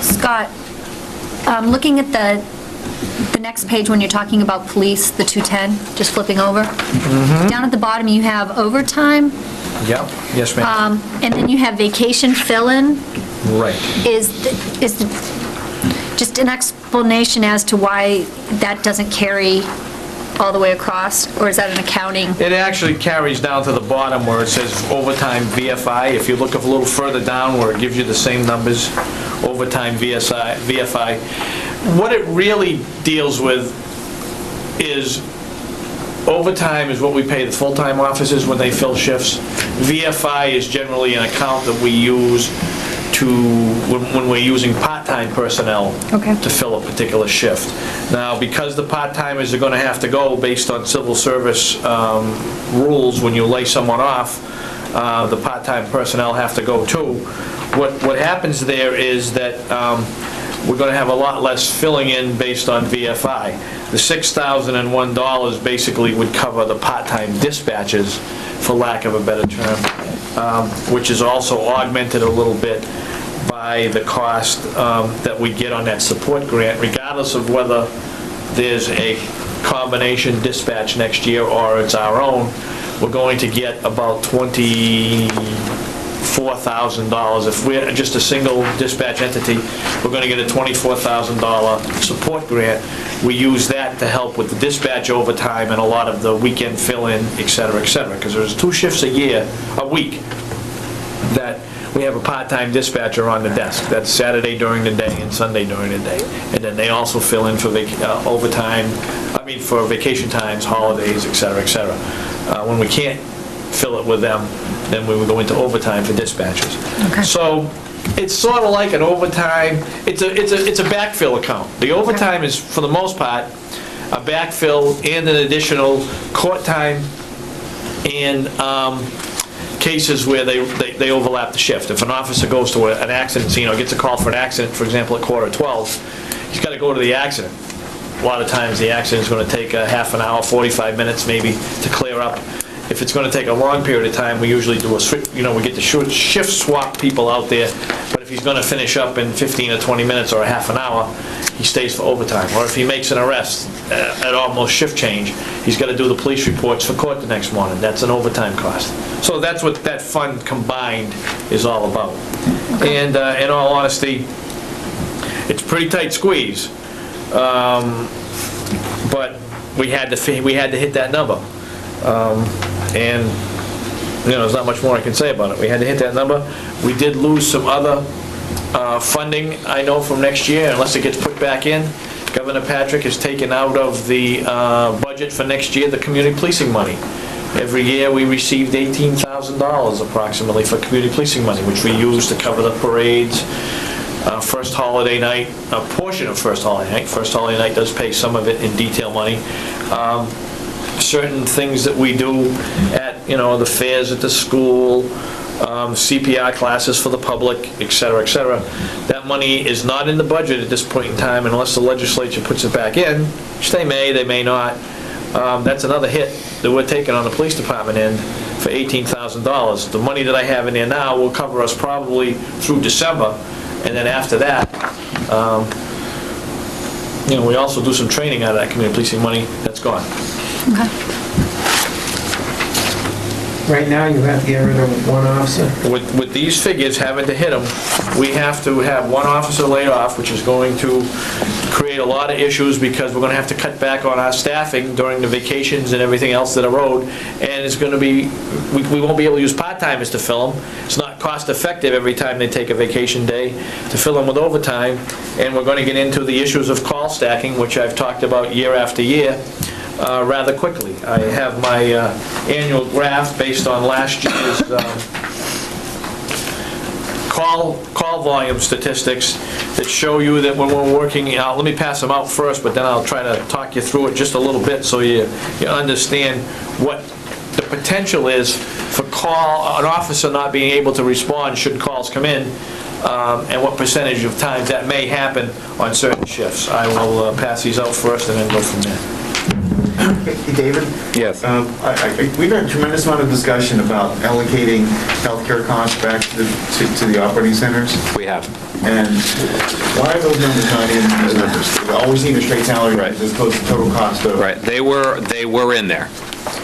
Scott, looking at the next page when you're talking about police, the 210, just flipping over. Down at the bottom, you have overtime. Yep, yes, ma'am. And then you have vacation fill-in. Right. Is just an explanation as to why that doesn't carry all the way across, or is that an accounting? It actually carries down to the bottom where it says overtime VFI. If you look a little further down where it gives you the same numbers, overtime VFI. What it really deals with is overtime is what we pay the full-time officers when they fill shifts. VFI is generally an account that we use when we're using part-time personnel to fill a particular shift. Now, because the part-timers are going to have to go based on civil service rules, when you lay someone off, the part-time personnel have to go too. What happens there is that we're going to have a lot less filling in based on VFI. The $6,001 basically would cover the part-time dispatches, for lack of a better term, which is also augmented a little bit by the cost that we get on that support grant, regardless of whether there's a combination dispatch next year or it's our own. We're going to get about $24,000. If we're just a single dispatch entity, we're going to get a $24,000 support grant. We use that to help with the dispatch overtime and a lot of the weekend fill-in, et cetera, because there's 2 shifts a week, that we have a part-time dispatcher on the desk. That's Saturday during the day and Sunday during the day. And then they also fill in for overtime, for vacation times, holidays, et cetera, when we can't fill it with them, then we would go into overtime for dispatchers. Okay. So it's sort of like an overtime, it's a backfill account. The overtime is, for the most part, a backfill and an additional court time and cases where they overlap the shift. If an officer goes to an accident scene or gets a call for an accident, for example, at 11:45, he's got to go to the accident. a lot of times the accident's going to take a half an hour, 45 minutes maybe to clear up. If it's going to take a long period of time, we usually do we get the shift swap people out there, but if he's going to finish up in 15 or 20 minutes or a half an hour, he stays for overtime. Or if he makes an arrest at almost shift change, he's got to do the police reports for court the next morning. That's an overtime cost. So that's what that fund combined is all about. And in all honesty, it's a pretty tight squeeze, but we had to hit that number. And, there's not much more I can say about it. We had to hit that number. We did lose some other funding, I know, from next year, unless it gets put back in. Governor Patrick has taken out of the budget for next year the community policing money. Every year, we received $18,000 approximately for community policing money, which we use to cover the parades, first holiday night, a portion of first holiday night. First holiday night does pay some of it in detail money. Certain things that we do at, the fairs at the school, CPR classes for the public, et cetera, et cetera. That money is not in the budget at this point in time unless the legislature puts it back in, which they may not. That's another hit that we're taking on the police department end for $18,000. The money that I have in there now will cover us probably through December, and then after that, we also do some training out of that community policing money that's gone. Okay. Right now, you have to get rid of one officer? With these figures, having to hit them, we have to have one officer laid off, which is going to create a lot of issues because we're going to have to cut back on our staffing during the vacations and everything else that are owed, and it's going to be, we won't be able to use part-timers to fill them. It's not cost-effective every time they take a vacation day to fill them with overtime, and we're going to get into the issues of call stacking, which I've talked about year after year, rather quickly. I have my annual graph based on last year's call volume statistics that show you that when we're working, let me pass them out first, but then I'll try to talk you through it just a little bit so you understand what the potential is for an officer not being able to respond should calls come in, and what percentage of times that may happen on certain shifts. I will pass these out first and then go from there. Hey, David? Yes. We've had a tremendous amount of discussion about allocating healthcare costs back to the operating centers. We have. And why are those numbers not in those numbers? We always need a straight salary as opposed to total cost of... Right. They were in there.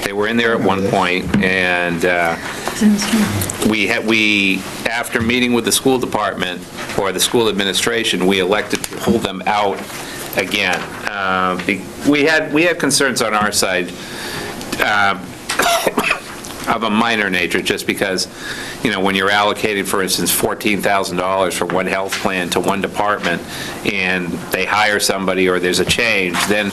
They were in there at one point, and we after meeting with the school department or the school administration, we elected to pull them out again. We had concerns on our side of a minor nature, just because, when you're allocated, for instance, $14,000 for one health plan to one department, and they hire somebody or there's a change, then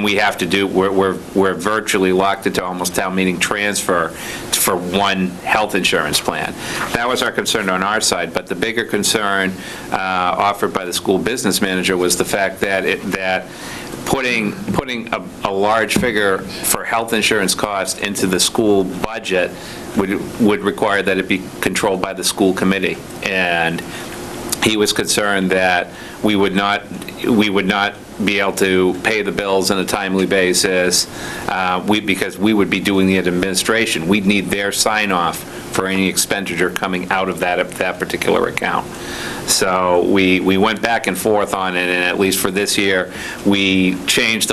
we have to do, we're virtually locked into almost town meeting transfer for one health insurance plan. That was our concern on our side, but the bigger concern offered by the school business manager was the fact that putting a large figure for health insurance costs into the school budget would require that it be controlled by the school committee. And he was concerned that we would not be able to pay the bills on a timely basis because we would be doing the administration. We'd need their sign-off for any expenditure coming out of that particular account. So we went back and forth on it, and at least for this year, we changed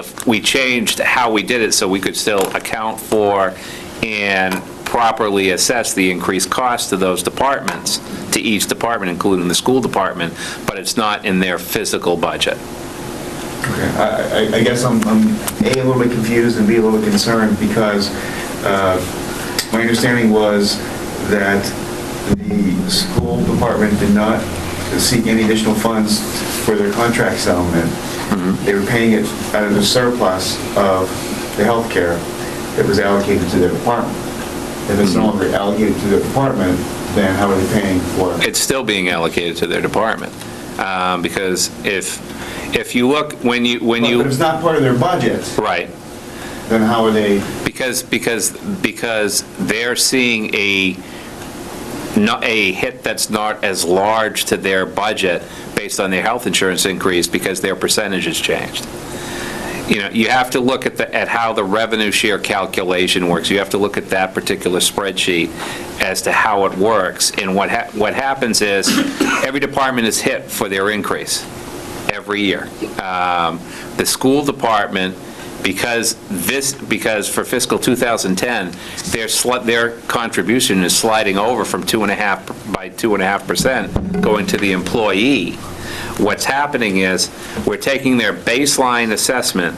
how we did it so we could still account for and properly assess the increased cost to those departments, to each department, including the school department, but it's not in their physical budget. Okay, I guess I'm A, a little bit confused, and B, a little bit concerned, because my understanding was that the school department did not seek any additional funds for their contract settlement. Mm-hmm. They were paying it out of the surplus of the health care that was allocated to their department. If it's no longer allocated to their department, then how are they paying for it? It's still being allocated to their department, because if you look, when you but if it's not part of their budget, right? Then how are they? Because they're seeing a hit that's not as large to their budget based on their health insurance increase because their percentage has changed. you have to look at how the revenue share calculation works. You have to look at that particular spreadsheet as to how it works. And what happens is, every department is hit for their increase every year. The school department, because for fiscal 2010, their contribution is sliding over from 2.5% going to the employee. What's happening is, we're taking their baseline assessment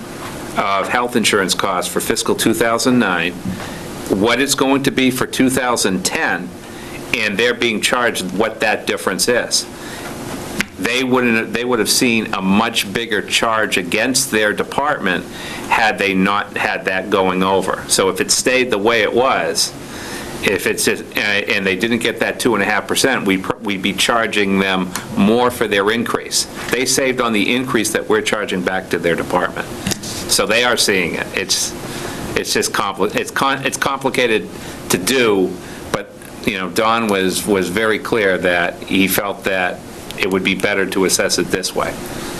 of health insurance costs for fiscal 2009, what it's going to be for 2010, and they're being charged what that difference is. They would have seen a much bigger charge against their department had they not had that going over. So if it stayed the way it was, if it's just, and they didn't get that 2.5%, we'd be charging them more for their increase. They saved on the increase that we're charging back to their department. So they are seeing it. It's just it's complicated to do, but Don was very clear that he felt that it would be better to assess it this way.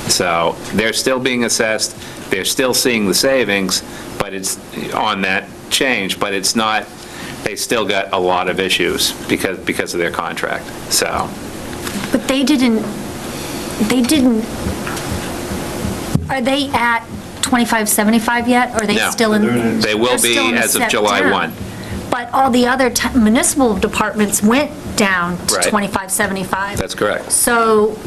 So they're still being assessed, they're still seeing the savings, but it's on that change, but it's not, they still got a lot of issues because of their contract, so. But they didn't, are they at 2575 yet, or are they No. still in? They will be as of July 1. But all the other municipal departments went down to Right. 2575. That's correct. So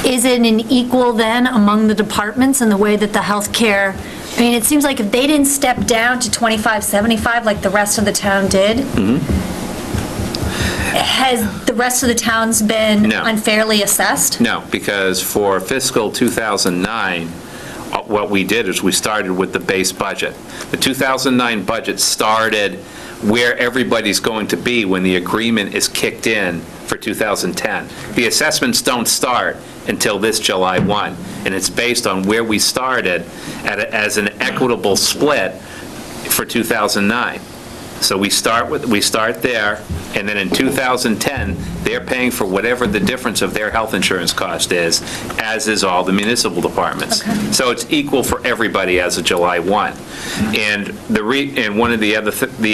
is it an equal then among the departments in the way that the healthcare, I mean, it seems like if they didn't step down to 2575 like the rest of the town did, has the rest of the towns been No. unfairly assessed? No, because for fiscal 2009, what we did is we started with the base budget. The 2009 budget started where everybody's going to be when the agreement is kicked in for 2010. The assessments don't start until this July 1, and it's based on where we started as an equitable split for 2009. So we start there, and then in 2010, they're paying for whatever the difference of their health insurance cost is, as is all the municipal departments. Okay. So it's equal for everybody as of July 1. And one of the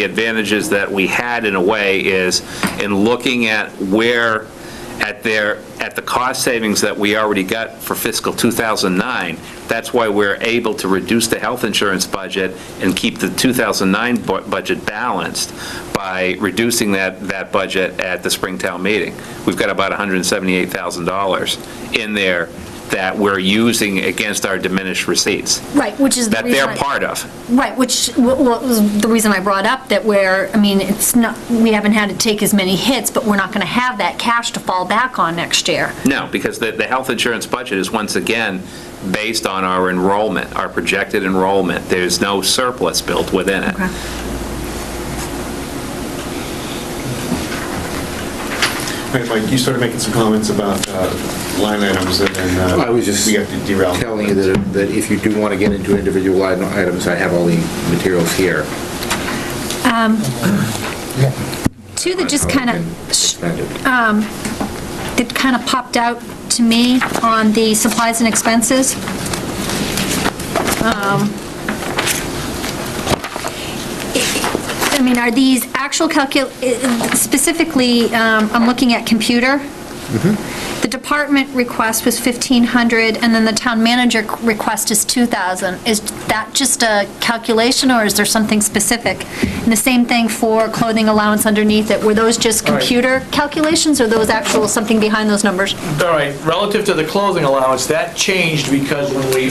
advantages that we had in a way is in looking at where at the cost savings that we already got for fiscal 2009, that's why we're able to reduce the health insurance budget and keep the 2009 budget balanced by reducing that budget at the Springtown meeting. We've got about $178,000 in there that we're using against our diminished receipts. Right, which is the that reason they're part of. Right, which was the reason I brought up that it's not, we haven't had to take as many hits, but we're not going to have that cash to fall back on next year. No, because the health insurance budget is once again based on our enrollment, our projected enrollment. There's no surplus built within it. Okay. Right, Mike, you started making some comments about line items, and then I was just we got to derail. telling you that if you do want to get into individual line items, I have all the materials here. Two that just kind of, that kind of popped out to me on the supplies and expenses. I mean, are these actual specifically, I'm looking at computer. The department request was $1,500, and then the town manager request is $2,000. Is that just a calculation, or is there something specific? And the same thing for clothing allowance underneath it. Were those just All right. computer calculations, or those actual something behind those numbers? All right, relative to the clothing allowance, that changed because when we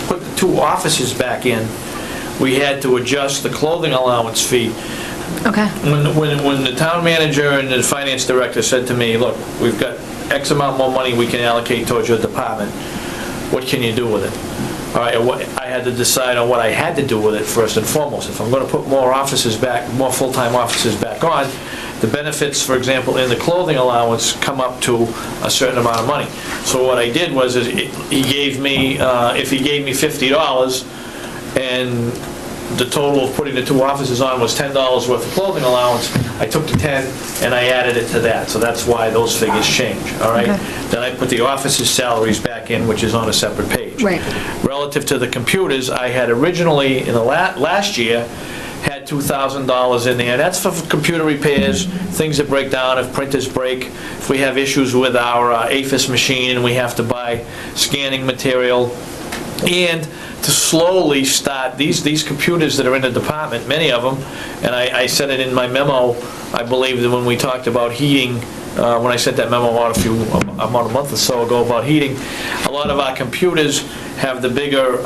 put the two offices back in, we had to adjust the clothing allowance fee. Okay. When the town manager and the finance director said to me, look, we've got X amount more money we can allocate towards your department, what can you do with it? All right, I had to decide on what I had to do with it first and foremost. If I'm going to put more offices back, more full-time offices back on, the benefits, for example, in the clothing allowance come up to a certain amount of money. So what I did was, he gave me, if he gave me $50 and the total of putting the 2 offices on was $10 worth of clothing allowance. I took the 10 and I added it to that, so that's why those figures change, all right? Okay. Then I put the officers' salaries back in, which is on a separate page. Right. Relative to the computers, I had originally, in the last year, had $2,000 in there. That's for computer repairs, things that break down, if printers break, if we have issues with our APHIS machine and we have to buy scanning material, and to slowly start, these computers that are in the department, many of them, and I said it in my memo, I believe that when we talked about heating, when I sent that memo out about a month or so ago about heating, a lot of our computers have the bigger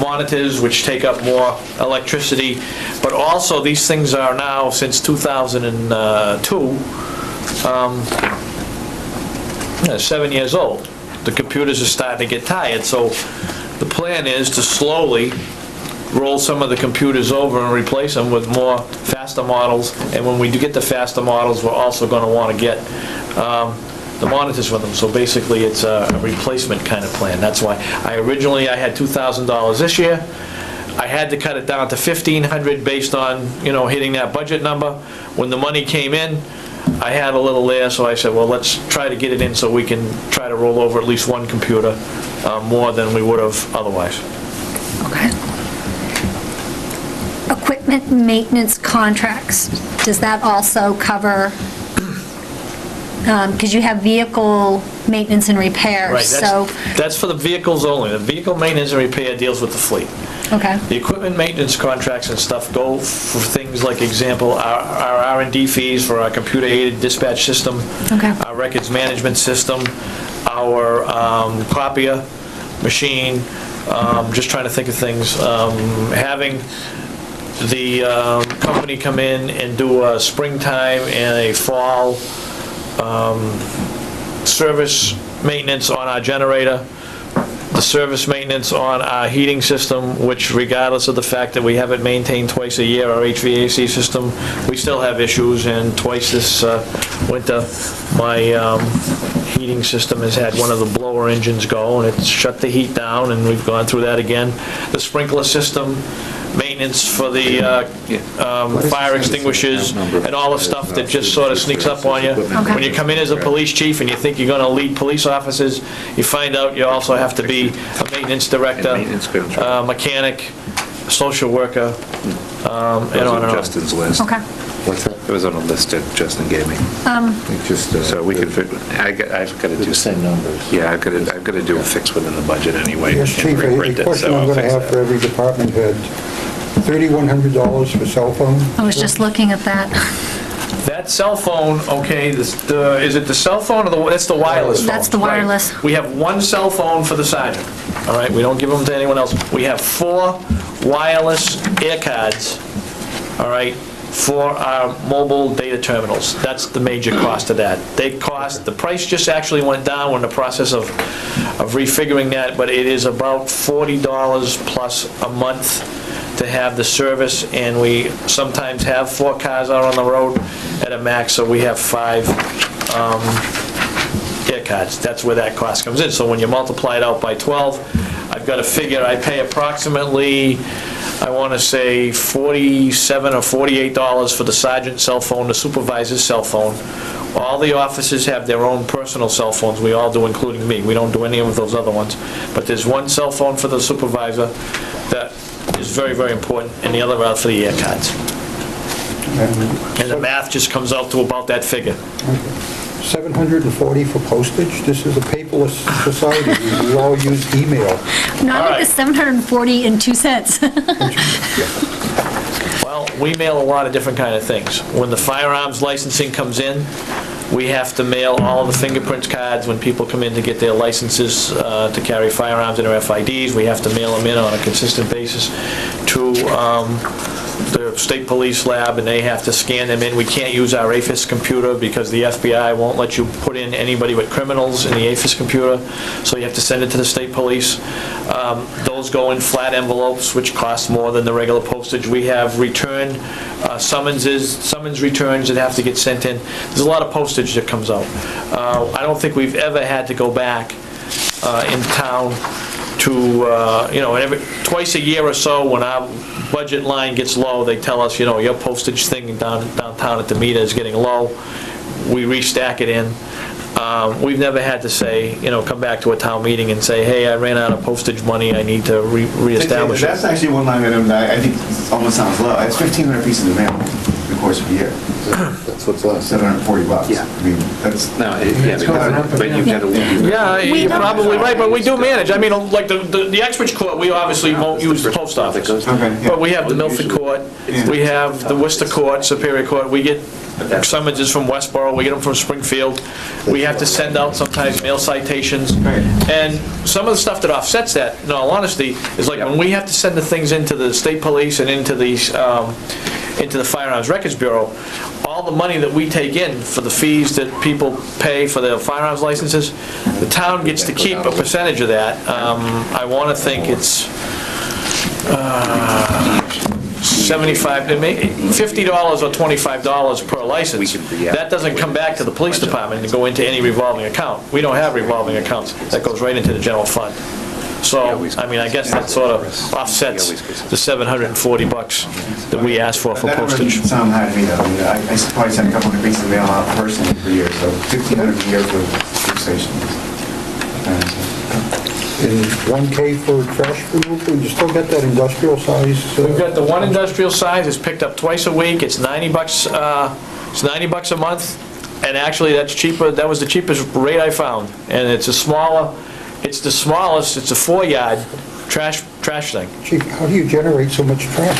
monitors, which take up more electricity, but also these things are now, since 2002, 7 years old. The computers are starting to get tired, so the plan is to slowly roll some of the computers over and replace them with more faster models, and when we do get the faster models, we're also going to want to get the monitors with them. So basically, it's a replacement kind of plan. That's why I had $2,000 this year. I had to cut it down to $1,500 based on, hitting that budget number. When the money came in, I had a little there, so I said, well, let's try to get it in so we can try to roll over at least one computer more than we would have otherwise. Okay. Equipment maintenance contracts, does that also cover, because you have vehicle maintenance and repairs, Right, so... that's for the vehicles only. The vehicle maintenance and repair deals with the fleet. Okay. The equipment maintenance contracts and stuff go for things like, example, our R&D fees for our computer-aided dispatch system, Okay. our records management system, our copier machine, just trying to think of things. Having the company come in and do a springtime and a fall service maintenance on our generator, the service maintenance on our heating system, which regardless of the fact that we have it maintained twice a year, our HVAC system, we still have issues, and twice this winter, my heating system has had one of the blower engines go, and it's shut the heat down, and we've gone through that again. The sprinkler system, maintenance for the fire extinguishers, and all the stuff that just sort of sneaks up on you. When you come in as a police chief and you think you're going to lead police officers, you find out you also have to be a maintenance director, mechanic, social worker, and on and on. Justin's list. Okay. What's that? It was on a list that Justin gave me. So we can, I've got to do the same numbers. Yeah, I've got to do a fix within the budget anyway. Yes, Chief, a question I'm going to have for every department head. $3,100 for cell phone? I was just looking at that. That cell phone, okay, is it the cell phone or that's the wireless phone? That's the wireless. Right. We have one cell phone for the sergeant, all right? We don't give them to anyone else. We have 4 wireless air cards, all right, for our mobile data terminals. That's the major cost of that. The price just actually went down. We're in the process of refiguring that, but it is about $40 plus a month to have the service, and we sometimes have 4 cars out on the road at a max, so we have 5 air cards. That's where that cost comes in. So when you multiply it out by 12, I've got to figure I pay approximately, I want to say $47 or $48 for the sergeant's cell phone, the supervisor's cell phone. All the officers have their own personal cell phones. We all do, including me. We don't do any of those other ones. But there's one cell phone for the supervisor that is very, very important, and the other are for the air cards. And the math just comes out to about that figure. $740 for postage? This is a paperless society. We all use email. Not like the $740.02. Well, we mail a lot of different kind of things. When the firearms licensing comes in, we have to mail all the fingerprint cards when people come in to get their licenses to carry firearms and their FIDs. We have to mail them in on a consistent basis to the state police lab, and they have to scan them in. We can't use our APHIS computer because the FBI won't let you put in anybody with criminals in the APHIS computer, so you have to send it to the state police. Those go in flat envelopes, which cost more than the regular postage. We have return summons returns that have to get sent in. There's a lot of postage that comes out. I don't think we've ever had to go back in town twice a year or so, when our budget line gets low, they tell us, your postage thing downtown at the meter is getting low. We restack it in. We've never had to say, come back to a town meeting and say, hey, I ran out of postage money, I need to reestablish it. That's actually one line item that I think almost sounds low. It's 1,500 pieces of mail in the course of a year. That's what's left. $740. Yeah. I mean, that's... No, but you've got to... Yeah, you're probably right, but we do manage. I mean, like the Uxbridge Court, we obviously won't use the post office. But we have the Milford Court, we have the Worcester Court, Superior Court, we get summonses from Westboro, we get them from Springfield. We have to send out sometimes mail citations. And some of the stuff that offsets that, in all honesty, is like when we have to send the things into the state police and into the Firearms Records Bureau, all the money that we take in for the fees that people pay for their firearms licenses, the town gets to keep a percentage of that. I want to think it's $75, $50 or $25 per license. That doesn't come back to the police department and go into any revolving account. We don't have revolving accounts. That goes right into the general fund. So, I mean, I guess that sort of offsets the $740 that we asked for postage. That doesn't sound high to me, though. I mean, I probably send a couple hundred pieces of mail out personally per year, so $1,500 a year for the station. And 1K for trash removal, you still got that industrial size? We've got the one industrial size, it's picked up twice a week, it's $90 a month, and actually that's cheaper, that was the cheapest rate I found. And it's the smallest, it's a 4-yard trash thing. Chief, how do you generate so much trash?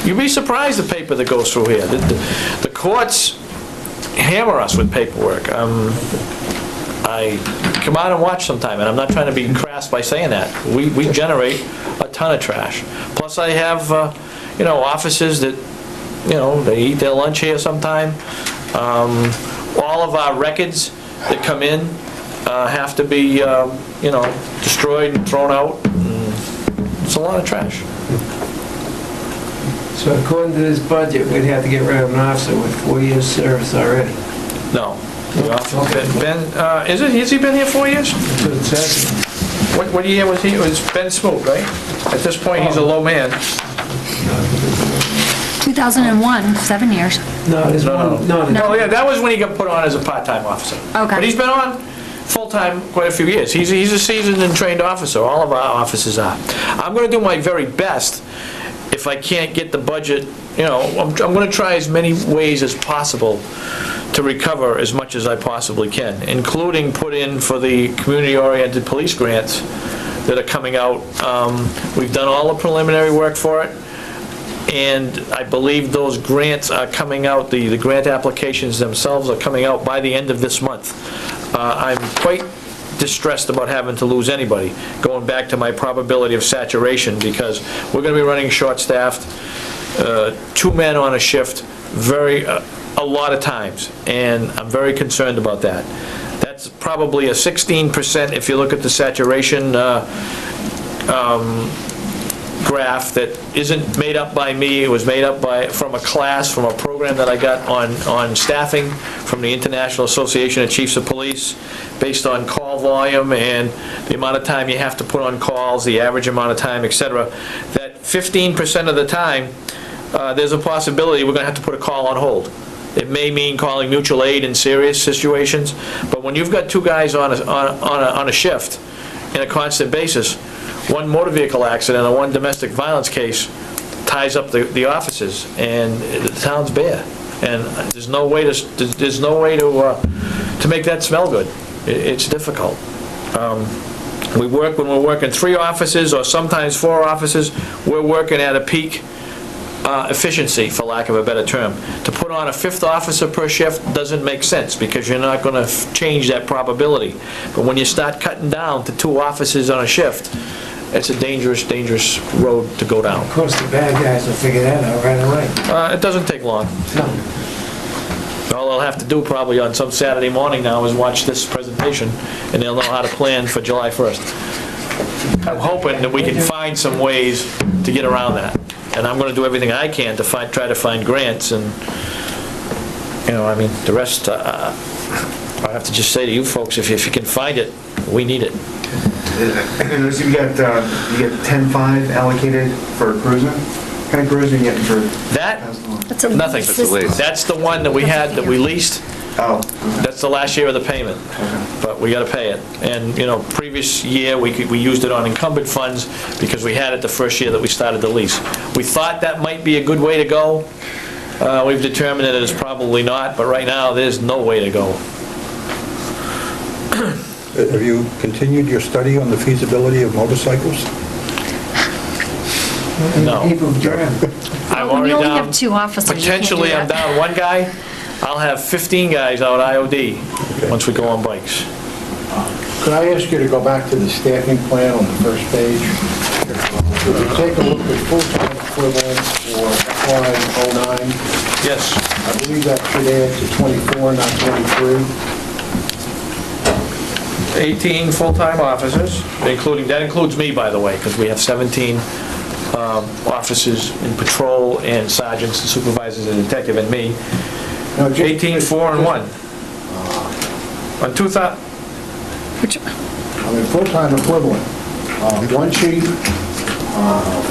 You'd be surprised the paper that goes through here. The courts hammer us with paperwork. I come out and watch sometime, and I'm not trying to be crass by saying that. We generate a ton of trash. Plus I have, offices that, they eat their lunch here sometime. All of our records that come in have to be, destroyed and thrown out. It's a lot of trash. So according to this budget, we'd have to get rid of an officer with 4 years service already. No. Ben, has he been here 4 years? That's what it says. What year was he? It was Ben Smoot, right? At this point, he's a low man. 2001, 7 years. No, there's one. No, yeah, that was when he got put on as a part-time officer. Okay. But he's been on full-time quite a few years. He's a seasoned and trained officer. All of our officers are. I'm going to do my very best. If I can't get the budget, I'm going to try as many ways as possible to recover as much as I possibly can, including put in for the community-oriented police grants that are coming out. We've done all the preliminary work for it, and I believe those grants are coming out, the grant applications themselves are coming out by the end of this month. I'm quite distressed about having to lose anybody, going back to my probability of saturation, because we're going to be running short-staffed, 2 men on a shift, a lot of times, and I'm very concerned about that. That's probably a 16% if you look at the saturation graph that isn't made up by me. It was made up from a class, from a program that I got on staffing from the International Association of Chiefs of Police, based on call volume and the amount of time you have to put on calls, the average amount of time, etc. That 15% of the time, there's a possibility we're going to have to put a call on hold. It may mean calling mutual aid in serious situations, but when you've got 2 guys on a shift in a constant basis, 1 motor vehicle accident or 1 domestic violence case ties up the offices, and the town's bare. And there's no way to make that smell good. It's difficult. When we're working 3 offices or sometimes 4 offices, we're working at a peak efficiency, for lack of a better term. To put on a 5th officer per shift doesn't make sense, because you're not going to change that probability. But when you start cutting down to 2 officers on a shift, it's a dangerous road to go down. Of course, the bad guys will figure that out right away. It doesn't take long. No. All they'll have to do probably on some Saturday morning now is watch this presentation, and they'll know how to plan for July 1st. I'm hoping that we can find some ways to get around that. And I'm going to do everything I can to try to find grants, and, the rest, I have to just say to you folks, if you can find it, we need it. And so you get 10.5 allocated for cruiser? What kind of cruiser are you getting for? That's a Nothing. lease. That's the one that we had, that we leased. Oh. That's the last year of the payment, but we gotta pay it. And, previous year, we used it on encumbered funds because we had it the first year that we started the lease. We thought that might be a good way to go. We've determined that it is probably not, but right now, there's no way to go. Have you continued your study on the feasibility of motorcycles? No. I'm Well, we already only down, have 2 officers. You can't do potentially I'm that. down 1 guy. I'll have 15 guys out IOD once we go on bikes. Could I ask you to go back to the staffing plan on the first page? If you take a look at full-time equivalent for FY09, Yes. I believe that should add to 24, not 23. 18 full-time officers, that includes me, by the way, because we have 17 officers in patrol and sergeants and supervisors and detective and me. No, just- 18, 4, and 1. On 2,000, I mean, full-time equivalent, 1 chief,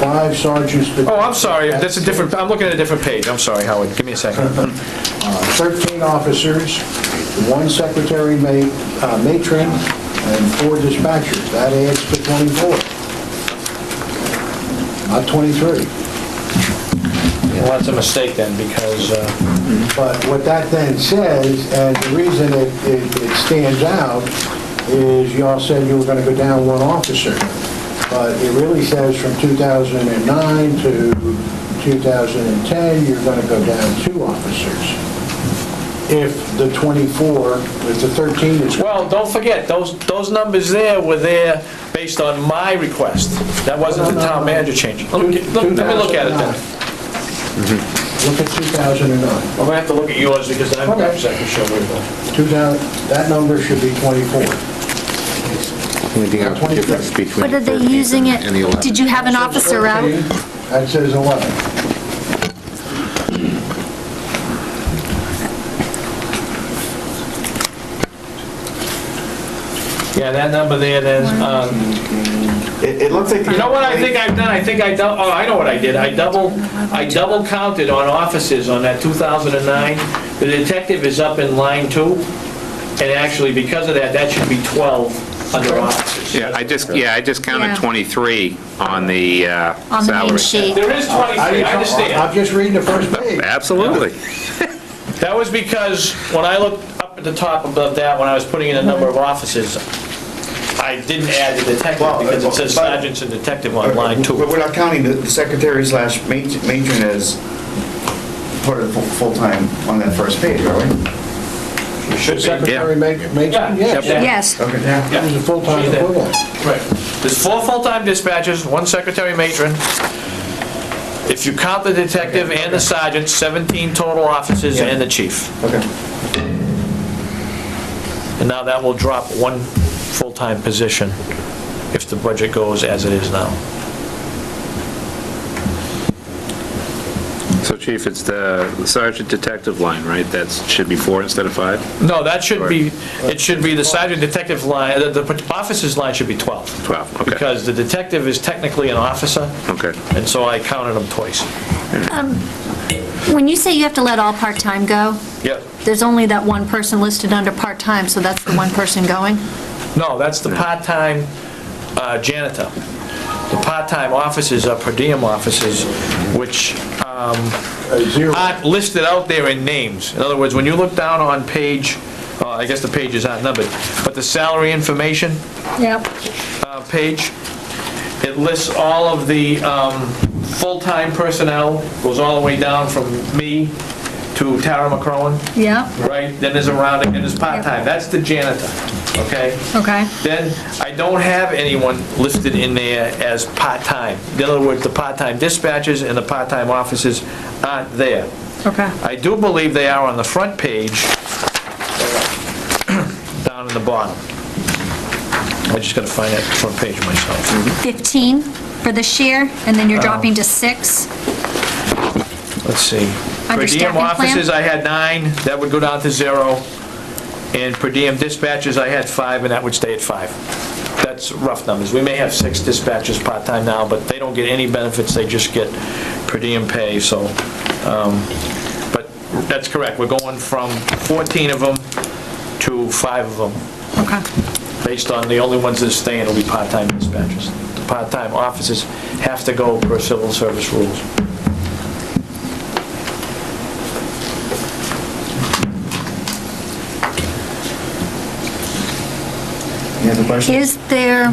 5 sergeants. oh, I'm sorry, that's a different, I'm looking at a different page, I'm sorry, Howard, give me a second. 13 officers, 1 secretary matron, and 4 dispatchers. That adds to 24, not 23. Well, that's a mistake then, because, But what that then says, and the reason it stands out, is y'all said you were going to go down 1 officer. But it really says from 2009 to 2010, you're going to go down 2 officers. If the 24, if the 13 is... well, don't forget, those numbers there were there based on my request. That wasn't the town manager change. Let me look at it then. Look at 2009. I'm gonna have to look at yours because I'm not exactly sure where to go. That number should be 24. But are they using it, did you have an officer out? That says 11. Yeah, that number there, then, It looks like... you know what I think I've done? I know what I did. I double counted on officers on that 2009. The detective is up in line 2, and actually, because of that, that should be 12 under officers. Yeah, I just counted Yeah. 23 on the On the main salary. sheet? There is 23, I understand. I'm just reading the first page. Absolutely. That was because when I looked up at the top above that, when I was putting in the number of officers, I didn't add the detective because it says sergeants and detective on line 2. But we're not counting the secretary/matron as part of the full-time on that first page, are we? You should be. Secretary matron? Yeah. Yes. Yes. Okay. Yeah. It was a full-time She's there. equivalent. Right. There's 4 full-time dispatchers, 1 secretary matron. If you count the detective and the sergeant, 17 total officers and the chief. Okay. And now that will drop 1 full-time position if the budget goes as it is now. So Chief, it's the sergeant detective line, right? That should be 4 instead of 5? No, that should be, it should be the sergeant detective line, the officer's line should be 12. 12, okay. Because the detective is technically an officer, Okay. and so I counted them twice. When you say you have to let all part-time go, Yep. there's only that 1 person listed under part-time, so that's the 1 person going? No, that's the part-time janitor. The part-time officers are per diem officers, which aren't listed out there in names. In other words, when you look down on page, I guess the pages aren't numbered, but the salary information Yep. page, it lists all of the full-time personnel, goes all the way down from me to Tara McCrowan, Yep. right? Then there's a rounding, and there's part-time. That's the janitor, okay? Okay. Then I don't have anyone listed in there as part-time. In other words, the part-time dispatchers and the part-time officers aren't there. Okay. I do believe they are on the front page, down in the bottom. I just gotta find that front page myself. 15 for this year, and then you're dropping to 6? Let's see. Under Per diem staffing plan? officers, I had 9, that would go down to 0. And per diem dispatchers, I had 5, and that would stay at 5. That's rough numbers. We may have 6 dispatchers part-time now, but they don't get any benefits, they just get per diem pay, so, but that's correct, we're going from 14 of them to 5 of them. Okay. Based on the only ones that are staying will be part-time dispatchers. The part-time officers have to go per civil service rules. Any other questions? Is there,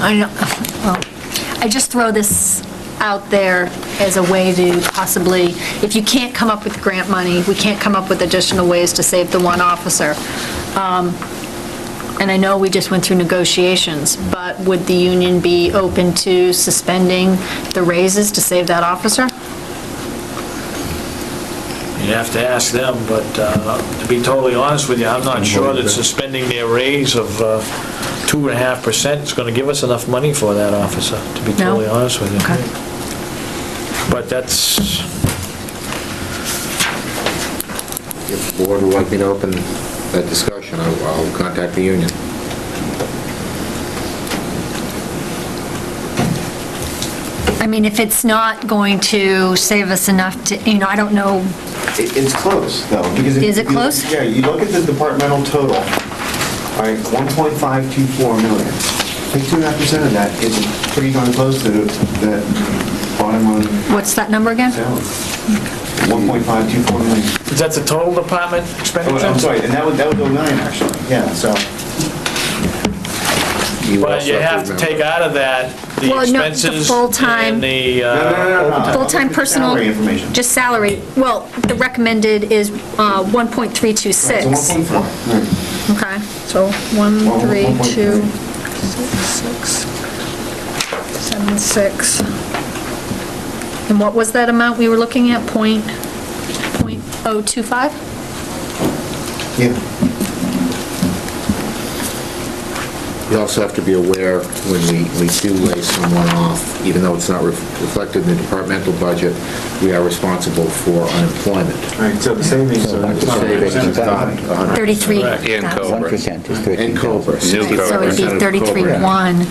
I just throw this out there as a way to possibly, if you can't come up with grant money, we can't come up with additional ways to save the one officer. And I know we just went through negotiations, but would the union be open to suspending the raises to save that officer? You have to ask them, but to be totally honest with you, I'm not sure that suspending their raise of 2.5% is going to give us enough money for that officer, to be totally honest with you. Okay. But that's, If the board would like me to open that discussion, I'll contact the union. I mean, if it's not going to save us enough to, I don't know. It's close, though. Because Is it close? Yeah, you look at the departmental total, all right, 1.524 million. Take 2.5% of that, it's pretty darn close to the bottom line What's that number again? salary. 1.524 million. is that the total department expenditure? Oh, I'm sorry, and that would go 9, actually, yeah, so. But you have to take out of that the Well, no, the expenses full-time- and the No. Full-time personal, Salary information. just salary. Well, the recommended is Right, 1.326. so 1.4, right. Okay, so 13266, 76. And what was that amount we were looking at? .025? Yeah. You also have to be aware, when we do lay someone off, even though it's not reflected in the departmental budget, we are responsible for unemployment. Right, so the savings are... The savings is not 100%. 33,000. In Cobra. 1% is 13,000. In Cobra. New So it'd be 63% of 33,1.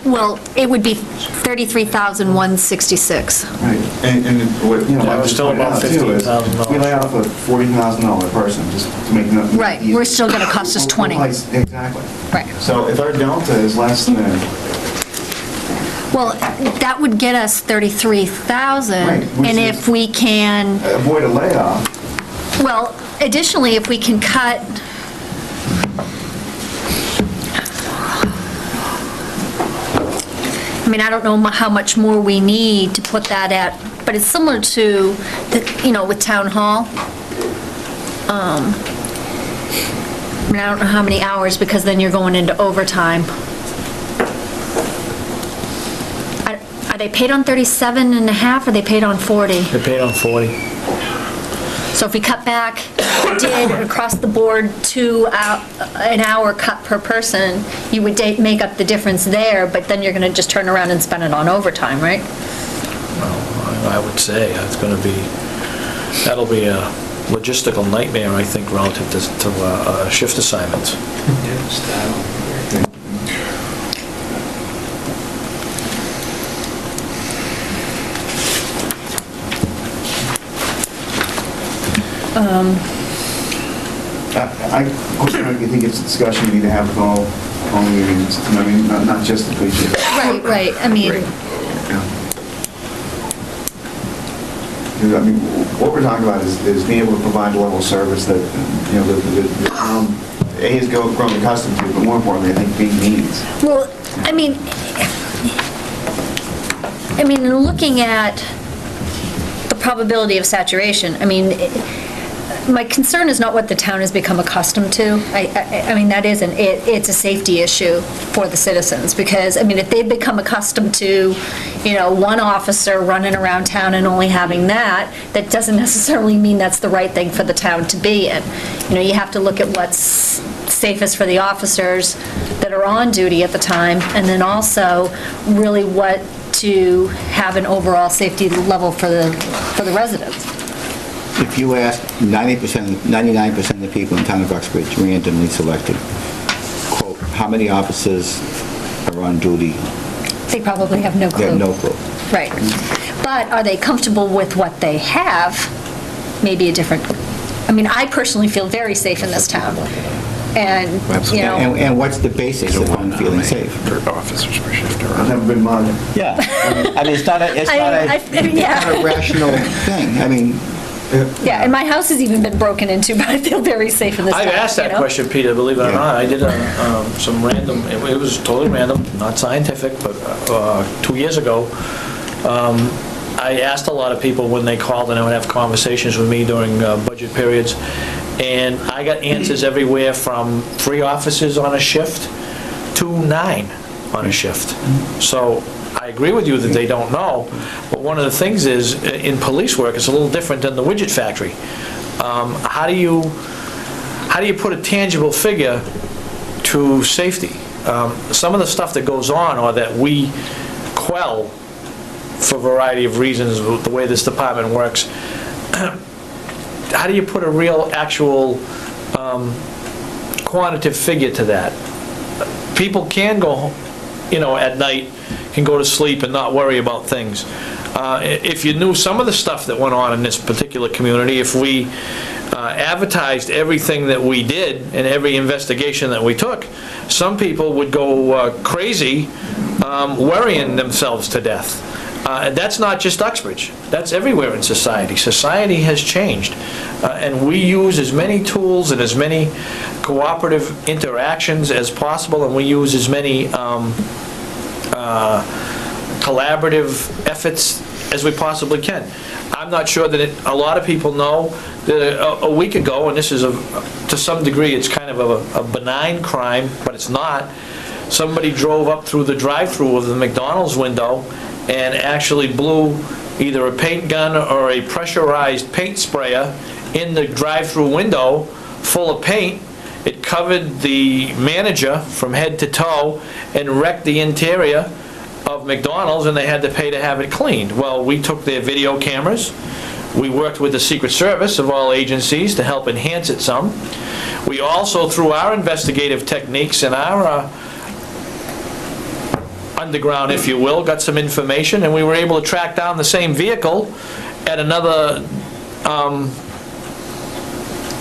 Well, it would be 33,166. Right, and what, That was still about $15,000. We lay off a $40,000 person, just to make it... Right, we're still gonna cost us 20. Exactly. Right. So if our delta is less than... Well, that would get us 33,000. Right, which And is- if we can, Avoid a layoff. well, additionally, if we can cut, I mean, I don't know how much more we need to put that at, but it's similar to, with town hall. I mean, I don't know how many hours, because then you're going into overtime. Are they paid on 37 and a half, or are they paid on 40? They're paid on 40. So if we cut back, did across the board an hour cut per person, you would make up the difference there, but then you're going to just turn around and spend it on overtime, right? Well, I would say that'll be a logistical nightmare, I think, relative to shift assignments. I think it's a discussion we need to have with all unions. I mean, not just the police. Right, I mean, I mean, what we're talking about is being able to provide a level of service that, the town, A, has grown accustomed to, but more importantly, I think B needs. well, I mean, looking at the probability of saturation, I mean, my concern is not what the town has become accustomed to. I mean, that isn't, it's a safety issue for the citizens, because, I mean, if they've become accustomed to, one officer running around town and only having that doesn't necessarily mean that's the right thing for the town to be in. You have to look at what's safest for the officers that are on duty at the time, and then also really what to have an overall safety level for the residents. If you ask 99% of the people in town of Uxbridge, randomly selected, quote, how many officers are on duty? They probably have no They clue. have no clue. Right. But are they comfortable with what they have? Maybe a different, I mean, I personally feel very safe in this town. And, you know. And what's the basis of one feeling safe? Officers per shift. I've never been monitored. Yeah. I mean, it's not a rational thing. I mean, Yeah, and my house has even been broken into, but I feel very safe in this town. I've asked that you know? question, Peter, believe it or not. I did some random, it was totally random, not scientific, but 2 years ago, I asked a lot of people when they called and I would have conversations with me during budget periods, and I got answers everywhere from 3 officers on a shift to 9 on a shift. So I agree with you that they don't know, but one of the things is, in police work, it's a little different than the widget factory. How do you put a tangible figure to safety? Some of the stuff that goes on or that we quell for a variety of reasons, the way this department works, how do you put a real, actual quantitative figure to that? People can go, at night, can go to sleep and not worry about things. If you knew some of the stuff that went on in this particular community, if we advertised everything that we did and every investigation that we took, some people would go crazy worrying themselves to death. That's not just Uxbridge. That's everywhere in society. Society has changed. And we use as many tools and as many cooperative interactions as possible, and we use as many collaborative efforts as we possibly can. I'm not sure that a lot of people know that a week ago, and this is to some degree it's kind of a benign crime, but it's not, somebody drove up through the drive-through of the McDonald's window and actually blew either a paint gun or a pressurized paint sprayer in the drive-through window full of paint. It covered the manager from head to toe and wrecked the interior of McDonald's, and they had to pay to have it cleaned. Well, we took their video cameras. We worked with the Secret Service of all agencies to help enhance it some. We also, through our investigative techniques and our underground, if you will, got some information, and we were able to track down the same vehicle at another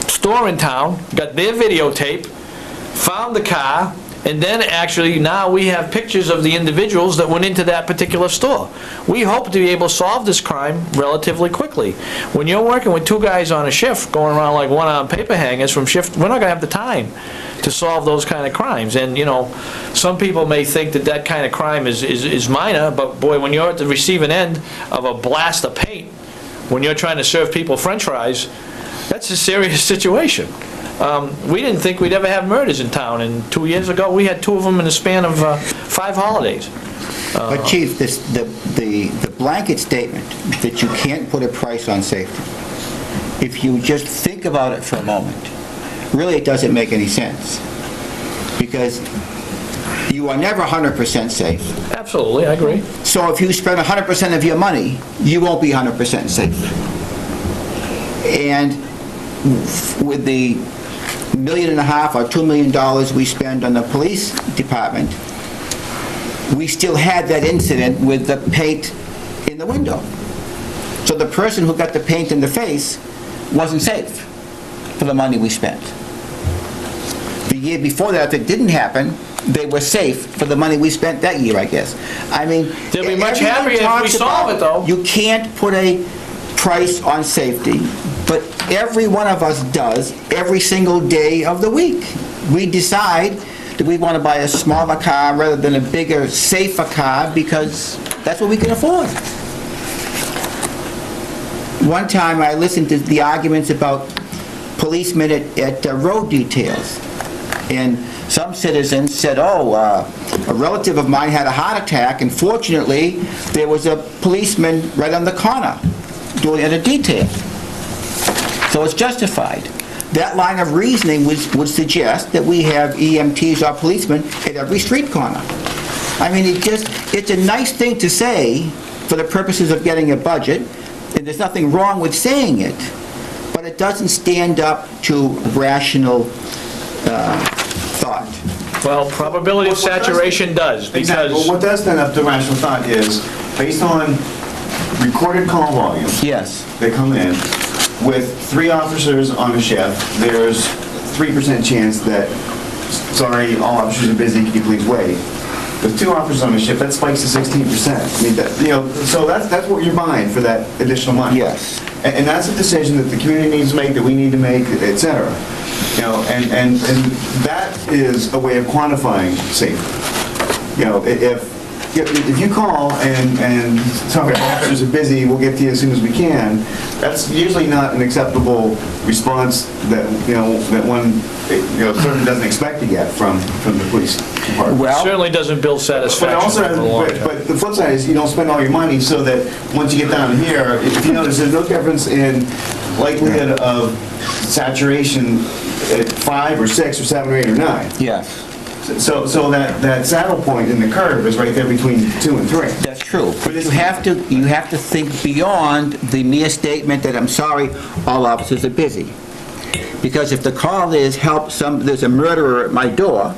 store in town, got their videotape, found the car, and then actually now we have pictures of the individuals that went into that particular store. We hope to be able to solve this crime relatively quickly. When you're working with 2 guys on a shift going around like one-armed paper hangers from shift, we're not going to have the time to solve those kind of crimes. And some people may think that kind of crime is minor, but boy, when you're at the receiving end of a blast of paint, when you're trying to serve people French fries, that's a serious situation. We didn't think we'd ever have murders in town, and 2 years ago we had 2 of them in the span of 5 holidays. But Chief, the blanket statement that you can't put a price on safety, if you just think about it for a moment, really it doesn't make any sense. Because you are never 100% safe. Absolutely, I agree. So if you spend 100% of your money, you won't be 100% safe. And with the $1.5 million or $2 million we spend on the police department, we still had that incident with the paint in the window. So the person who got the paint in the face wasn't safe for the money we spent. The year before that, if it didn't happen, they were safe for the money we spent that year, I guess. I mean, they'll be much happier if we solve it, though. You can't put a price on safety, but every one of us does every single day of the week. We decide that we want to buy a smaller car rather than a bigger, safer car because that's what we can afford. One time I listened to the arguments about policemen at road details, and some citizens said, a relative of mine had a heart attack, and fortunately there was a policeman right on the corner doing a detail. So it's justified. That line of reasoning would suggest that we have EMTs or policemen at every street corner. I mean, it's a nice thing to say for the purposes of getting a budget, and there's nothing wrong with saying it, but it doesn't stand up to rational thought. Well, probability of saturation does, Exactly. Well, because, what does stand up to rational thought is, based on recorded call volumes Yes. that come in, with 3 officers on a shift, there's 3% chance that, sorry, all officers are busy, can you please wait? With 2 officers on a shift, that spikes to 16%. I mean, so that's what you're buying for that additional money. Yes. And that's a decision that the community needs to make, that we need to make, et cetera. And that is a way of quantifying safety. If you call and sorry, officers are busy, we'll get to you as soon as we can, that's usually not an acceptable response that, that one, certainly doesn't expect to get from the police department. certainly doesn't build satisfaction over the long term. But the flip side is you don't spend all your money so that once you get down here, if you notice, there's no difference in likelihood of saturation at 5 or 6 or 7 or 8 or 9. Yes. So that saddle point in the curve is right there between 2 and 3. That's true. But you have to think beyond the mere statement that, I'm sorry, all officers are busy. Because if the call is, there's a murderer at my door,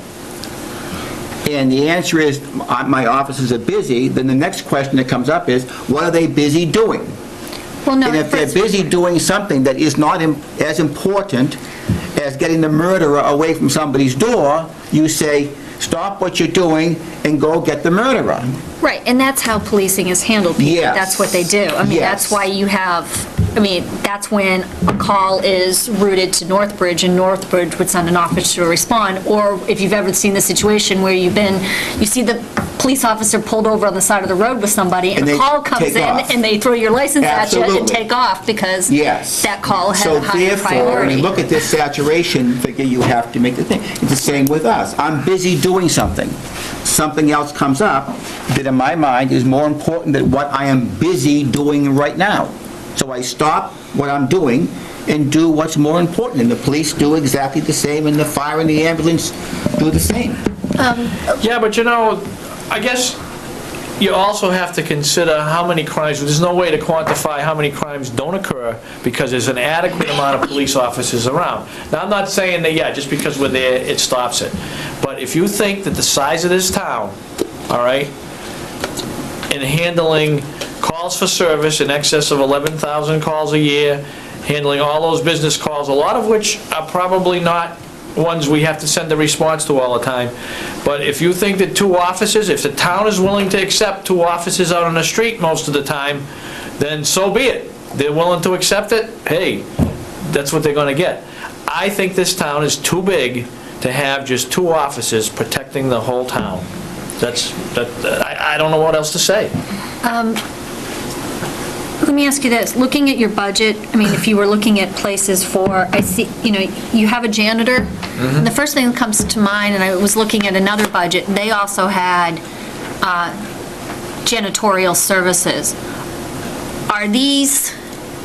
and the answer is, my officers are busy, then the next question that comes up is, what are they busy doing? Well, no, And if they're busy doing something that is not as important as getting the murderer away from somebody's door, you say, stop what you're doing and go get the murderer. Right, and that's how policing is handled. Yes. That's what they do. I mean, Yes. that's why you have, that's when a call is routed to Northbridge, and Northbridge would send an officer to respond. Or if you've ever seen the situation where you see the police officer pulled over on the side of the road with somebody, and a call comes in, and they throw your license at you and take off because that call had a higher priority. So therefore, when you look at this saturation figure, you have to make the thing. It's the same with us. I'm busy doing something. Something else comes up that in my mind is more important than what I am busy doing right now. So I stop what I'm doing and do what's more important. And the police do exactly the same, and the fire and the ambulance do the same. Yeah, but I guess you also have to consider how many crimes, there's no way to quantify how many crimes don't occur because there's an adequate amount of police officers around. Now, I'm not saying that, just because we're there, it stops it. But if you think that the size of this town, all right, in handling calls for service in excess of 11,000 calls a year, handling all those business calls, a lot of which are probably not ones we have to send a response to all the time. But if you think that 2 officers, if the town is willing to accept 2 officers out on the street most of the time, then so be it. They're willing to accept it, hey, that's what they're going to get. I think this town is too big to have just 2 officers protecting the whole town. I don't know what else to say. Let me ask you this, looking at your budget, if you were looking at places I see, you have a janitor, and the first thing that comes to mind, and I was looking at another budget, they also had janitorial services. Are these,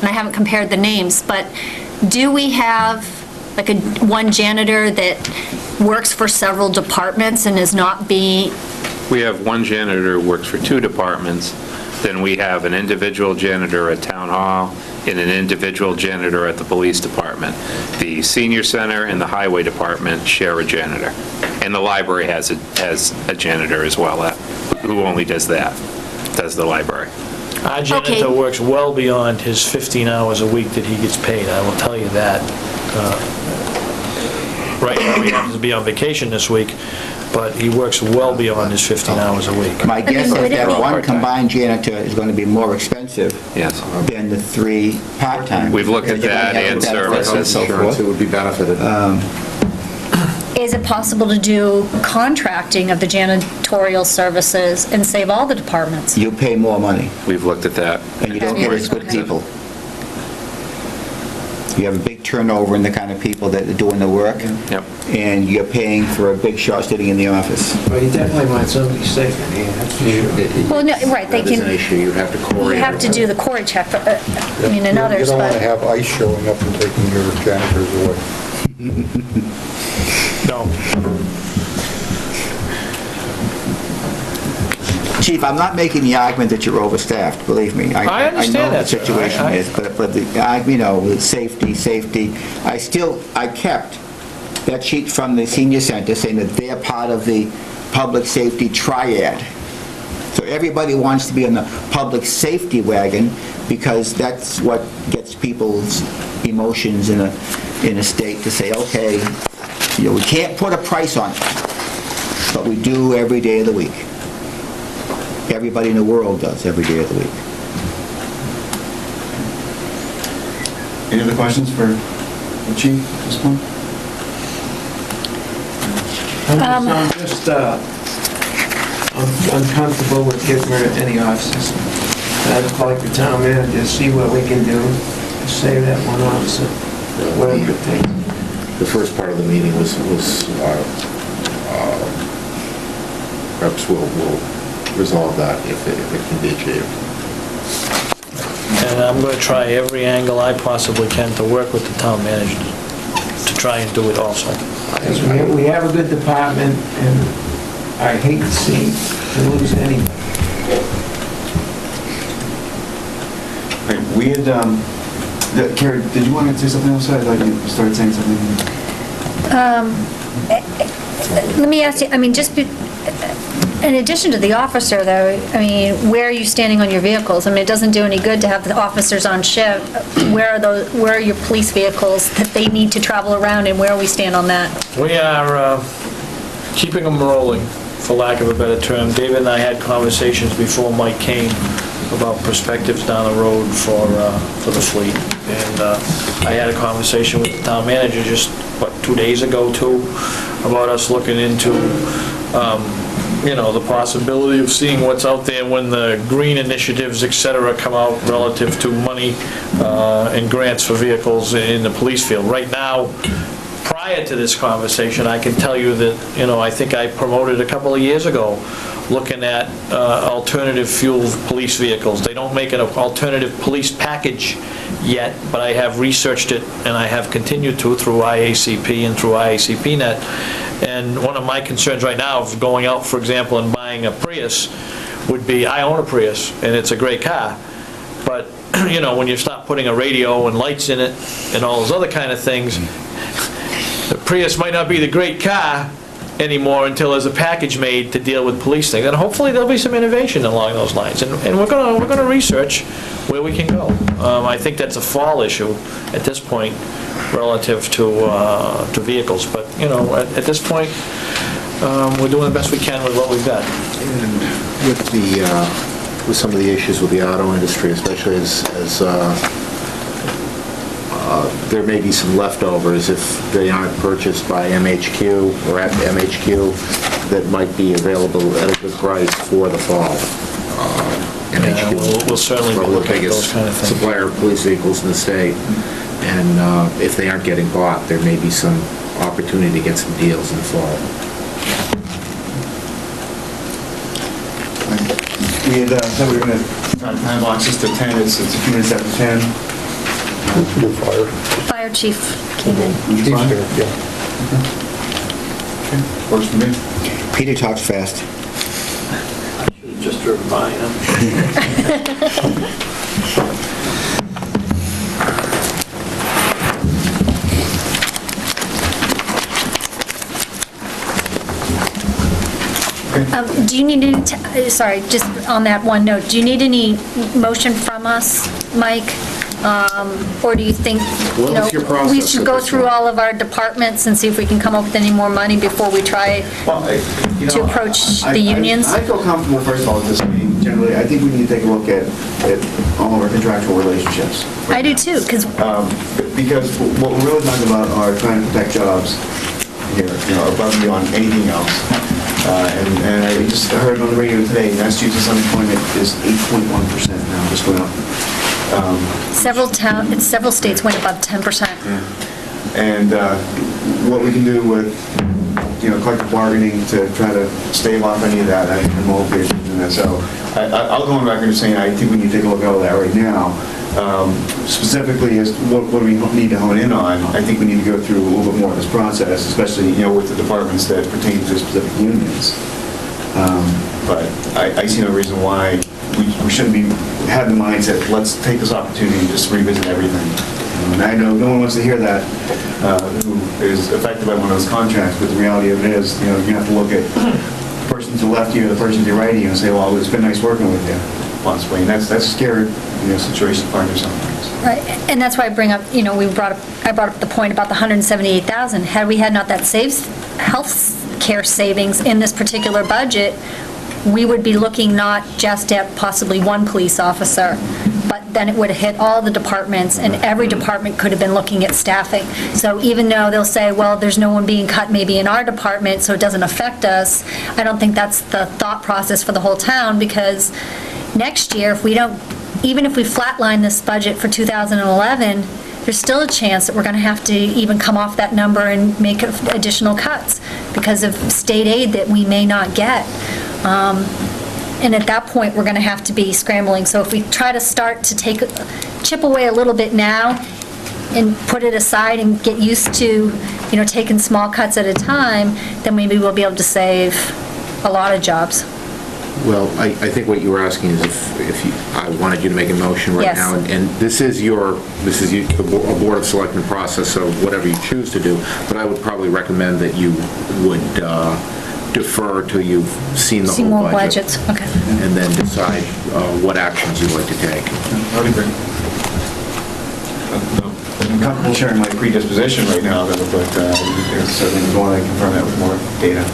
and I haven't compared the names, but do we have like one janitor that works for several departments and is not being... We have one janitor who works for 2 departments. Then we have an individual janitor at Town Hall and an individual janitor at the police department. The senior center and the highway department share a janitor. And the library has a janitor as well, who only does the library. Our janitor works well beyond his 15 hours a week that he gets paid, I will tell you that. Right now, he happens to be on vacation this week, but he works well beyond his 15 hours a week. My guess is that one combined janitor is going to be more expensive than the 3 part-time. We've looked at that and services. Insurance, it would be benefited. Is it possible to do contracting of the janitorial services and save all the departments? You pay more money. We've looked at that. And you don't get as good people. You have a big turnover in the kind of people that are doing the work. Yep. And you're paying for a big shot sitting in the office. Well, you definitely want somebody safe in here, that's for sure. Well, no, right, they can... That is an issue, you have to core. You have to do the Cori check, and others, You don't want to but... have ICE showing up and taking your janitors away. No. Chief, I'm not making the argument that you're overstaffed, believe me. I understand I know that, the situation sir. is, but safety, I kept that sheet from the senior center saying that they're part of the public safety triad. So everybody wants to be on the public safety wagon because that's what gets people's emotions in a state to say, okay, we can't put a price on it, but we do every day of the week. Everybody in the world does every day of the week. Any other questions for the chief at this point? I'm just uncomfortable with getting rid of any officers. I'd like the town manager to see what we can do to save that one officer, whatever it takes. The first part of the meeting was perhaps we'll resolve that if it can be achieved. And I'm going to try every angle I possibly can to work with the town manager to try and do it also. Because we have a good department, and I hate to lose anybody. Right, we had, Cari, did you want to say something else? I thought you started saying something. Let me ask you, I mean, in addition to the officer, though, I mean, where are you standing on your vehicles? I mean, it doesn't do any good to have the officers on shift. Where are your police vehicles that they need to travel around, and where we stand on that? We are keeping them rolling, for lack of a better term. David and I had conversations before Mike came about perspectives down the road for the fleet. And I had a conversation with the town manager just, 2 days ago, too, about us looking into the possibility of seeing what's out there when the green initiatives, et cetera, come out relative to money and grants for vehicles in the police field. Right now, prior to this conversation, I can tell you that, I think I promoted a couple of years ago looking at alternative fuel police vehicles. They don't make an alternative police package yet, but I have researched it, and I have continued to through IACP and through IACP.net. And one of my concerns right now of going out, for example, and buying a Prius would be, I own a Prius, and it's a great car, but, when you start putting a radio and lights in it and all those other kind of things, the Prius might not be the great car anymore until there's a package made to deal with police things. And hopefully there'll be some innovation along those lines. And we're gonna research where we can go. I think that's a fall issue at this point relative to vehicles. But, at this point, we're doing the best we can with what we've got. And with some of the issues with the auto industry, especially as there may be some leftovers if they aren't purchased by MHQ or at MHQ that might be available at a good price for the fall. MHQ we'll certainly be looking at those kind of things. Supplier of police vehicles in the state, and if they aren't getting bought, there may be some opportunity to get some deals in the fall. We had said we were going to time boxes to 10. It's a few minutes after 10. Fire chief came in. Chief's here, yeah. Okay, works for me. Peter talks fast. I should have just driven by him. Do you need any, sorry, just on that one note, do you need any motion from us, Mike? Or do you think, Well, it's your process we should at go this through point. all of our departments and see if we can come up with any more money before we try to approach the unions? I feel comfortable, first of all, with this meeting. Generally, I think we need to take a look at all of our contractual relationships. I do too, because what we're really talking about are trying to protect jobs here, above and beyond anything else. And I just heard on the radio today, Massachusetts unemployment is 8.1% now, just went up. several states went above 10%. Yeah. And what we can do with, collective bargaining to try to stave off any of that, I think, motivations and that. So I'll go on record as saying I think we need to take a look at all that right now. Specifically, as what do we need to hone in on? I think we need to go through a little bit more of this process, especially with the departments that pertain to specific unions. But I see no reason why we shouldn't have the mindset. Let's take this opportunity and just revisit everything. And I know no one wants to hear that, who is affected by one of those contracts, but the reality of it is, you have to look at the person to the left of you and the person to the right of you and say, well, it's been nice working with you, possibly. And that's a scary, situation to find yourself in. Right, and that's why I bring up, I brought up the point about the 178,000. Had we had not that health care savings in this particular budget, we would be looking not just at possibly one police officer, but then it would have hit all the departments, and every department could have been looking at staffing. So even though they'll say, well, there's no one being cut maybe in our department, so it doesn't affect us, I don't think that's the thought process for the whole town, because next year, even if we flatline this budget for 2011, there's still a chance that we're going to have to even come off that number and make additional cuts because of state aid that we may not get. And at that point, we're going to have to be scrambling. So if we try to start to chip away a little bit now and put it aside and get used to, taking small cuts at a time, then maybe we'll be able to save a lot of jobs. Well, I think what you were asking is if I wanted you to make a motion right Yes. now, and this is a Board of Selectmen process, so whatever you choose to do, but I would probably recommend that you would defer till you've seen the See whole more budget. budgets, okay. And then decide what actions you'd like to take. I would agree. I'm comfortable sharing my predisposition right now, but certainly want to confirm that with more data.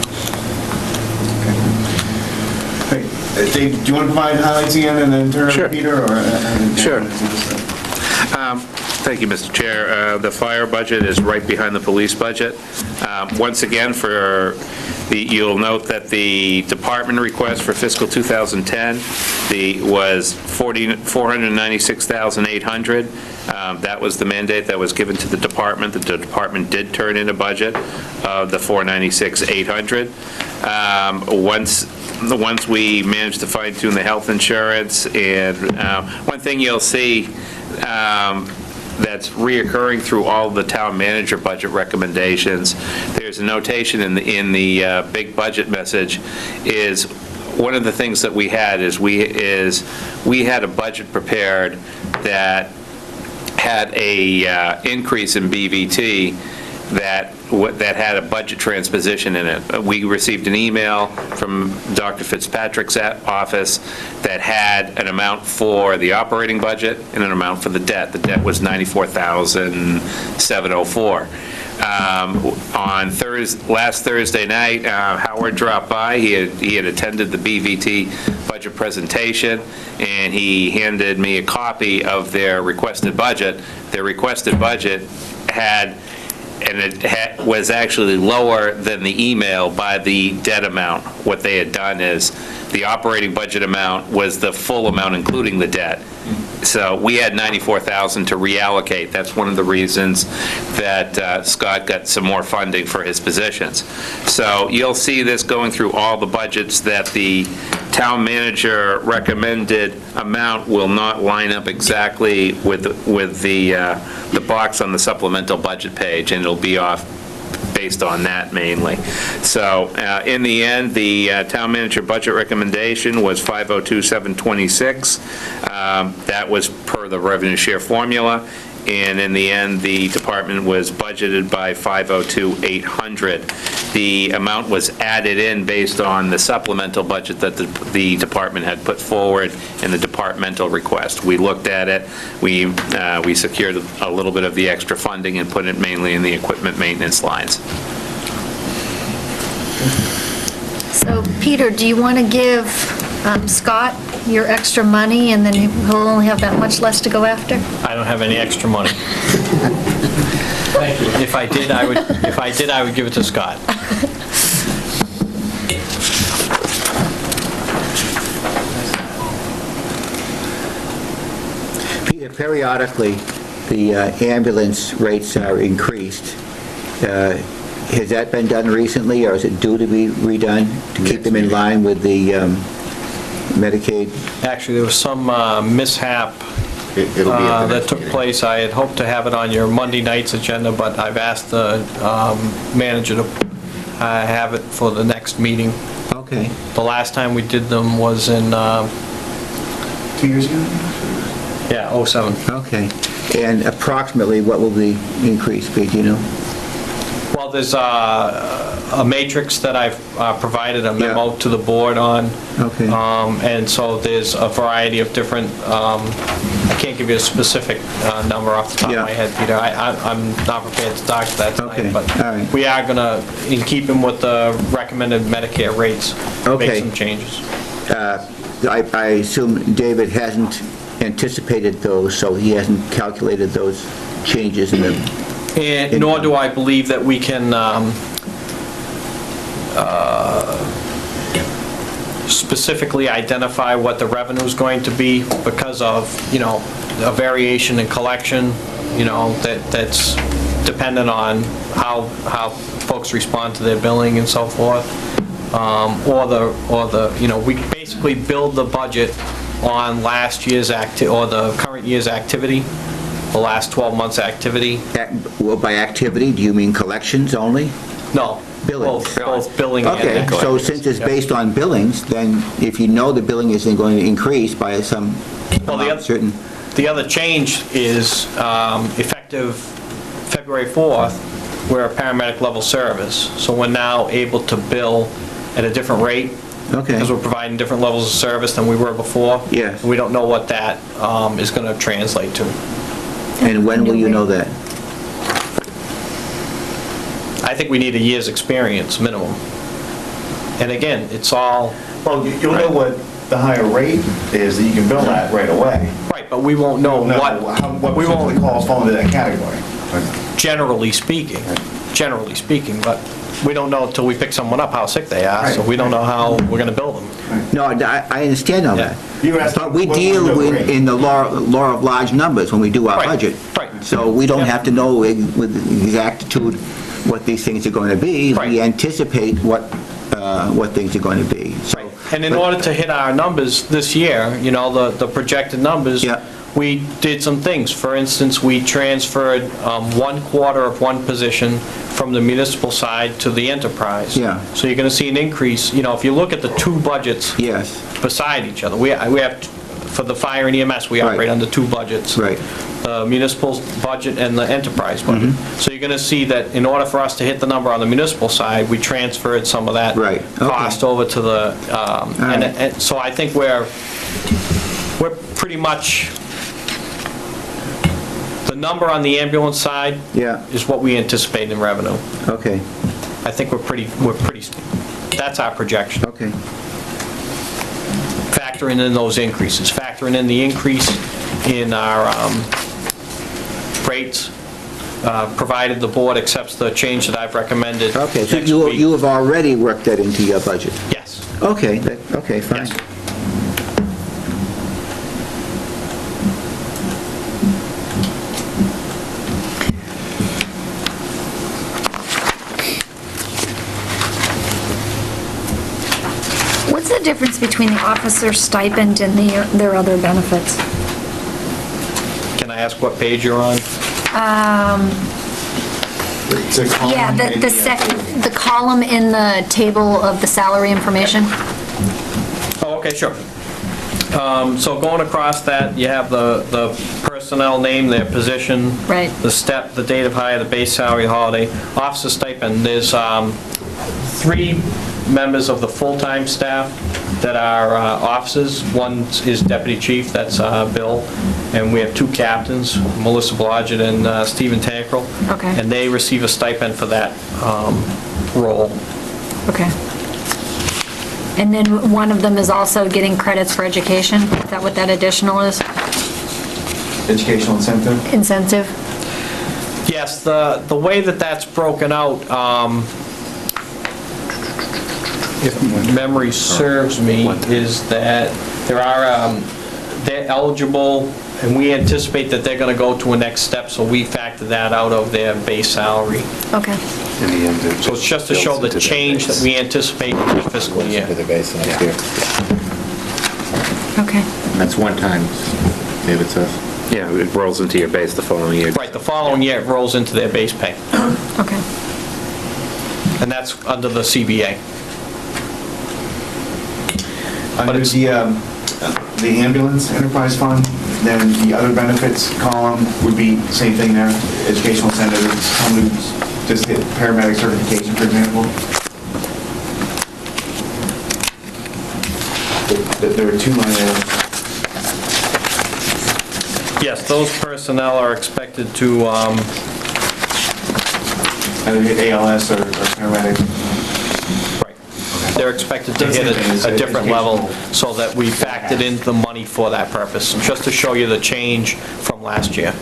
Dave, do you want to provide highlights again and then turn it over to Peter? Sure. Thank you, Mr. Chair. The fire budget is right behind the police budget. Once again, you'll note that the department request for fiscal 2010 was $496,800. That was the mandate that was given to the department. The department did turn in a budget of the $496,800. Once we managed to fine-tune the health insurance, and one thing you'll see that's reoccurring through all the town manager budget recommendations, there's a notation in the big budget message, is one of the things that we had is we had a budget prepared that had a increase in BVT that had a budget transposition in it. We received an email from Dr. Fitzpatrick's office that had an amount for the operating budget and an amount for the debt. The debt was $94,704. On last Thursday night, Howard dropped by. He had attended the BVT budget presentation, and he handed me a copy of their requested budget. Their requested budget was actually lower than the email by the debt amount. What they had done is the operating budget amount was the full amount, including the debt. So we had $94,000 to reallocate. That's one of the reasons that Scott got some more funding for his positions. So you'll see this going through all the budgets, that the town manager recommended amount will not line up exactly with the box on the supplemental budget page, and it'll be off based on that mainly. So in the end, the town manager budget recommendation was $502,726. That was per the revenue share formula. And in the end, the department was budgeted by $502,800. The amount was added in based on the supplemental budget that the department had put forward in the departmental request. We looked at it, we secured a little bit of the extra funding and put it mainly in the equipment maintenance lines. So, Peter, do you want to give Scott your extra money, and then he'll only have that much less to go after? I don't have any extra money. Thank you. If I did, I would give it to Scott. Periodically, the ambulance rates are increased. Has that been done recently, or is it due to be redone to keep them in line with the Medicaid? Actually, there was some mishap that took place. I had hoped to have it on your Monday night's agenda, but I've asked the manager to have it for the next meeting. Okay. The last time we did them was in... 2 years ago? Yeah, 07. Okay. And approximately, what will the increase be, do you know? Well, there's a matrix that I've provided a memo to the board on. Okay. And so there's a variety of different, I can't give you a specific number off the top of my head, Peter. I'm not prepared to talk to that tonight. Okay, But all right. we are going to, in keeping with the recommended Medicare rates, make some changes. I assume David hasn't anticipated those, so he hasn't calculated those changes in the... And nor do I believe that we can specifically identify what the revenue is going to be because of, a variation in collection, that's dependent on how folks respond to their billing and so forth. Or the we basically build the budget on last year's or the current year's activity, the last 12 months' activity. Well, by activity, do you mean collections only? No. Billings. Both billing and Okay, so since it's based on billings, then if you know the billing isn't going to increase by some certain... The other change is effective February 4th, we're a paramedic level service, so we're now able to bill at a different rate. Okay. Because we're providing different levels of service than we were before. Yeah. And we don't know what that is going to translate to. And when will you know that? I think we need a year's experience, minimum. And again, it's all... Well, you'll know what the higher rate is that you can bill at right away. Right, but we won't know what particularly falls into that category. Generally speaking, but we don't know until we pick someone up how sick they are, so we don't know how we're going to bill them. No, I understand all that. Yeah. But we deal in the law of large numbers when we do our budget. Right. So we don't have to know with exactitude what these things are going to be. Right. We anticipate what things are going to be. So, And in order to hit our numbers this year, the projected numbers, we did some things. For instance, we transferred 1/4 of one position from the municipal side to the enterprise. Yeah. So you're going to see an increase. If you look at the two budgets beside each other, we have, for the fire and EMS, we operate under two budgets. Right. The municipal budget and the enterprise budget. So you're going to see that in order for us to hit the number on the municipal side, we transferred some of that cost over to the, and so I think we're pretty much, the number on the ambulance side is what we anticipate in revenue. Okay. I think we're pretty, that's our projection. Okay. Factoring in those increases, factoring in the increase in our rates, provided the board accepts the change that I've recommended. Okay, so you have already worked that into your budget? Yes. Okay, okay, fine. Yes. What's the difference between the officer stipend and their other benefits? Can I ask what page you're on? Yeah, the column in the table of the salary information. Oh, okay, sure. So going across that, you have the personnel name, their position, the step, the date of hire, the base salary, holiday, officer stipend. There's 3 members of the full-time staff that are officers. One is deputy chief, that's Bill, and we have 2 captains, Melissa Blodgett and Stephen Tankrell. Okay. And they receive a stipend for that role. Okay. And then one of them is also getting credits for education? Is that what that additional is? Educational incentive? Incentive? Yes, the way that that's broken out, if memory serves me, is that they're eligible, and we anticipate that they're going to go to a next step, so we factor that out of their base salary. Okay. So it's just to show the change that we anticipate in the fiscal year. To the base next year. Okay. And that's one time, David says. Yeah, it rolls into your base the following year. Right, the following year it rolls into their base pay. Okay. And that's under the CBA. Under the ambulance enterprise fund, Then the other benefits column would be the same thing there, educational incentives, someone who's just hit paramedic certification, for example. There are 2 line items. Yes, those personnel are expected to, Either hit ALS or paramedic. right, they're expected to hit a different level so that we factored in the money for that purpose, just to show you the change from last year.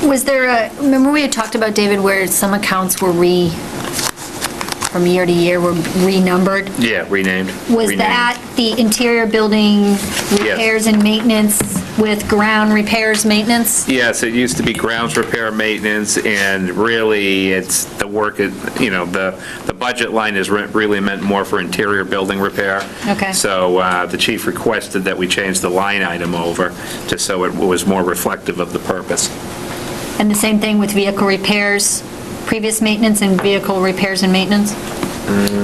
Was there remember we had talked about, David, where some accounts were from year to year were renumbered? Yeah, renamed. Was that the interior building repairs and maintenance with ground repairs maintenance? Yes, it used to be grounds repair maintenance, and really, it's the work, the budget line is really meant more for interior building repair. Okay. So the chief requested that we change the line item over, just so it was more reflective of the purpose. And the same thing with vehicle repairs, previous maintenance and vehicle repairs and maintenance?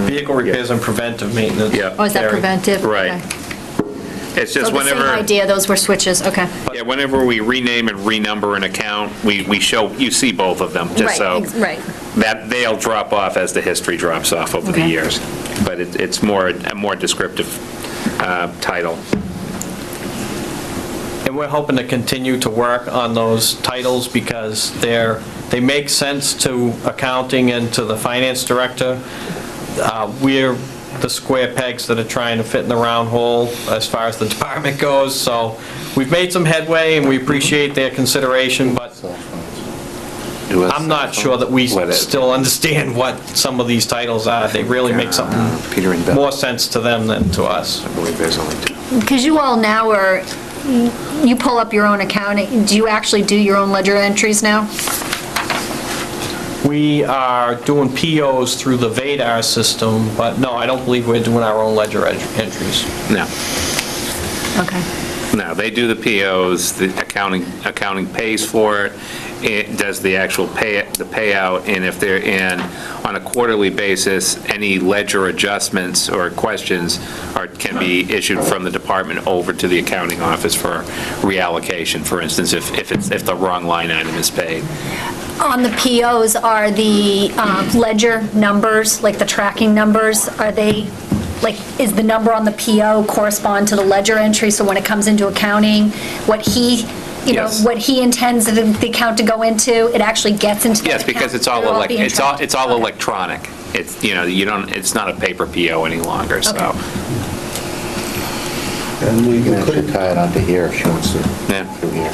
Vehicle repairs and preventive maintenance. Yeah. Oh, is that preventive? Right. Okay. It's just So the whenever... same idea, those were switches, okay. Yeah, whenever we rename and renumber an account, we show, you see both of them, just so... Right. That they'll drop off as the history drops off over the Okay. years. But it's a more descriptive title. And we're hoping to continue to work on those titles because they make sense to accounting and to the finance director. We're the square pegs that are trying to fit in the round hole as far as the department goes, so we've made some headway and we appreciate their consideration, but I'm not sure that we still understand what some of these titles are. They really make something more sense to them than to us. I believe there's only 2. Because you all now you pull up your own accounting, do you actually do your own ledger entries now? We are doing POs through the VADAR system, but no, I don't believe we're doing our own ledger entries. No. Okay. No, they do the POs, the accounting pays for it, it does the actual the payout, and if they're in, on a quarterly basis, any ledger adjustments or questions can be issued from the department over to the accounting office for reallocation, for instance, if the wrong line item is paid. On the POs, are the ledger numbers, like the tracking numbers, are they, like, is the number on the PO correspond to the ledger entry, so when it comes into accounting, what he, Yes. what he intends the account to go into, it actually gets into the Yes, account? because it's all electronic. It's, you don't, it's not a paper PO any longer, so. Okay. And we You can actually couldn't, tie it onto here if she wants to. Yeah. Through here.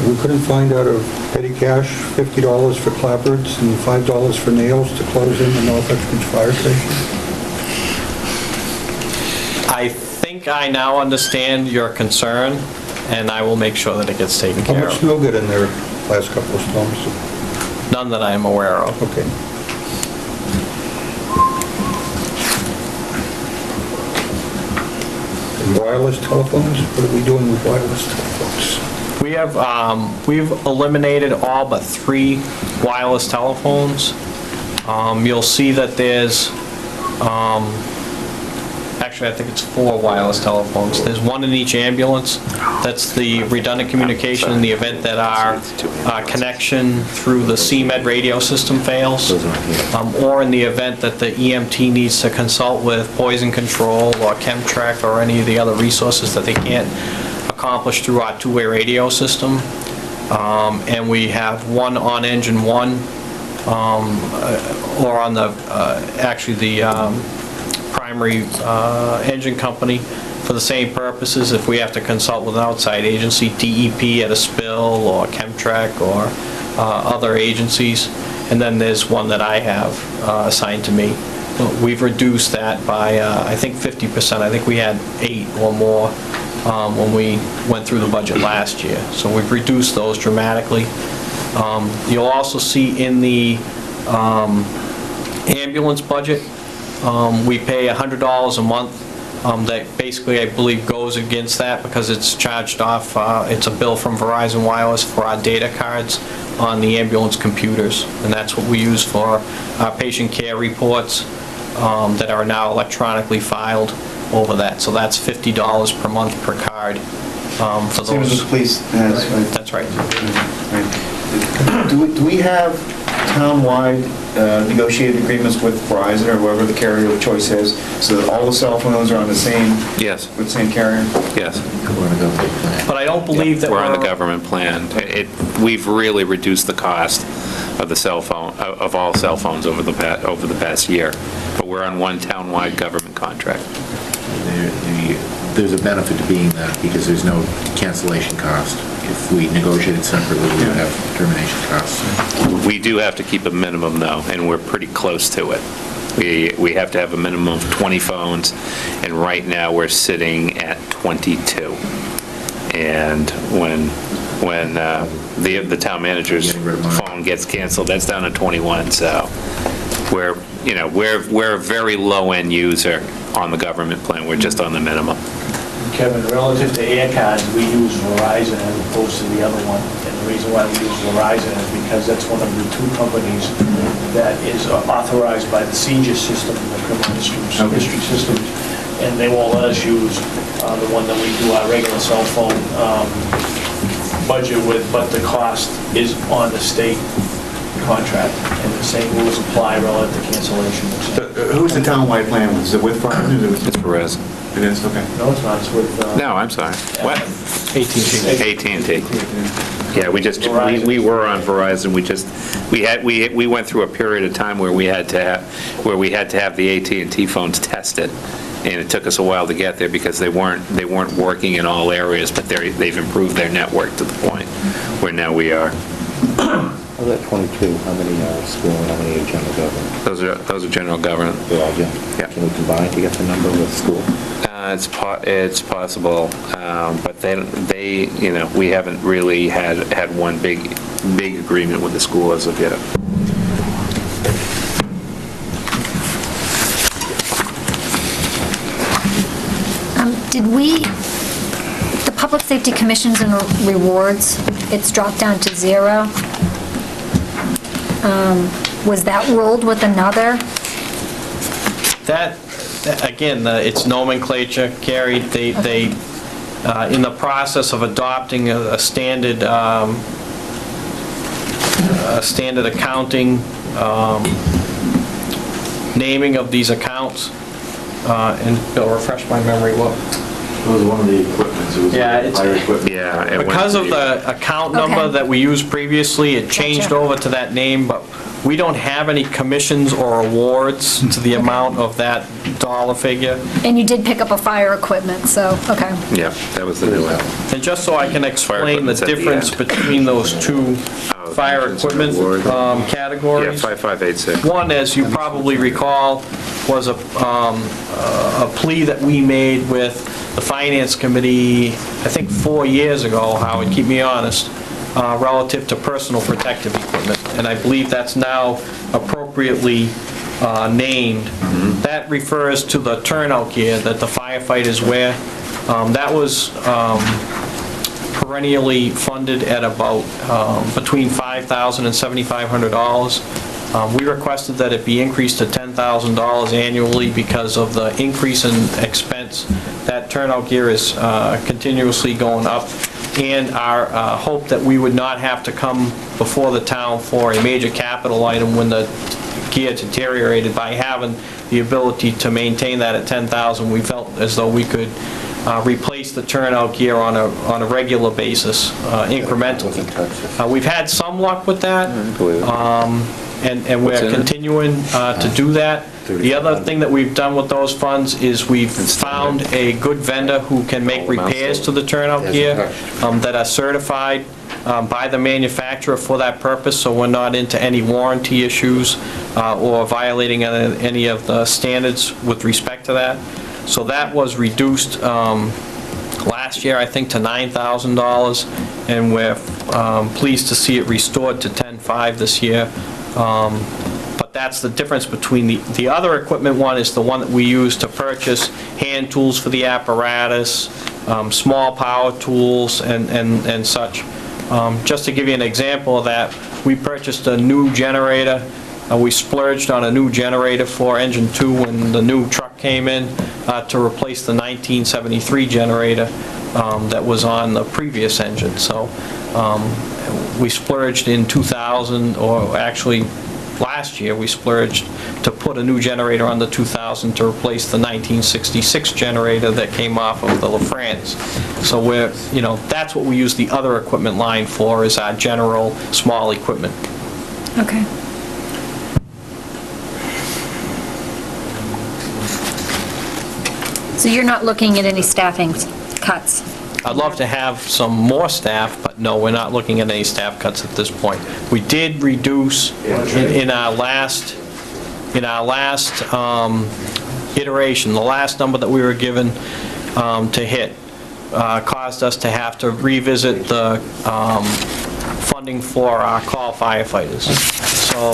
we couldn't find out of petty cash, $50 for clapboards and $5 for nails to close in the North Uxbridge Fire Station. I think I now understand your concern, and I will make sure that it gets taken How care much of. snow got in there last couple of storms? None that I am aware of. Okay. And wireless telephones? What are we doing with wireless telephones? We have, we've eliminated all but 3 wireless telephones. You'll see that there's, actually, I think it's 4 wireless telephones. There's 1 in each ambulance. That's the redundant communication in the event that our connection through the CMed radio system fails, or in the event that the EMT needs to consult with poison control or Chemtrack or any of the other resources that they can't accomplish through our two-way radio system. And we have 1 on engine 1, or on the, actually the primary engine company for the same purposes if we have to consult with an outside agency, DEP at a spill, or Chemtrack, or other agencies. And then there's 1 that I have assigned to me. We've reduced that by, I think, 50%. I think we had 8 or more when we went through the budget last year. So we've reduced those dramatically. You'll also see in the ambulance budget, we pay $100 a month that basically, I believe, goes against that because it's charged off, it's a bill from Verizon Wireless for our data cards on the ambulance computers, and that's what we use for our patient care reports that are now electronically filed over that. So that's $50 per month per card for Same as those. the police has, right? That's right. Right. Do we have town-wide negotiated agreements with Verizon or whoever the carrier of choice is, so that all the cell phones are on the same, Yes, with the same carrier? yes. But I don't believe that We're on the government plan. We've really reduced the cost of the cell phone, of all cell phones over the past year, but we're on one town-wide government contract. There's a benefit to being that because there's no cancellation cost. If we negotiated separately, we would have termination costs. We do have to keep a minimum, though, and we're pretty close to it. We have to have a minimum of 20 phones, and right now we're sitting at 22. And when the town manager's phone gets canceled, that's down to 21. So we're a very low-end user on the government plan. We're just on the minimum. Kevin, relative to air cards, we use Verizon as opposed to the other one. And the reason why we use Verizon is because that's one of the two companies that is authorized by the CJIS system, the criminal history system. And they won't let us use the one that we do our regular cell phone budget with, but the cost is on the state contract, and the same rules apply relative to cancellation. Who's the town-wide plan? Is it with Verizon? It's Verizon. It is, okay. No, it's not, it's with... No, I'm sorry. What? AT&T. AT&T. Yeah, we were on Verizon. We went through a period of time where we had to have the AT&T phones tested, and it took us a while to get there because they weren't working in all areas, but they've improved their network to the point where now we are. Of that 22, how many are school and how many are general government? Those are general government. They're all general. Yeah. Can we combine to get the number with school? It's possible, but we haven't really had one big agreement with the school as of yet. The Public Safety Commissions and Rewards, it's dropped down to 0. Was that rolled with another? That, again, it's nomenclature, Cari. They in the process of adopting a standard accounting naming of these accounts. And Bill, refresh my memory, what? It was one of the equipments. It was fire equipment. Yeah. Because of the account number that we used previously, it changed over to that name, but we don't have any commissions or awards to the amount of that dollar figure. And you did pick up a fire equipment, so, okay. Yeah, that was the new one. And just so I can explain the difference between those two fire equipment categories. Yeah, 5586. One, as you probably recall, was a plea that we made with the Finance Committee, I think 4 years ago, Howard, keep me honest, relative to personal protective equipment. And I believe that's now appropriately named. That refers to the turnout gear that the firefighters wear. That was perennially funded at about between $5,000 and $7,500. We requested that it be increased to $10,000 annually because of the increase in expense. That turnout gear is continuously going up, and our hope that we would not have to come before the town for a major capital item when the gear deteriorated. By having the ability to maintain that at $10,000, we felt as though we could replace the turnout gear on a regular basis, incrementally. We've had some luck with that, and we're continuing to do that. The other thing that we've done with those funds is we've found a good vendor who can make repairs to the turnout gear that are certified by the manufacturer for that purpose, so we're not into any warranty issues or violating any of the standards with respect to that. So that was reduced last year, I think, to $9,000, and we're pleased to see it restored to $10,500 this year. But that's the difference between the other equipment one is the one that we use to purchase hand tools for the apparatus, small power tools and such. Just to give you an example of that, we purchased a new generator. We splurged on a new generator for engine 2 when the new truck came in to replace the 1973 generator that was on the previous engine. So we splurged in 2000, or actually last year, we splurged to put a new generator on the 2000 to replace the 1966 generator that came off of the LaFrance. So we're, that's what we use the other equipment line for, is our general small equipment. Okay. So you're not looking at any staffing cuts? I'd love to have some more staff, but no, we're not looking at any staff cuts at this point. We did reduce in our last iteration, the last number that we were given to hit caused us to have to revisit the funding for our call firefighters. So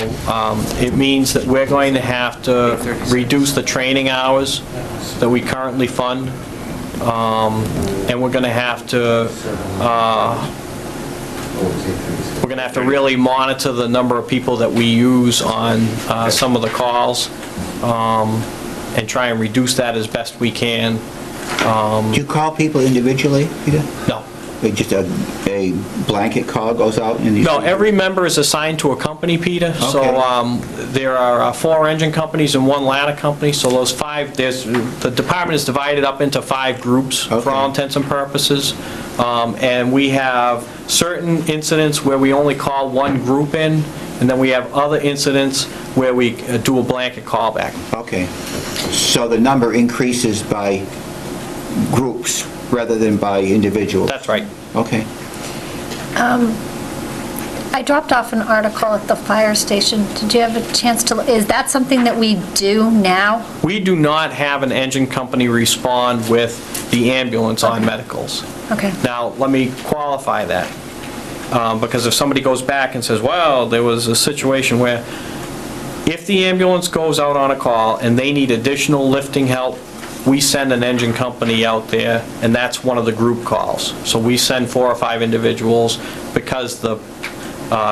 it means that we're going to have to reduce the training hours that we currently fund. And we're going to have to really monitor the number of people that we use on some of the calls and try and reduce that as best we can. Do you call people individually, Peter? No. Just a blanket call goes out? No, every member is assigned to a company, Peter. Okay. So there are 4 engine companies and 1 ladder company. So those 5, the department is divided up into 5 groups for all intents and purposes. And we have certain incidents where we only call 1 group in, and then we have other incidents where we do a blanket callback. Okay. So the number increases by groups rather than by individuals? That's right. Okay. I dropped off an article at the fire station. Did you have a chance to, is that something that we do now? We do not have an engine company respond with the ambulance on medicals. Okay. Now, let me qualify that. Because if somebody goes back and says, well, there was a situation where if the ambulance goes out on a call and they need additional lifting help, we send an engine company out there, and that's one of the group calls. So we send 4 or 5 individuals because the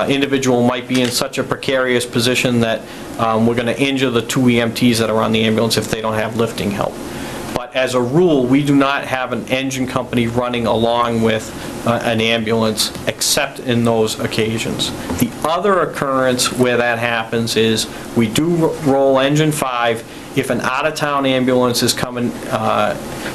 individual might be in such a precarious position that we're going to injure the 2 EMTs that are on the ambulance if they don't have lifting help. But as a rule, we do not have an engine company running along with an ambulance except in those occasions. The other occurrence where that happens is we do roll engine 5 if an out-of-town ambulance is coming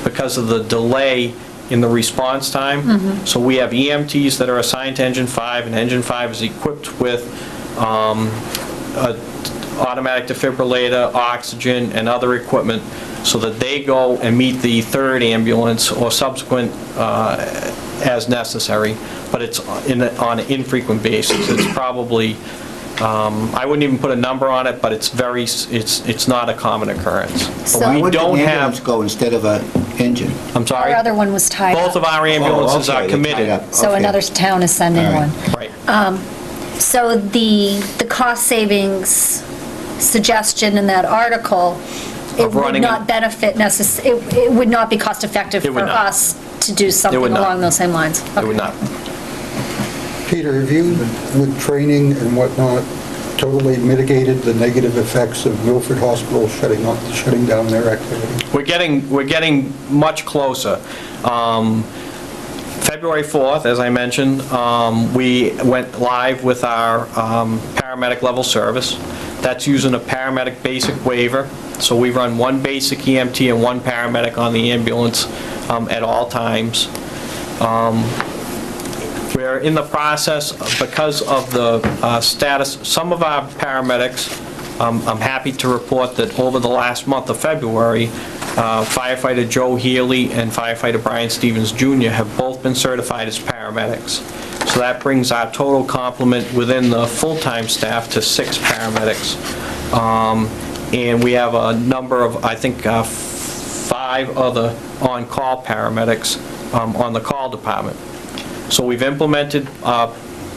because of the delay in the response time. Mm-hmm. So we have EMTs that are assigned to engine 5, and engine 5 is equipped with automatic defibrillator, oxygen, and other equipment so that they go and meet the 3rd ambulance or subsequent as necessary, but it's on an infrequent basis. It's probably I wouldn't even put a number on it, but it's not a common occurrence. So why would the ambulance go instead of an engine? I'm sorry? Our other one was tied Both up. of our ambulances are committed. So another town is sending one. Right. So the cost savings suggestion in that article, it would not benefit it would not be cost effective for us to do something along those same lines. It would not. Peter, have you, with training and whatnot, totally mitigated the negative effects of Milford Hospital shutting down their activity? We're getting much closer. February 4th, as I mentioned, we went live with our paramedic level service. That's using a paramedic basic waiver. So we run 1 basic EMT and 1 paramedic on the ambulance at all times. We're in the process, because of the status, some of our paramedics, I'm happy to report that over the last month of February, firefighter Joe Healy and firefighter Brian Stevens Jr. have both been certified as paramedics. So that brings our total complement within the full-time staff to 6 paramedics. And we have a number of, I think, 5 other on-call paramedics on the call department. So we've implemented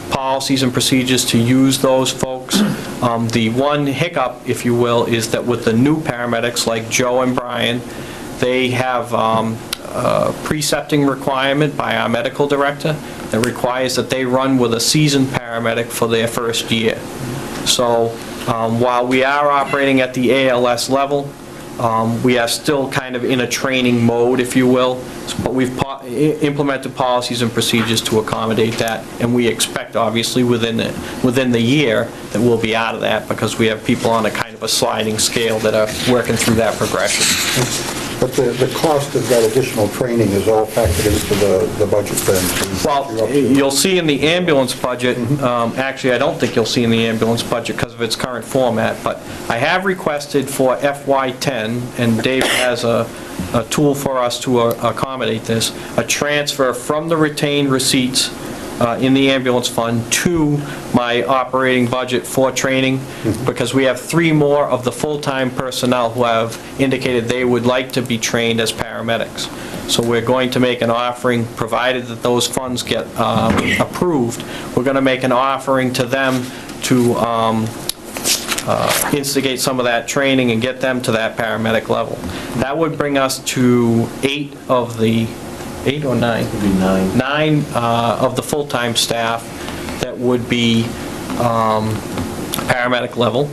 policies and procedures to use those folks. The one hiccup, if you will, is that with the new paramedics like Joe and Brian, they have a precepting requirement by our medical director that requires that they run with a seasoned paramedic for their first year. So while we are operating at the ALS level, we are still kind of in a training mode, if you will, but we've implemented policies and procedures to accommodate that, and we expect, obviously, within the year that we'll be out of that, because we have people on a kind of a sliding scale that are working through that progression. But the cost of that additional training is all factored into the budget then? Well, you'll see in the ambulance budget, actually, I don't think you'll see in the ambulance budget because of its current format, but I have requested for FY10, and Dave has a tool for us to accommodate this, a transfer from the retained receipts in the ambulance fund to my operating budget for training, because we have 3 more of the full-time personnel who have indicated they would like to be trained as paramedics. So we're going to make an offering, provided that those funds get approved, we're going to make an offering to them to instigate some of that training and get them to that paramedic level. That would bring us to 8 of the 8 or 9? It would be 9. 9 of the full-time staff that would be paramedic level.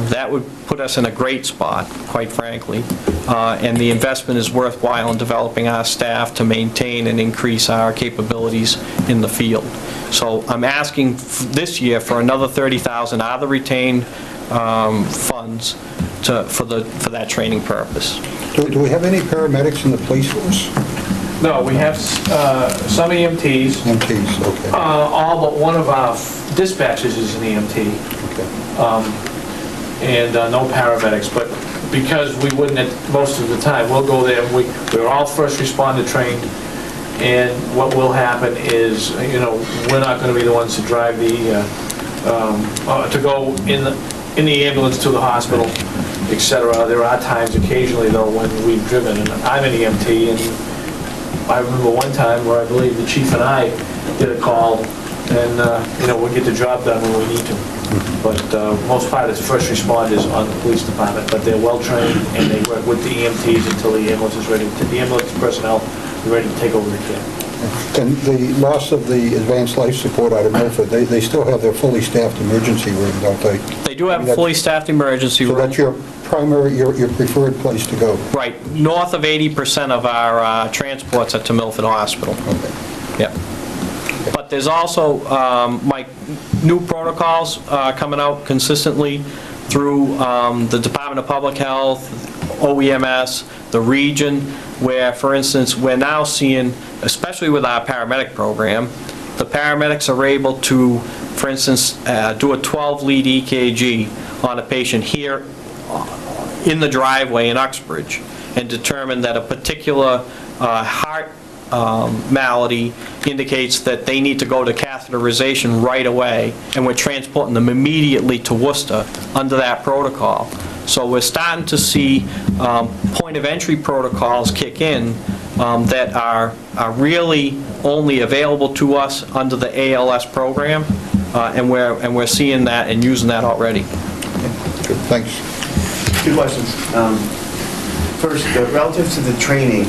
That would put us in a great spot, quite frankly, and the investment is worthwhile in developing our staff to maintain and increase our capabilities in the field. So I'm asking this year for another $30,000 out of the retained funds for that training purpose. Do we have any paramedics in the police force? No, we have some EMTs. EMTs, okay. All but one of our dispatchers is an EMT. Okay. And no paramedics, but because we wouldn't, most of the time, we'll go there, we're all first responder trained, and what will happen is, we're not going to be the ones to drive to go in the ambulance to the hospital, etc. There are times occasionally, though, when we've driven, and I'm an EMT, and I remember one time where I believe the chief and I did a call, and we'll get the job done when we need to. But most part it's first responders on the police department, but they're well trained and they work with the EMTs until the ambulance is ready. The ambulance personnel are ready to take over the care. And the loss of the advanced life support out of Milford, they still have their fully staffed emergency room, don't they? They do have a fully staffed emergency room. So that's your primary, your preferred place to go? Right. North of 80% of our transports are to Milford Hospital. Okay. Yep. But there's also my new protocols coming out consistently through the Department of Public Health, OEMS, the region, where, for instance, we're now seeing, especially with our paramedic program, the paramedics are able to, for instance, do a 12-lead EKG on a patient here in the driveway in Uxbridge and determine that a particular heart malady indicates that they need to go to catheterization right away, and we're transporting them immediately to Worcester under that protocol. So we're starting to see point of entry protocols kick in that are really only available to us under the ALS program, and we're seeing that and using that already. Good, thanks. 2 questions. First, relative to the training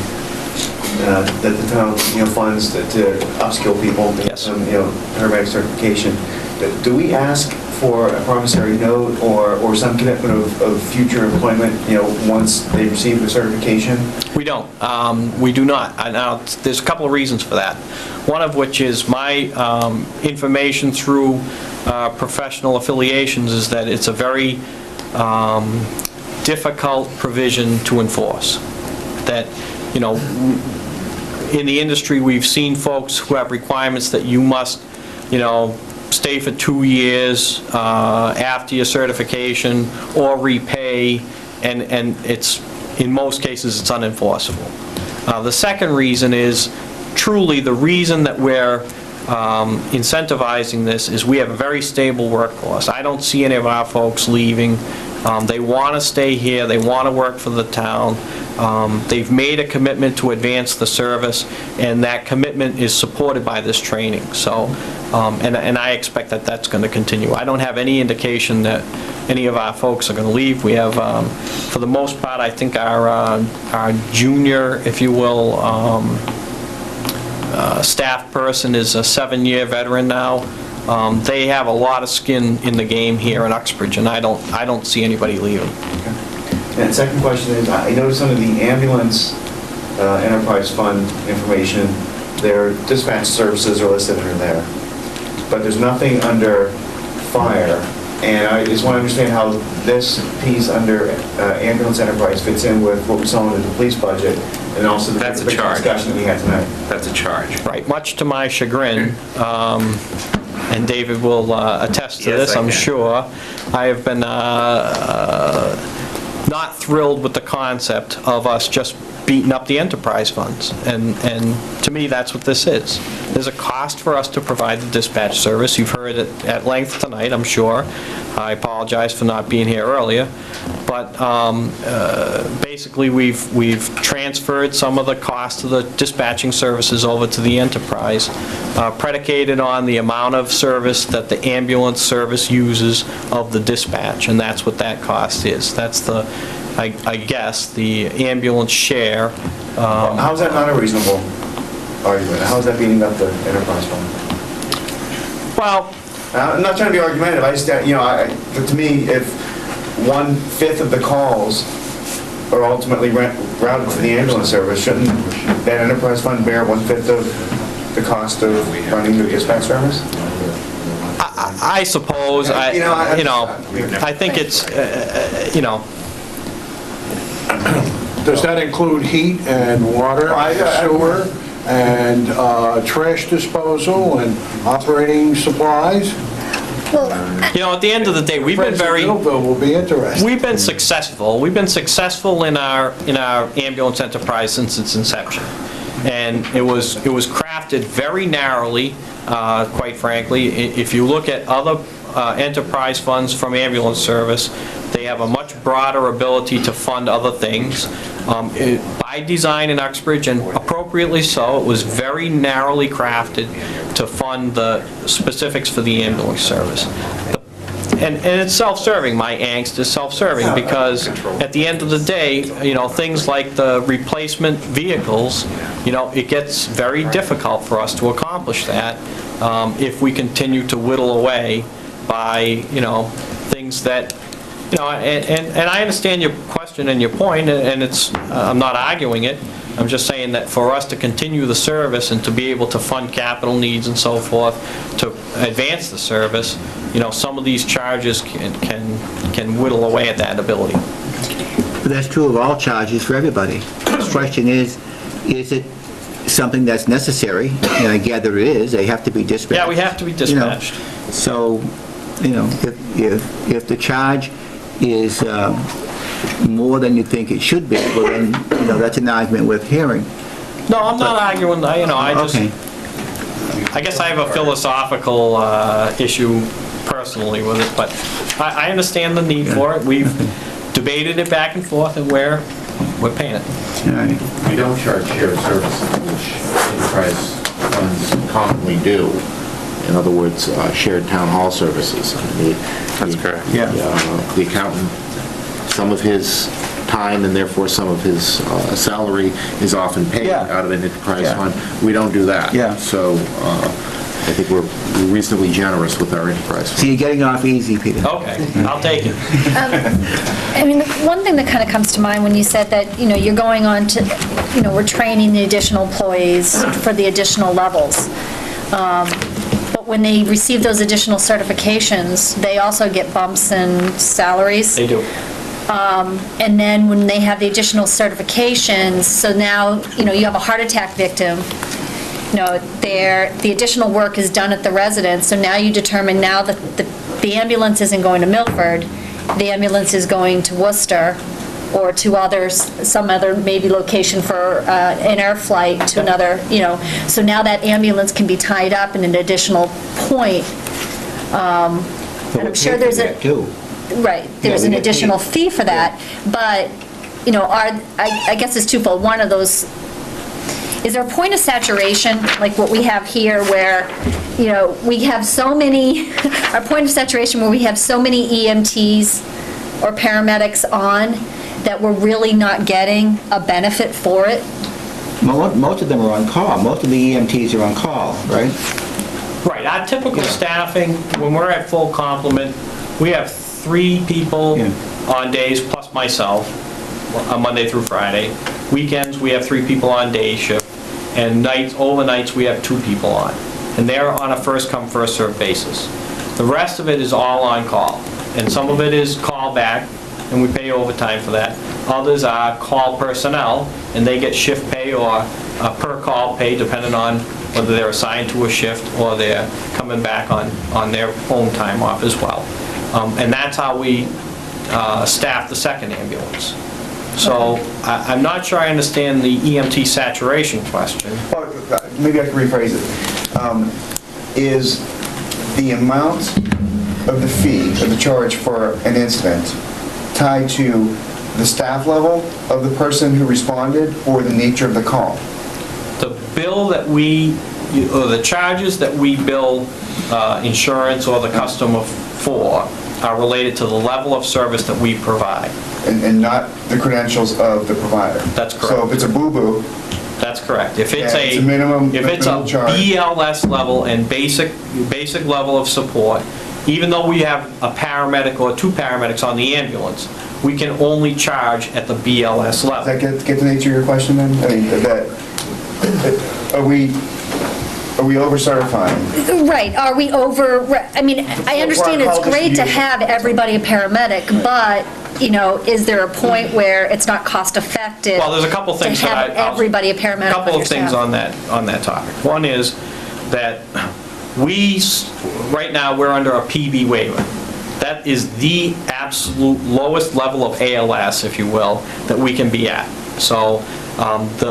that the town, funds to upskill people, yes. Paramedic certification. Do we ask for a promissory note or some commitment of future employment, once they receive the certification? We don't. We do not. Now, there's a couple of reasons for that. One of which is my information through professional affiliations is that it's a very difficult provision to enforce. That, in the industry, we've seen folks who have requirements that you must, stay for 2 years after your certification or repay, and it's, in most cases, it's unenforceable. The second reason is, truly, the reason that we're incentivizing this is we have a very stable workforce. I don't see any of our folks leaving. They want to stay here, they want to work for the town. They've made a commitment to advance the service, and that commitment is supported by this training. So, and I expect that that's going to continue. I don't have any indication that any of our folks are going to leave. We have, for the most part, I think our junior, if you will, staff person is a 7-year veteran now. They have a lot of skin in the game here in Uxbridge, and I don't see anybody leaving. And second question is, I noticed under the ambulance enterprise fund information, their dispatch services are listed under there. But there's nothing under fire. And I just want to understand how this piece under ambulance enterprise fits in with what we saw in the police budget, and also the That's a big charge. discussion that we had tonight. That's a charge. Right, much to my chagrin, and David will attest to Yes, this, I I'm can. sure, I have been not thrilled with the concept of us just beating up the enterprise funds. And to me, that's what this is. There's a cost for us to provide the dispatch service. You've heard it at length tonight, I'm sure. I apologize for not being here earlier. But basically, we've transferred some of the cost of the dispatching services over to the enterprise, predicated on the amount of service that the ambulance service uses of the dispatch, and that's what that cost is. That's the, I guess, the ambulance share. How is that not a reasonable argument? How is that beating up the enterprise fund? Well, I'm not trying to be argumentative. I just, to me, if 1/5 of the calls are ultimately routed to the ambulance service, shouldn't that enterprise fund bear 1/5 of the cost of running the dispatch service? I suppose, I think it's, Does that include heat and water, sewer, and trash disposal, and operating supplies? at the end of the day, we've been very... Millville will be interested. We've been successful. We've been successful in our ambulance enterprise since its inception. And it was crafted very narrowly, quite frankly. If you look at other enterprise funds from ambulance service, they have a much broader ability to fund other things. By design in Uxbridge, and appropriately so, it was very narrowly crafted to fund the specifics for the ambulance service. And it's self-serving. My angst is self-serving because at the end of the day, things like the replacement vehicles, it gets very difficult for us to accomplish that if we continue to whittle away by, things that, and I understand your question and your point, and it's, I'm not arguing it. I'm just saying that for us to continue the service and to be able to fund capital needs and so forth, to advance the service, some of these charges can whittle away at that ability. But that's true of all charges for everybody. The question is it something that's necessary? And I gather it is. They have to be dispatched. Yeah, we have to be dispatched. So, if the charge is more than you think it should be, well then, that's an argument worth hearing. No, I'm not arguing, I just, Okay. I guess I have a philosophical issue personally with it, but I understand the need for it. We've debated it back and forth, and we're paying it. All right. We don't charge shared services, which enterprise funds commonly do. In other words, shared town hall services. That's correct. Yeah. The accountant, some of his time and therefore some of his salary is often paid out of an enterprise fund. We don't do that. Yeah. So I think we're reasonably generous with our enterprise fund. So you're getting off easy, Peter. Okay, I'll take it. One thing that kind of comes to mind when you said that, you're going on to, we're training the additional employees for the additional levels. But when they receive those additional certifications, they also get bumps in salaries. They do. And then when they have the additional certifications, so now, you have a heart attack victim, the additional work is done at the residence, so now you determine now that the ambulance isn't going to Milford, the ambulance is going to Worcester, or to some other maybe location for an air flight to another, so now that ambulance can be tied up in an additional point. And I'm sure there's a... right, there's Yeah, an we get paid. additional fee for that, but, you know, I guess it's twofold. One of those, is there a point of saturation, like what we have here, where, you know, we have so many, our point of saturation where we have so many EMTs or paramedics on, that we're really not getting a benefit for it? Most of them are on call. Most of the EMTs are on call, right? Right, our typical staffing, when we're at full complement, we have 3 people on days plus myself, on Monday through Friday. Weekends, we have 3 people on day shift, and nights, overnights, we have 2 people on. And they're on a first come, first served basis. The rest of it is all on call, and some of it is call back, and we pay overtime for that. Others are call personnel, and they get shift pay or per call pay, depending on whether they're assigned to a shift or they're coming back on their own time off as well. And that's how we staff the second ambulance. So I'm not sure I understand the EMT saturation question. Maybe I can rephrase it. Is the amount of the fee, of the charge for an incident, tied to the staff level of the person who responded or the nature of the call? The bill that or the charges that we bill insurance or the customer for are related to the level of service that we provide. And not the credentials of the provider? That's correct. So if it's a boo-boo... That's correct. If it's a minimum charge. BLS level and basic level of support, even though we have a paramedic or 2 paramedics on the ambulance, we can only charge at the BLS level. Does that get the nature of your question then? I mean, are we over-certifying? Right, are we over, I mean, I understand it's great to have everybody a paramedic, but, you know, is there a point where it's not cost-effective? Well, there's a couple things to have everybody a paramedic? A couple of things on that topic. One is that right now, we're under a PB waiver. That is the absolute lowest level of ALS, if you will, that we can be at. So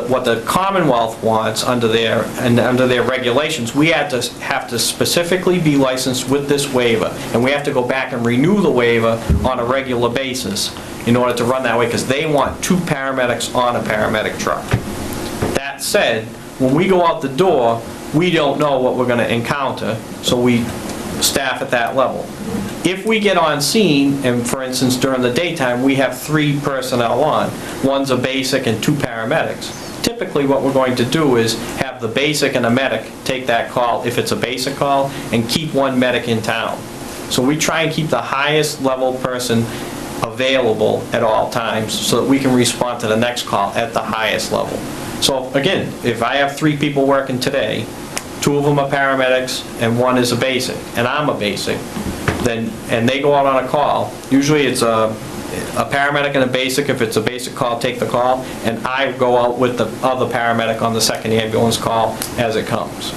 what the Commonwealth wants under their regulations, we have to specifically be licensed with this waiver, and we have to go back and renew the waiver on a regular basis in order to run that way, because they want 2 paramedics on a paramedic truck. That said, when we go out the door, we don't know what we're going to encounter, so we staff at that level. If we get on scene, and for instance during the daytime we have 3 personnel on, one's a basic and 2 paramedics, typically what we're going to do is have the basic and a medic take that call if it's a basic call, and keep 1 medic in town. So we try and keep the highest level person available at all times so that we can respond to the next call at the highest level. So again, if I have 3 people working today, 2 of them are paramedics and 1 is a basic, and I'm a basic, and they go out on a call, usually it's a paramedic and a basic. If it's a basic call, take the call, and I go out with the other paramedic on the second ambulance call as it comes.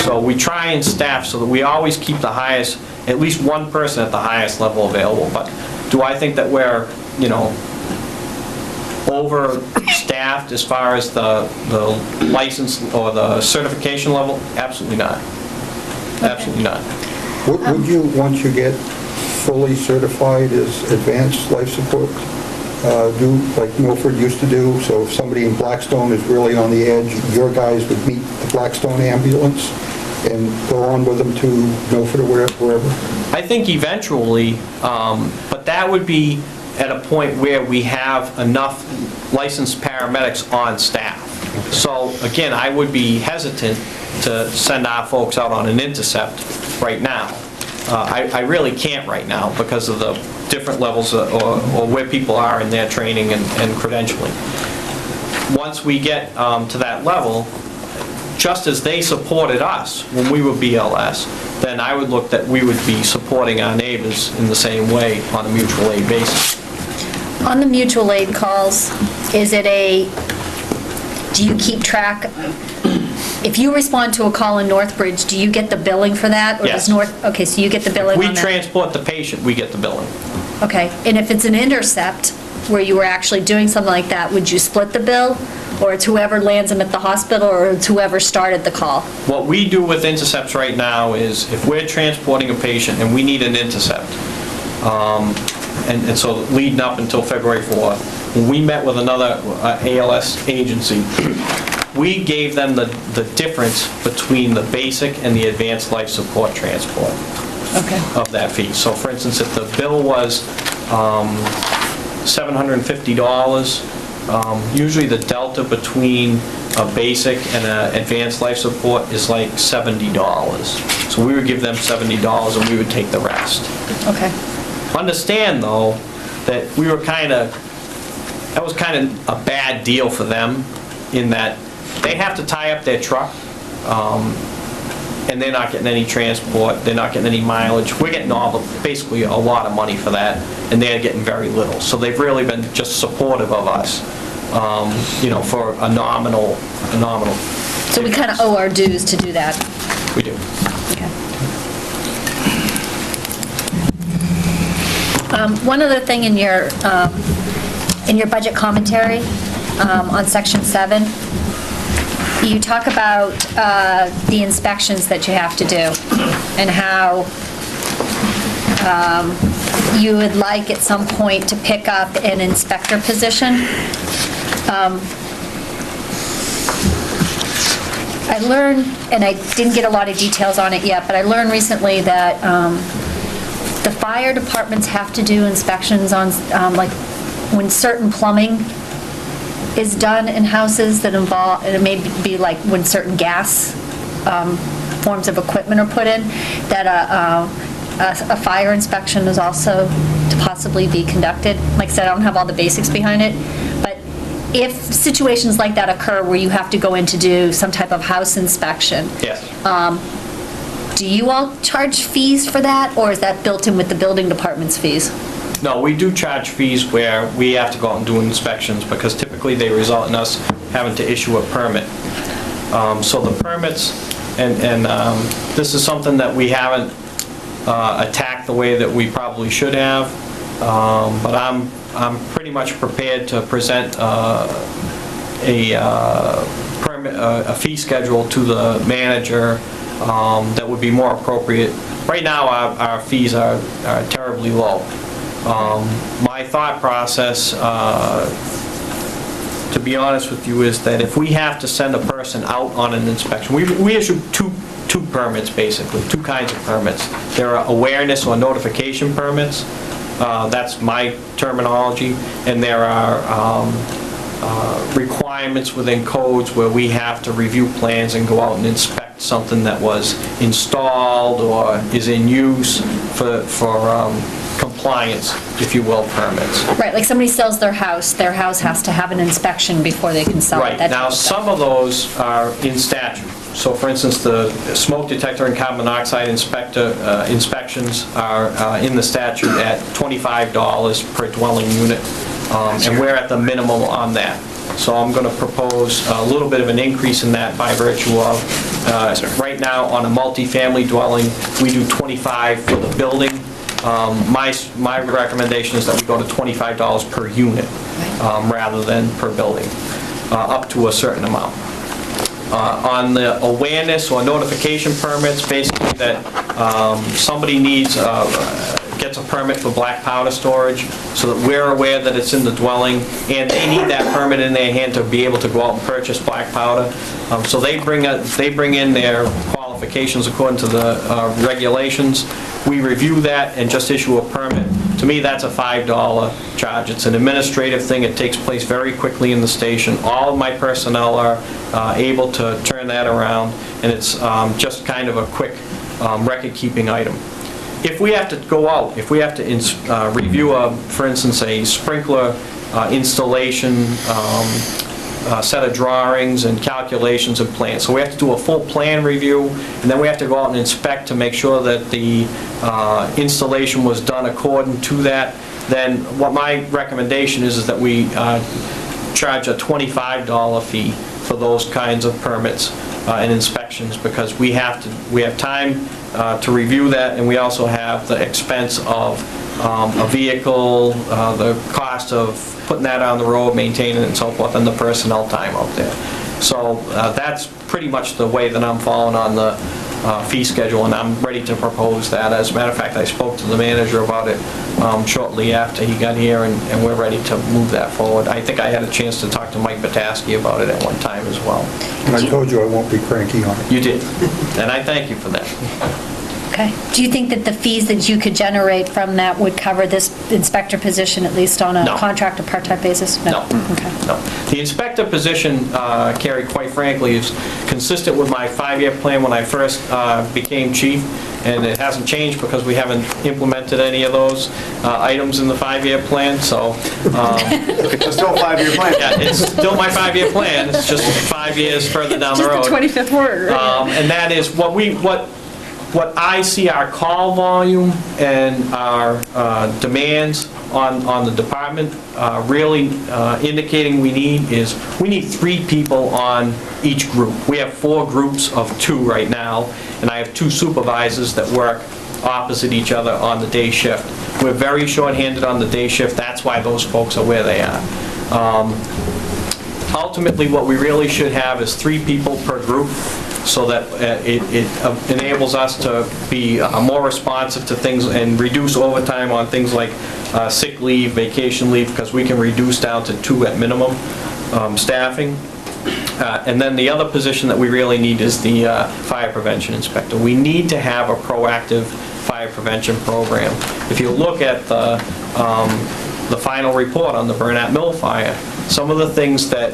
So we try and staff so that we always keep the highest, at least 1 person at the highest level available. But do I think that we're, you know, overstaffed as far as the license or the certification level? Absolutely not. Absolutely not. Would you, once you get fully certified as advanced life support, do like Milford used to do? So if somebody in Blackstone is really on the edge, your guys would meet the Blackstone ambulance and go on with them to Milford or wherever? I think eventually, but that would be at a point where we have enough licensed paramedics on staff. So again, I would be hesitant to send our folks out on an intercept right now. I really can't right now because of the different levels or where people are in their training and credentialing. Once we get to that level, just as they supported us when we were BLS, then I would look that we would be supporting our neighbors in the same way on a mutual aid basis. On the mutual aid calls, do you keep track? If you respond to a call in Northbridge, do you get the billing for that? Or Yes. Okay, so you get the billing on that? We transport the patient, we get the billing. Okay, and if it's an intercept, where you were actually doing something like that, would you split the bill? Or it's whoever lands them at the hospital, or it's whoever started the call? What we do with intercepts right now is, if we're transporting a patient and we need an intercept, And so leading up until February 4th, when we met with another ALS agency, we gave them the difference between the basic and the advanced life support transport of that fee. So for instance, if the bill was $750, usually the delta between a basic and an advanced life support is like $70. So we would give them $70 and we would take the rest. Okay. Understand, though, that we were that was kind of a bad deal for them in that they have to tie up their truck, and they're not getting any transport, they're not getting any mileage. We're getting basically a lot of money for that, and they're getting very little. So they've really been just supportive of us, for a nominal. So we kind of owe our dues to do that. We do. Okay. One other thing in your budget commentary, on section 7, you talk about the inspections that you have to do and how you would like at some point to pick up an inspector position. I learned, and I didn't get a lot of details on it yet, but I learned recently that the fire departments have to do inspections on, like, when certain plumbing is done in houses that involve, and it may be like when certain gas forms of equipment are put in, that a fire inspection is also to possibly be conducted. Like I said, I don't have all the basics behind it, but if situations like that occur where you have to go in to do some type of house inspection, Yes. Do you all charge fees for that, or is that built in with the building department's fees? No, we do charge fees where we have to go out and do inspections, because typically they result in us having to issue a permit. So the permits, and this is something that we haven't attacked the way that we probably should have, but I'm pretty much prepared to present a fee schedule to the manager that would be more appropriate. Right now, our fees are terribly low. My thought process, to be honest with you, is that if we have to send a person out on an inspection, we issue two permits, basically, two kinds of permits. There are awareness or notification permits, that's my terminology, and there are requirements within codes where we have to review plans and go out and inspect something that was installed or is in use for compliance, if you will, permits. Right, like somebody sells their house has to have an inspection before they can sell it. Right, now some of those are in statute. So for instance, the smoke detector and carbon monoxide inspections are in the statute at $25 per dwelling unit, and we're at the minimum on that. So I'm going to propose a little bit of an increase in that by virtue of, right now on a multifamily dwelling, we do $25 for the building. My recommendation is that we go to $25 per unit rather than per building, up to a certain amount. On the awareness or notification permits, basically that somebody gets a permit for black powder storage, so that we're aware that it's in the dwelling, and they need that permit in their hand to be able to go out and purchase black powder. So they bring in their qualifications according to the regulations. We review that and just issue a permit. To me, that's a $5 charge. It's an administrative thing. It takes place very quickly in the station. All of my personnel are able to turn that around, and it's just kind of a quick record-keeping item. If we have to go out, if we have to review, for instance, a sprinkler installation, set of drawings and calculations and plans. So we have to do a full plan review, and then we have to go out and inspect to make sure that the installation was done according to that. Then what my recommendation is that we charge a $25 fee for those kinds of permits and inspections, because we have time to review that, and we also have the expense of a vehicle, the cost of putting that on the road, maintaining it and so forth, and the personnel time out there. So that's pretty much the way that I'm following on the fee schedule, and I'm ready to propose that. As a matter of fact, I spoke to the manager about it shortly after he got here, and we're ready to move that forward. I think I had a chance to talk to Mike Potaski about it at one time as well. And I told you I won't be cranky on it. You did, and I thank you for that. Okay. Do you think that the fees that you could generate from that would cover this inspector position, at least on a No. contract or part-time basis? No. Okay. No. The inspector position, Cari, quite frankly, is consistent with my 5-year plan when I first became chief, and it hasn't changed because we haven't implemented any of those items in the 5-year plan, so... It's still a 5-year plan. Yeah, it's still my 5-year plan, it's just 5 years further down the road. Just the 25th word, right? And that is what I see our call volume and our demands on the department really indicating we need 3 people on each group. We have 4 groups of 2 right now, and I have 2 supervisors that work opposite each other on the day shift. We're very short-handed on the day shift, that's why those folks are where they are. Ultimately, what we really should have is 3 people per group, so that it enables us to be more responsive to things and reduce overtime on things like sick leave, vacation leave, because we can reduce down to 2 at minimum staffing. And then the other position that we really need is the fire prevention inspector. We need to have a proactive fire prevention program. If you look at the final report on the Burnett Mill fire, some of the things that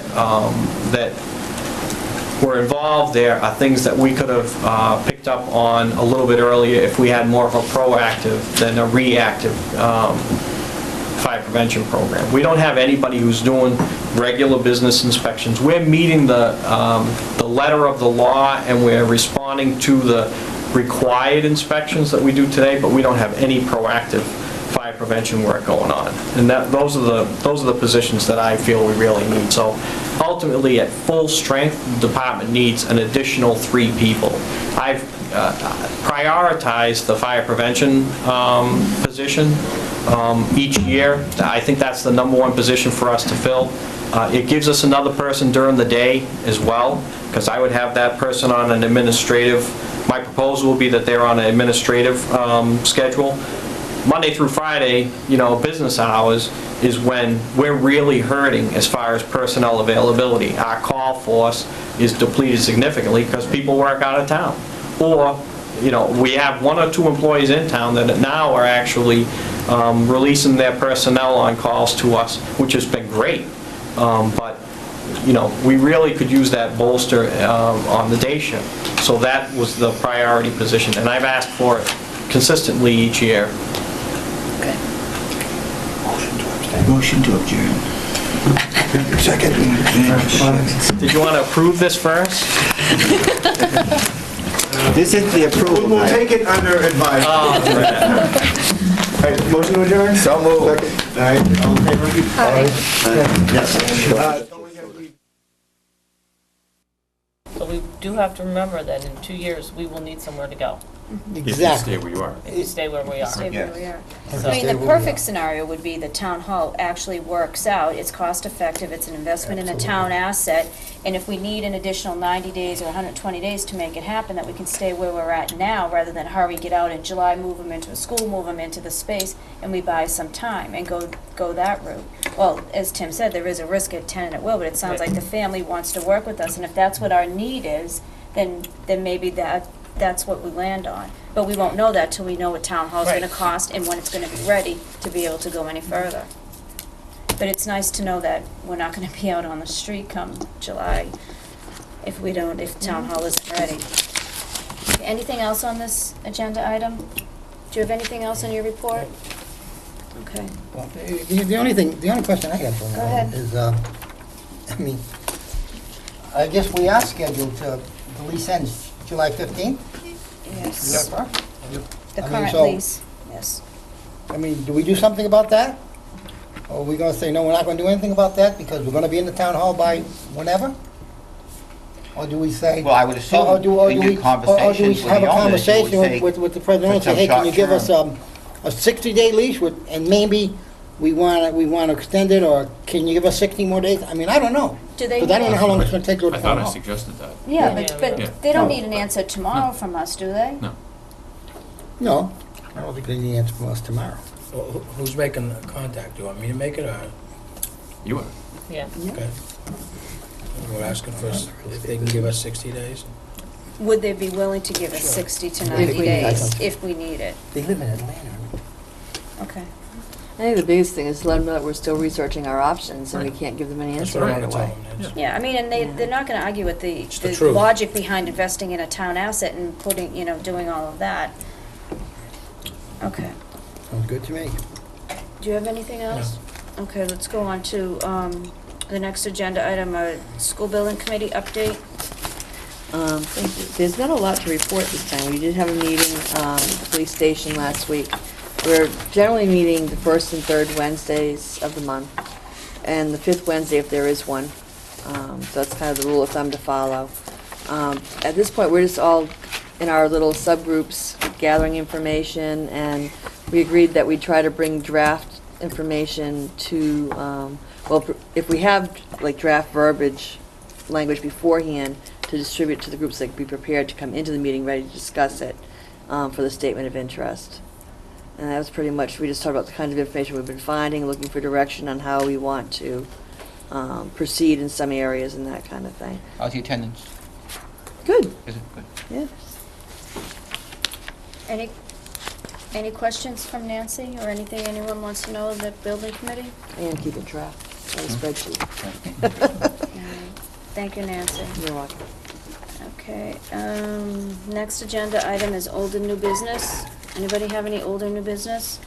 were involved there are things that we could have picked up on a little bit earlier if we had more of a proactive than a reactive fire prevention program. We don't have anybody who's doing regular business inspections. We're meeting the letter of the law, and we're responding to the required inspections that we do today, but we don't have any proactive fire prevention work going on. And those are the positions that I feel we really need. So ultimately, at full strength, the department needs an additional 3 people. I've prioritized the fire prevention position each year. I think that's the #1 position for us to fill. It gives us another person during the day as well, because I would have that person on an administrative, my proposal would be that they're on an administrative schedule. Monday through Friday, business hours is when we're really hurting as far as personnel availability. Our call force is depleted significantly because people work out of town. Or, we have 1 or 2 employees in town that now are actually releasing their personnel on calls to us, which has been great. But, we really could use that bolster on the day shift. So that was the priority position, and I've asked for it consistently each year. Motion to adjourn. Second. Did you want to approve this first? This is the approval. We'll take it under advisement. All right, motion to adjourn? So moved. Second. All right, all in favor? Aye. Yes. So we do have to remember that in 2 years, we will need somewhere to go. Exactly. If you stay where you are. If you stay where we are. Stay where we are. So- I mean, the perfect scenario would be the town hall actually works out, it's cost effective, it's an investment in a town asset, and if we need an additional 90 days or 120 days to make it happen, that we can stay where we're at now, rather than hurry, get out in July, move them into a school, move them into the space, and we buy some time and go that route. Well, as Tim said, there is a risk at tenant at will, but it sounds like the family wants to work with us, and if that's what our need is, then maybe that's what we land on. But we won't know that till we know what town hall's gonna cost and when it's gonna be ready to be able to go any further. But it's nice to know that we're not gonna be out on the street come July if town hall isn't ready. Anything else on this agenda item? Do you have anything else in your report? Okay. Well, the only question I have for Go ahead. is, I guess we are scheduled to, the lease ends July 15th? Yes. Is that correct? The I mean, current so- lease, yes. Do we do something about that? Or are we gonna say, no, we're not gonna do anything about that because we're gonna be in the town hall by whenever? Or do we say? Well, I would assume or do in your we conversations with have the a owners, you would conversation say with the president and for say, hey, some can you give us short a 60-day lease and maybe we want to extend it, or can you give us 60 more days? I don't know. Do they? Because I don't know how long it's gonna take to go to I town thought I hall. suggested that. Yeah, Yeah. but they don't need an answer tomorrow from us, do they? No. No, I don't think they need an answer from us tomorrow. Who's making the contact? Do you want me to make it, or? You are. Yeah. Okay. We're asking for, if they can give us 60 days? Would they be willing to give us 60 to If 90 we need it. days if we need it? They live in Atlanta. Okay. I think the biggest thing is to let them know that we're still researching our options, and we can't give them any That's answer what I'm right gonna away. tell them. Yeah, I mean, and they're not going to argue with the the truth. logic behind investing in a town asset and putting, doing all of that. Okay. Sounds good to me. Do you have anything else? Okay, let's go on to the next agenda item, school building committee update. Thank you. There's not a lot to report this time. We did have a meeting at the police station last week. We're generally meeting the first and third Wednesdays of the month, and the fifth Wednesday if there is one. So that's kind of the rule of thumb to follow. At this point, we're just all in our little subgroups gathering information, and we agreed that we'd try to bring draft information to, if we have like draft verbiage language beforehand, to distribute to the groups that be prepared to come into the meeting ready to discuss it for the statement of interest. And that was pretty much, we just talked about the kind of information we've been finding, looking for direction on how we want to proceed in some areas and that kind of thing. How's the attendance? Good. Is it good? Yeah. Any questions from Nancy or anything anyone wants to know of the building committee? I am keeping track on a spreadsheet. Thank you, Nancy. You're welcome. Okay, next agenda item is old and new business. Anybody have any old or new business?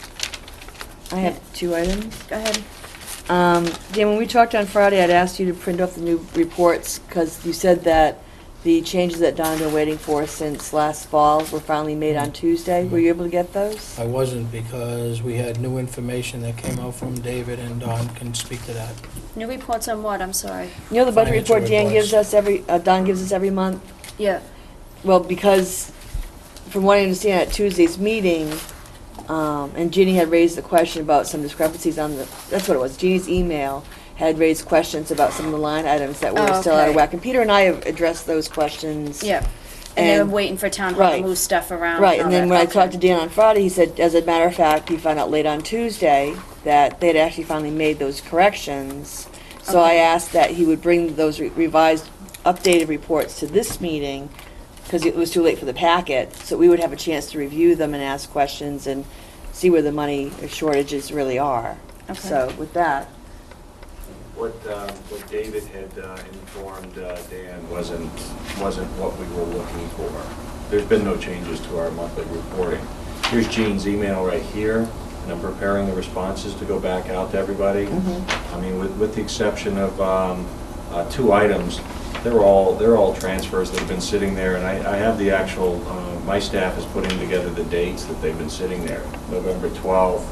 I have 2 items. Go ahead. Dan, when we talked on Friday, I'd asked you to print off the new reports, because you said that the changes that Don had been waiting for since last fall were finally made on Tuesday. Were you able to get those? I wasn't, because we had new information that came out from David, and Don can speak to that. New reports on what? I'm sorry. You know the budget Financial report Dan reports. gives us Don gives us every month? Yeah. Well, because, from what I understand at Tuesday's meeting, and Jeannie had raised the question about some discrepancies on that's what it was, Jeannie's email had raised questions about some of the line items that were still out of whack. And Peter and I have addressed those questions. Yeah. And they were waiting for town hall to move stuff around. Right, and then when I talked to Dan on Friday, he said, as a matter of fact, he found out late on Tuesday that they had actually finally made those corrections. So I asked that he would bring those revised, updated reports to this meeting, because it was too late for the packet, so we would have a chance to review them and ask questions and see where the money shortages really are. Okay. So with that. What David had informed Dan wasn't what we were looking for. There's been no changes to our monthly reporting. Here's Jean's email right here, and I'm preparing the responses to go back out to everybody. I mean, with the exception of 2 items, they're all transfers that have been sitting there, and I have the actual, my staff is putting together the dates that they've been sitting there. November 12th,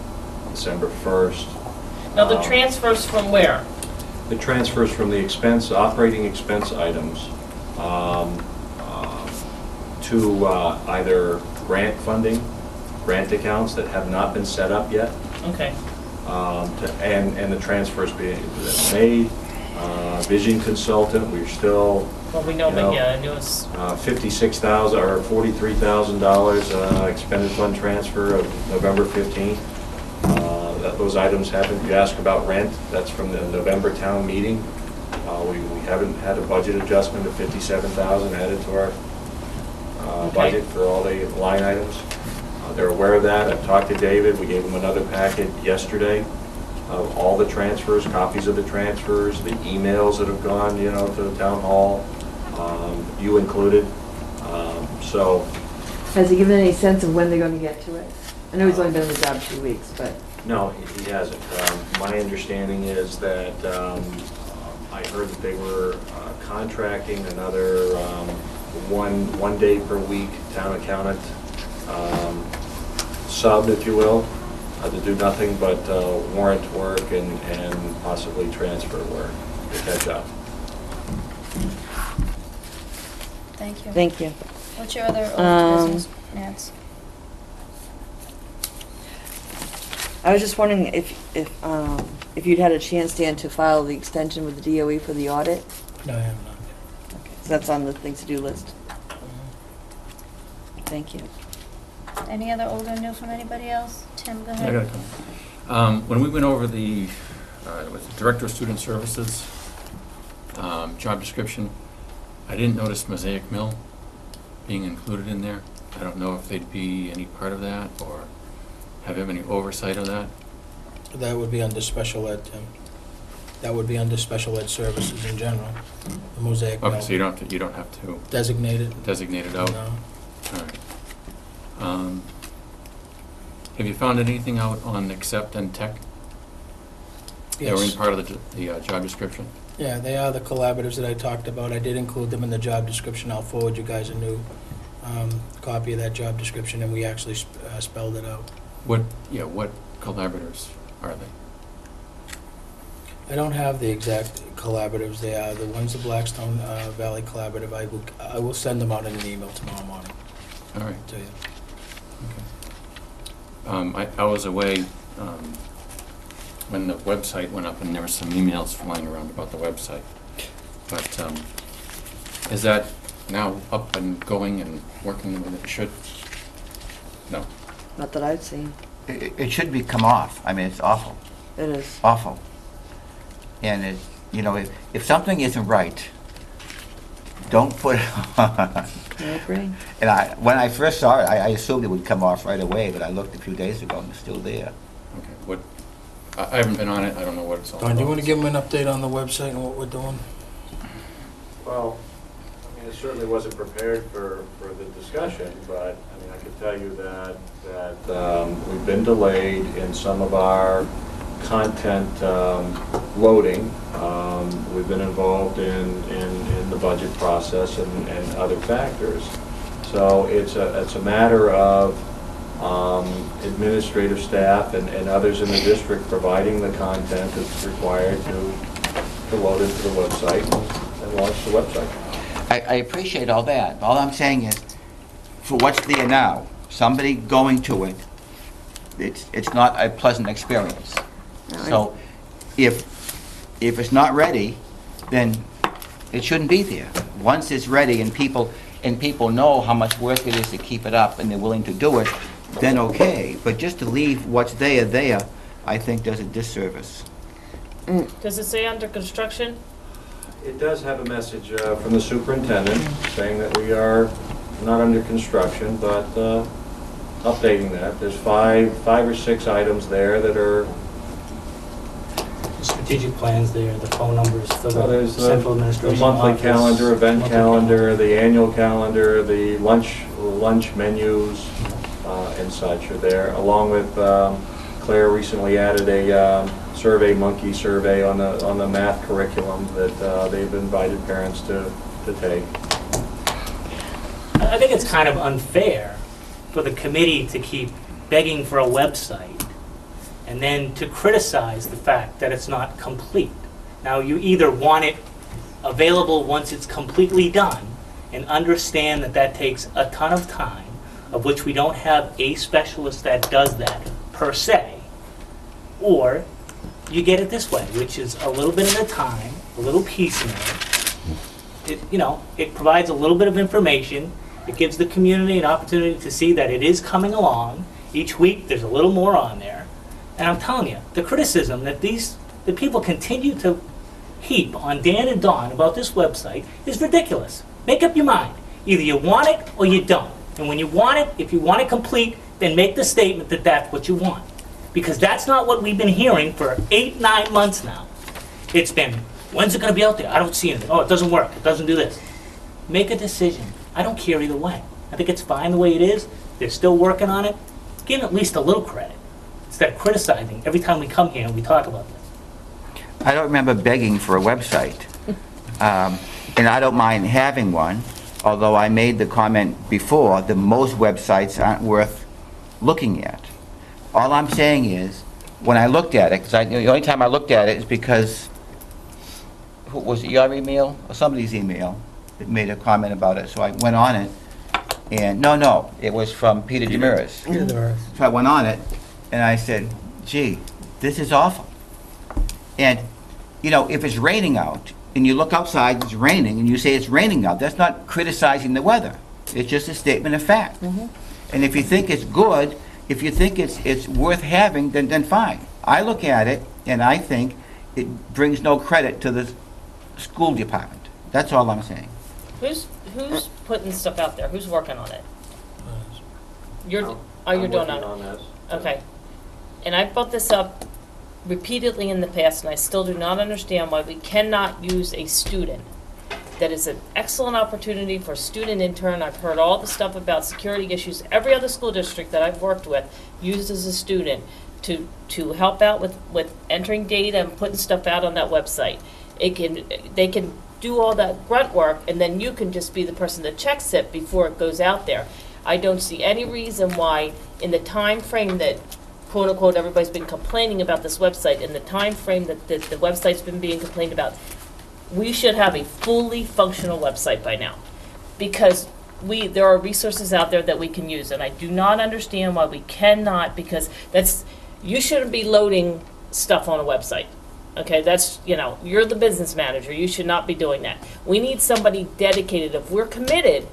December 1st. Now, the transfers from where? The transfers from the operating expense items to either grant funding, grant accounts that have not been set up yet. Okay. And the transfers being made. Vision consultant, we're still, Well, we know that, yeah, I knew it's... $56,000 or $43,000 expended fund transfer of November 15th. Those items haven't, you ask about rent, that's from the November town meeting. We haven't had a budget adjustment of $57,000 added to our budget for all the line items. They're aware of that. I've talked to David. We gave him another packet yesterday of all the transfers, copies of the transfers, the emails that have gone, to the town hall, you included. So. Has he given any sense of when they're going to get to it? I know he's only been in the job 2 weeks, but. No, he hasn't. My understanding is that I heard that they were contracting another one day per week town accountant sub, if you will, to do nothing but warrant work and possibly transfer work to catch up. Thank you. Thank you. What's your other old business, Nance? I was just wondering if you'd had a chance, Dan, to file the extension with the DOE for the audit? No, I have not. Okay, so that's on the things to do list. Thank you. Any other old or new from anybody else? Tim, go I ahead. got a comment. When we went over the with the Director of Student Services job description, I didn't notice Mosaic Mill being included in there. I don't know if they'd be any part of that or have any oversight of that. That would be under special ed, Tim. That would be under special ed services in general, the Mosaic Mill. Okay, so you don't have to Designate it? designate it out? No. All right. Have you found anything out on Accept and Tech? They were in Yes. part of the job description? Yeah, they are the collaboratives that I talked about. I did include them in the job description. I'll forward you guys a new copy of that job description, and we actually spelled it out. What collaborators are they? I don't have the exact collaboratives. They are the ones, the Blackstone Valley Collaborative. I will send them out in an email tomorrow morning. All right. To you. I was away when the website went up, and there were some emails flying around about the website. But is that now up and going and working the way that it should? No. Not that I've seen. It should be come off. I mean, it's awful. It is. Awful. And if something isn't right, don't put it on. I agree. And when I first saw it, I assumed it would come off right away, but I looked a few days ago and it's still there. Okay. I haven't been on it. I don't know what it's all about. Don, do you want to give them an update on the website and what we're doing? Well, I mean, I certainly wasn't prepared for the discussion, but, I mean, I can tell you that we've been delayed in some of our content loading. We've been involved in the budget process and other factors. So it's a matter of administrative staff and others in the district providing the content that's required to load into the website and launch the website. I appreciate all that. All I'm saying is, for what's there now, somebody going to it, it's not a pleasant experience. So if it's not ready, then it shouldn't be there. Once it's ready and people know how much work it is to keep it up and they're willing to do it, then okay. But just to leave what's there, I think does a disservice. Does it say under construction? It does have a message from the superintendent saying that we are not under construction, but updating that. There's five or six items there that are... Strategic plans there, the phone numbers for the There's central administration the monthly office, calendar, event monthly calendar, the annual calendar, the lunch menus and such are there, along with Claire recently added a survey monkey survey on the math curriculum that they've invited parents to take. I think it's kind of unfair for the committee to keep begging for a website and then to criticize the fact that it's not complete. Now, you either want it available once it's completely done and understand that that takes a ton of time, of which we don't have a specialist that does that per se, or you get it this way, which is a little bit at a time, a little piecemeal. It provides a little bit of information. It gives the community an opportunity to see that it is coming along. Each week, there's a little more on there. And I'm telling you, the criticism that the people continue to heap on Dan and Dawn about this website is ridiculous. Make up your mind. Either you want it or you don't. And when you want it, if you want it complete, then make the statement that that's what you want. Because that's not what we've been hearing for 8-9 months now. It's been, when's it going to be out there? I don't see anything. Oh, it doesn't work. It doesn't do this. Make a decision. I don't care either way. I think it's fine the way it is. They're still working on it. Give them at least a little credit instead of criticizing every time we come here and we talk about this. I don't remember begging for a website. And I don't mind having one, although I made the comment before that most websites aren't worth looking at. All I'm saying is, when I looked at it, because the only time I looked at it is because, was it your email or somebody's email that made a comment about it, so I went on it, and no, it was from Peter Demers. So I went on it, and I said, gee, this is awful. And, if it's raining out, and you look outside, it's raining, and you say it's raining out, that's not criticizing the weather. It's just a statement of fact. And And if you think it's good, if you think it's worth having, then fine. I look at it, and I think it brings no credit to the school department. That's all I'm saying. Who's putting stuff out there? Who's working on it? You're I'm doing working it? on this. Okay. And I've brought this up repeatedly in the past, and I still do not understand why we cannot use a student. That is an excellent opportunity for a student intern. I've heard all the stuff about security issues. Every other school district that I've worked with used as a student to help out with entering data and putting stuff out on that website. They can do all that grunt work, and then you can just be the person that checks it before it goes out there. I don't see any reason why, in the time frame that quote unquote everybody's been complaining about this website, in the time frame that the website's been being complained about, we should have a fully functional website by now, because there are resources out there that we can use, and I do not understand why we cannot, because you shouldn't be loading stuff on a website. Okay, that's, you're the business manager. You should not be doing that. We need somebody dedicated. If we're committed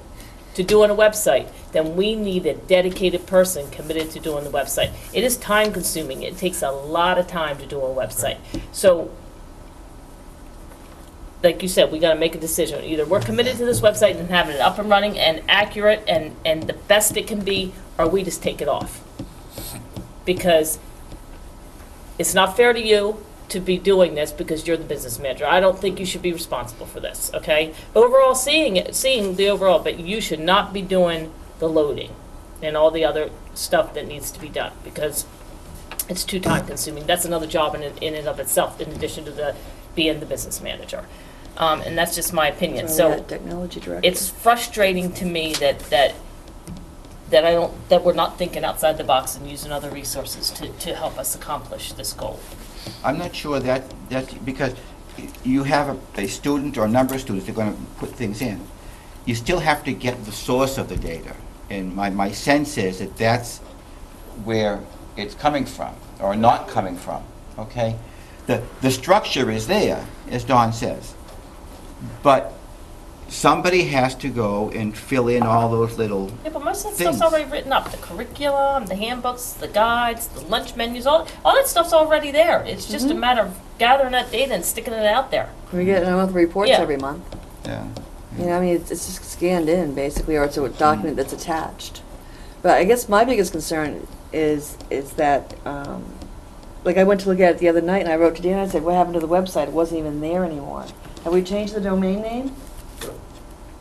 to doing a website, then we need a dedicated person committed to doing the website. It is time consuming. It takes a lot of time to do a website. So, like you said, we got to make a decision. Either we're committed to this website and having it up and running and accurate and the best it can be, or we just take it off. Because it's not fair to you to be doing this because you're the business manager. I don't think you should be responsible for this, okay? Overall, seeing the overall, but you should not be doing the loading and all the other stuff that needs to be done, because it's too time consuming. That's another job in and of itself, in addition to being the business manager. And that's just my opinion. So technology director. it's frustrating to me that we're not thinking outside the box and using other resources to help us accomplish this goal. I'm not sure that because you have a student or a number of students that are going to put things in. You still have to get the source of the data. And my sense is that that's where it's coming from, or not coming from, okay? The structure is there, as Don says. But somebody has to go and fill in all those little But most of that things. stuff's already written up. The curriculum, the handbooks, the guides, the lunch menus, all that stuff's already there. It's just a matter of gathering that data and sticking it out there. We get monthly reports every month. Yeah. It's just scanned in, basically, or it's a document that's attached. But I guess my biggest concern is that, like, I went to look at it the other night, and I wrote to Dan, I said, what happened to the website? It wasn't even there anymore. Have we changed the domain name?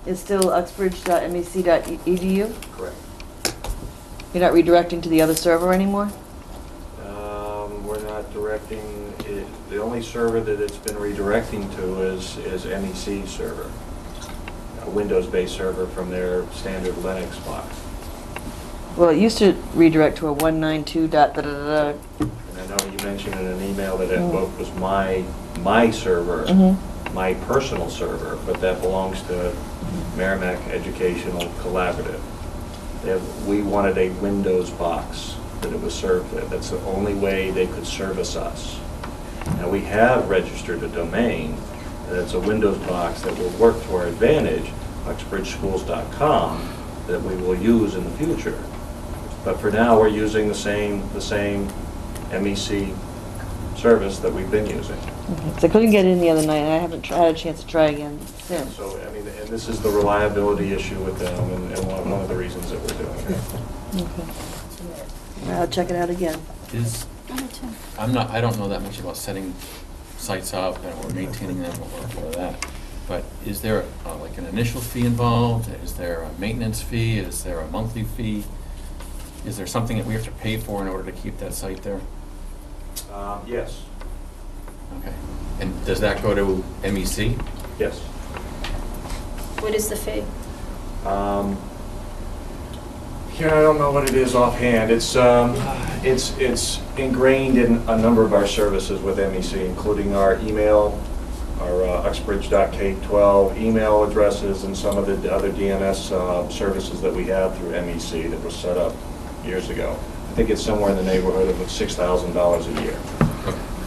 It's still uxbridge.mec.edu? Correct. You're not redirecting to the other server anymore? We're not directing it. The only server that it's been redirecting to is MEC server, a Windows-based server from their standard Linux box. Well, it used to redirect to a 192.da-da-da-da. And I know you mentioned in an email that both was my server, my personal server, but that belongs to Merrimack Educational Collaborative. We wanted a Windows box that it was served with. That's the only way they could service us. Now, we have registered a domain that's a Windows box that will work to our advantage, uxbridgeschools.com, that we will use in the future. But for now, we're using the same MEC service that we've been using. So I couldn't get in the other night, and I haven't had a chance to try again since. So, and this is the reliability issue with them, and one of the reasons that we're doing it. Okay. I'll check it out again. I don't know that much about setting sites up or maintaining them or that, but is there like an initial fee involved? Is there a maintenance fee? Is there a monthly fee? Is there something that we have to pay for in order to keep that site there? Yes. Okay. And does that go to MEC? Yes. What is the fee? Karen, I don't know what it is offhand. It's ingrained in a number of our services with MEC, including our email, our uxbridge.k12 email addresses, and some of the other DNS services that we have through MEC that was set up years ago. I think it's somewhere in the neighborhood of $6,000 a year.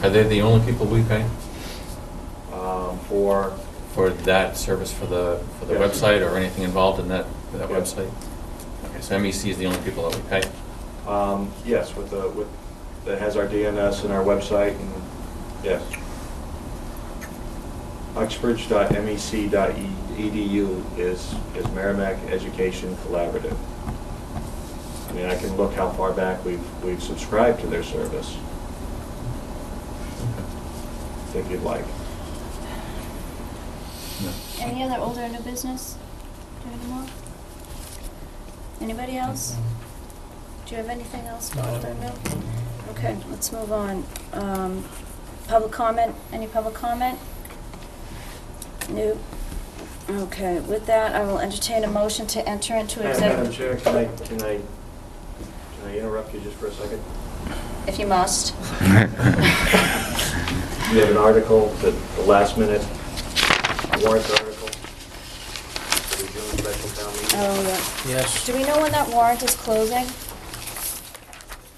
Are they the only people we pay? For that service for the Yes. website or anything involved in that website? Okay, so MEC is the only people that we pay? Yes, that has our DNS and our website, and yes. uxbridge.mec.edu is Merrimack Education Collaborative. I mean, I can look how far back we've subscribed to their service, if you'd like. Any other old or new business? Do you have any more? Anybody else? Do you have anything else? No. Old or new? Okay, let's move on. Public comment? Any public comment? New? Okay, with that, I will entertain a motion to enter into Madam executive. Chair, can I interrupt you just for a second? If you must. We have an article, the last minute warrant article for the June special town meeting. Oh, yeah. Yes. Do we know when that warrant is closing?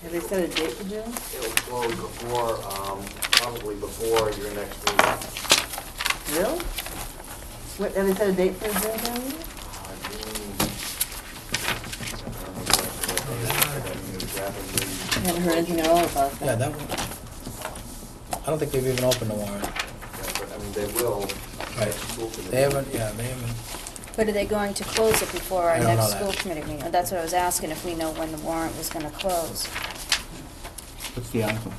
Have they set a date for June? It'll close before, probably before your next meeting. Really? What, have they set a date for June? I haven't heard anything at all about that. Yeah, that one. I don't think they've even opened the warrant. But, I mean, they will. Right. They haven't, yeah, they haven't. But are they going to close it before our I don't next know school that. committee meeting? That's what I was asking, if we know when the warrant was gonna close. What's the article?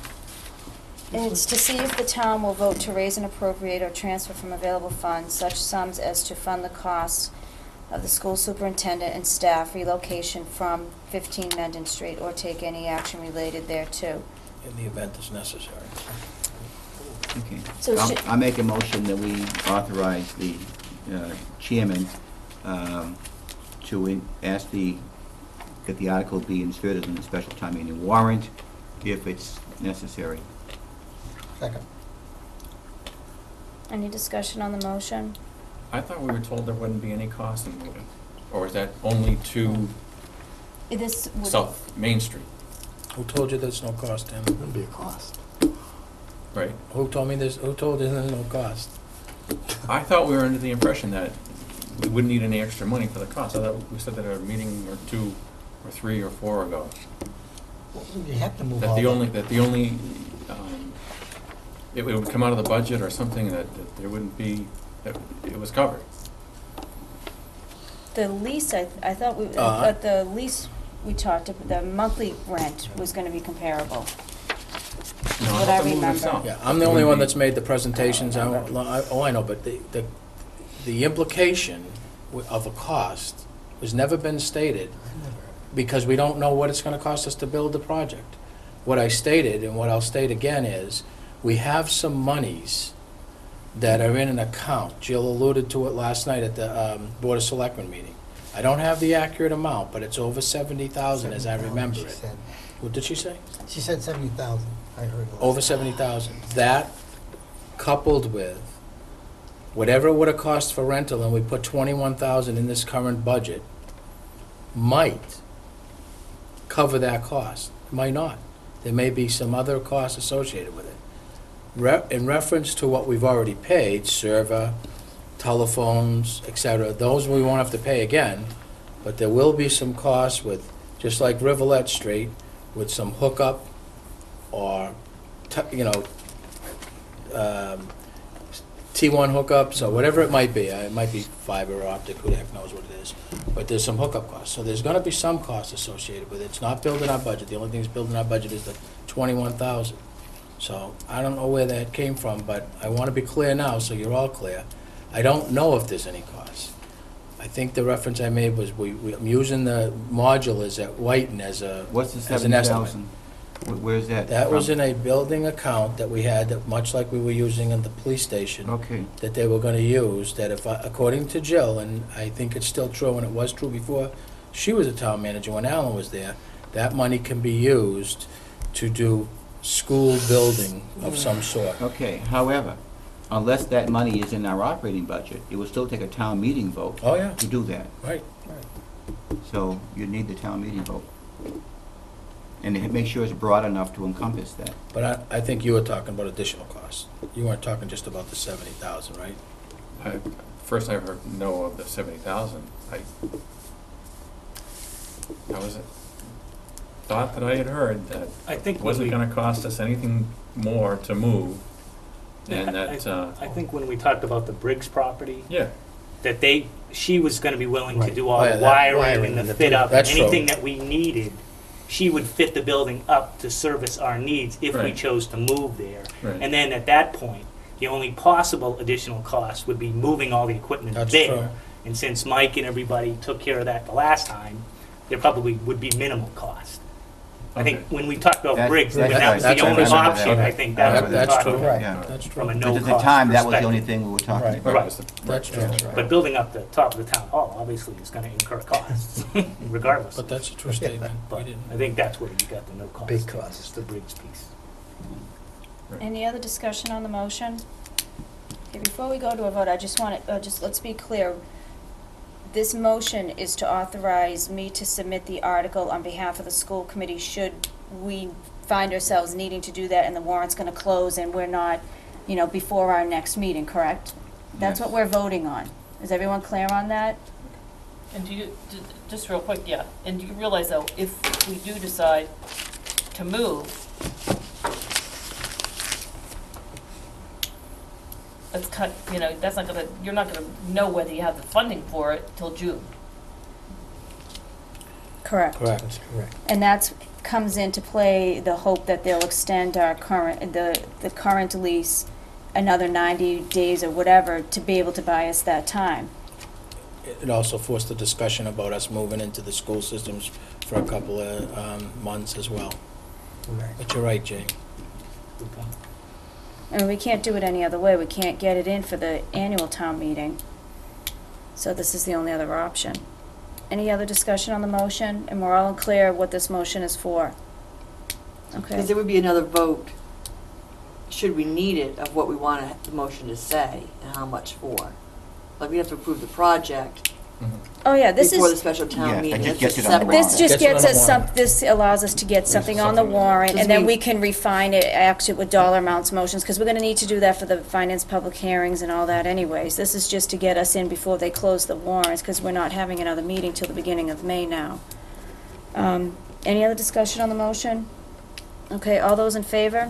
It's to see if the town will vote to raise and appropriate or transfer from available funds such sums as to fund the costs of the school superintendent and staff relocation from 15 Mendon Street or take any action related thereto. In the event it's necessary. Okay. So should- I'll make a motion that we authorize the chairman to ask that the article be inserted in the special town meeting warrant if it's necessary. Second. Any discussion on the motion? I thought we were told there wouldn't be any cost in moving, or is that only to This would... South Main Street, Who told you there's no cost, Tim? There'll be a cost. right? Who told you there's no cost? I thought we were under the impression that we wouldn't need any extra money for the cost. I thought we said that at a meeting or 2 or 3 or 4 ago. You have to move That all the only, it would come out of the budget or something, that there wouldn't be, that it was covered. The lease, I thought but the lease we talked about, the monthly rent was gonna be comparable. No, What I I thought the move remember. itself. Yeah, I'm the only one that's made the presentations. I know, but the implication of a cost has never been stated because we don't know what it's gonna cost us to build the project. What I stated, and what I'll state again, is we have some monies that are in an account. Jill alluded to it last night at the Board of Selectmen meeting. I don't have the accurate amount, but it's over 70,000 as I remember She it. said. What did she say? She said 70,000, I heard. Over 70,000. That, coupled with whatever it would have cost for rental, and we put 21,000 in this current budget, might cover that cost. It might not. There may be some other costs associated with it. In reference to what we've already paid, server, telephones, et cetera, those we won't have to pay again, but there will be some costs with, just like Rivulet Street, with some hookup or, T1 hookups or whatever it might be. It might be fiber optic, who the heck knows what it is. But there's some hookup costs. So there's gonna be some costs associated with it. It's not building our budget. The only thing that's building our budget is the 21,000. So I don't know where that came from, but I wanna be clear now, so you're all clear. I don't know if there's any costs. I think the reference I made was I'm using the modulars at Whiten as an estimate. What's the 70,000? Where's that? That was from? in a building account that we had, that much like we were using in the police station. Okay. That they were gonna use, that if, according to Jill, and I think it's still true, and it was true before she was a town manager, when Alan was there, that money can be used to do school building of some sort. Okay, however, unless that money is in our operating budget, it will still take a town meeting vote. Oh, yeah. To do that. Right. So you need the town meeting vote. And make sure it's broad enough to encompass that. But I think you were talking about additional costs. You weren't talking just about the 70,000, right? First I heard no of the 70,000. That was a thought that I had heard, that I think it when wasn't we- gonna cost us anything more to move, and that, I think when we talked about the Briggs property, yeah, that she was gonna be willing to Right. do all Oh, yeah, the that wiring and the fit up, and that's true. anything that we needed, she would fit the building up to service our needs if we Right. chose to move there. Right. And then at that point, the only possible additional cost would be moving all the equipment That's there. true. And since Mike and everybody took care of that the last time, there probably would be minimal cost. I think when we talked about Briggs, when that was the that's only right. option, I think that's what we That's talked true. about. Right. That's true. From a But no-cost at the time, that was the perspective. only thing we were talking Right. about. Right. That's true. But building up the top of the town hall, obviously, is gonna incur costs, regardless. But that's a true statement. But I think that's where you got the no cost. Big cost. It's the Briggs piece. Any other discussion on the motion? Okay, before we go to a vote, I just want to, let's be clear. This motion is to authorize me to submit the article on behalf of the school committee should we find ourselves needing to do that and the warrant's going to close and we're not, before our next meeting, correct? That's what we're voting on. Is everyone clear on that? And do you, just real quick, yeah, and do you realize though, if we do decide to move, that's cut, that's not gonna, you're not gonna know whether you have the funding for it till June. Correct. Correct. Correct. And that's comes into play the hope that they'll extend our current, the current lease another 90 days or whatever to be able to buy us that time. It also forced the discussion about us moving into the school systems for a couple of months as well. Right. But you're right, Jay. Good point. And we can't do it any other way. We can't get it in for the annual town meeting. So this is the only other option. Any other discussion on the motion? And we're all clear what this motion is for. Okay. Because there would be another vote, should we need it, of what we want the motion to say and how much for. Like, we have to approve the project Oh, yeah, this before the is, special Yeah, town that meeting. just That's gets it on the separate. this just Gets it on gets the us some, warrant. this allows us to get something on the warrant, and then we can refine it, actually with dollar amounts motions, because we're gonna need to do that for the finance public hearings and all that anyways. This is just to get us in before they close the warrants, because we're not having another meeting till the beginning of May now. Any other discussion on the motion? Okay, all those in favor?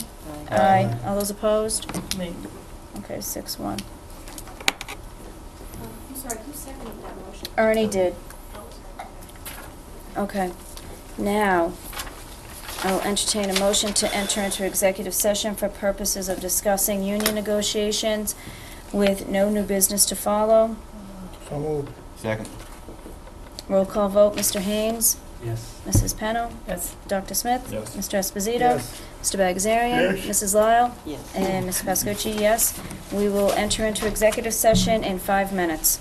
Aye. All those opposed? Me. Okay, 6-1. I'm sorry, who seconded that motion? Ernie did. Okay. Now, I will entertain a motion to enter into executive session for purposes of discussing union negotiations with no new business to follow. So moved. Second. Roll call vote, Mr. Haynes? Yes. Mrs. Pennell? Yes. Dr. Smith? Yes. Mr. Esposito? Yes. Mr. Bagdasarian? Yes. Mrs. Lyle? Yes. And Ms. Pascucci, yes. We will enter into executive session in 5 minutes.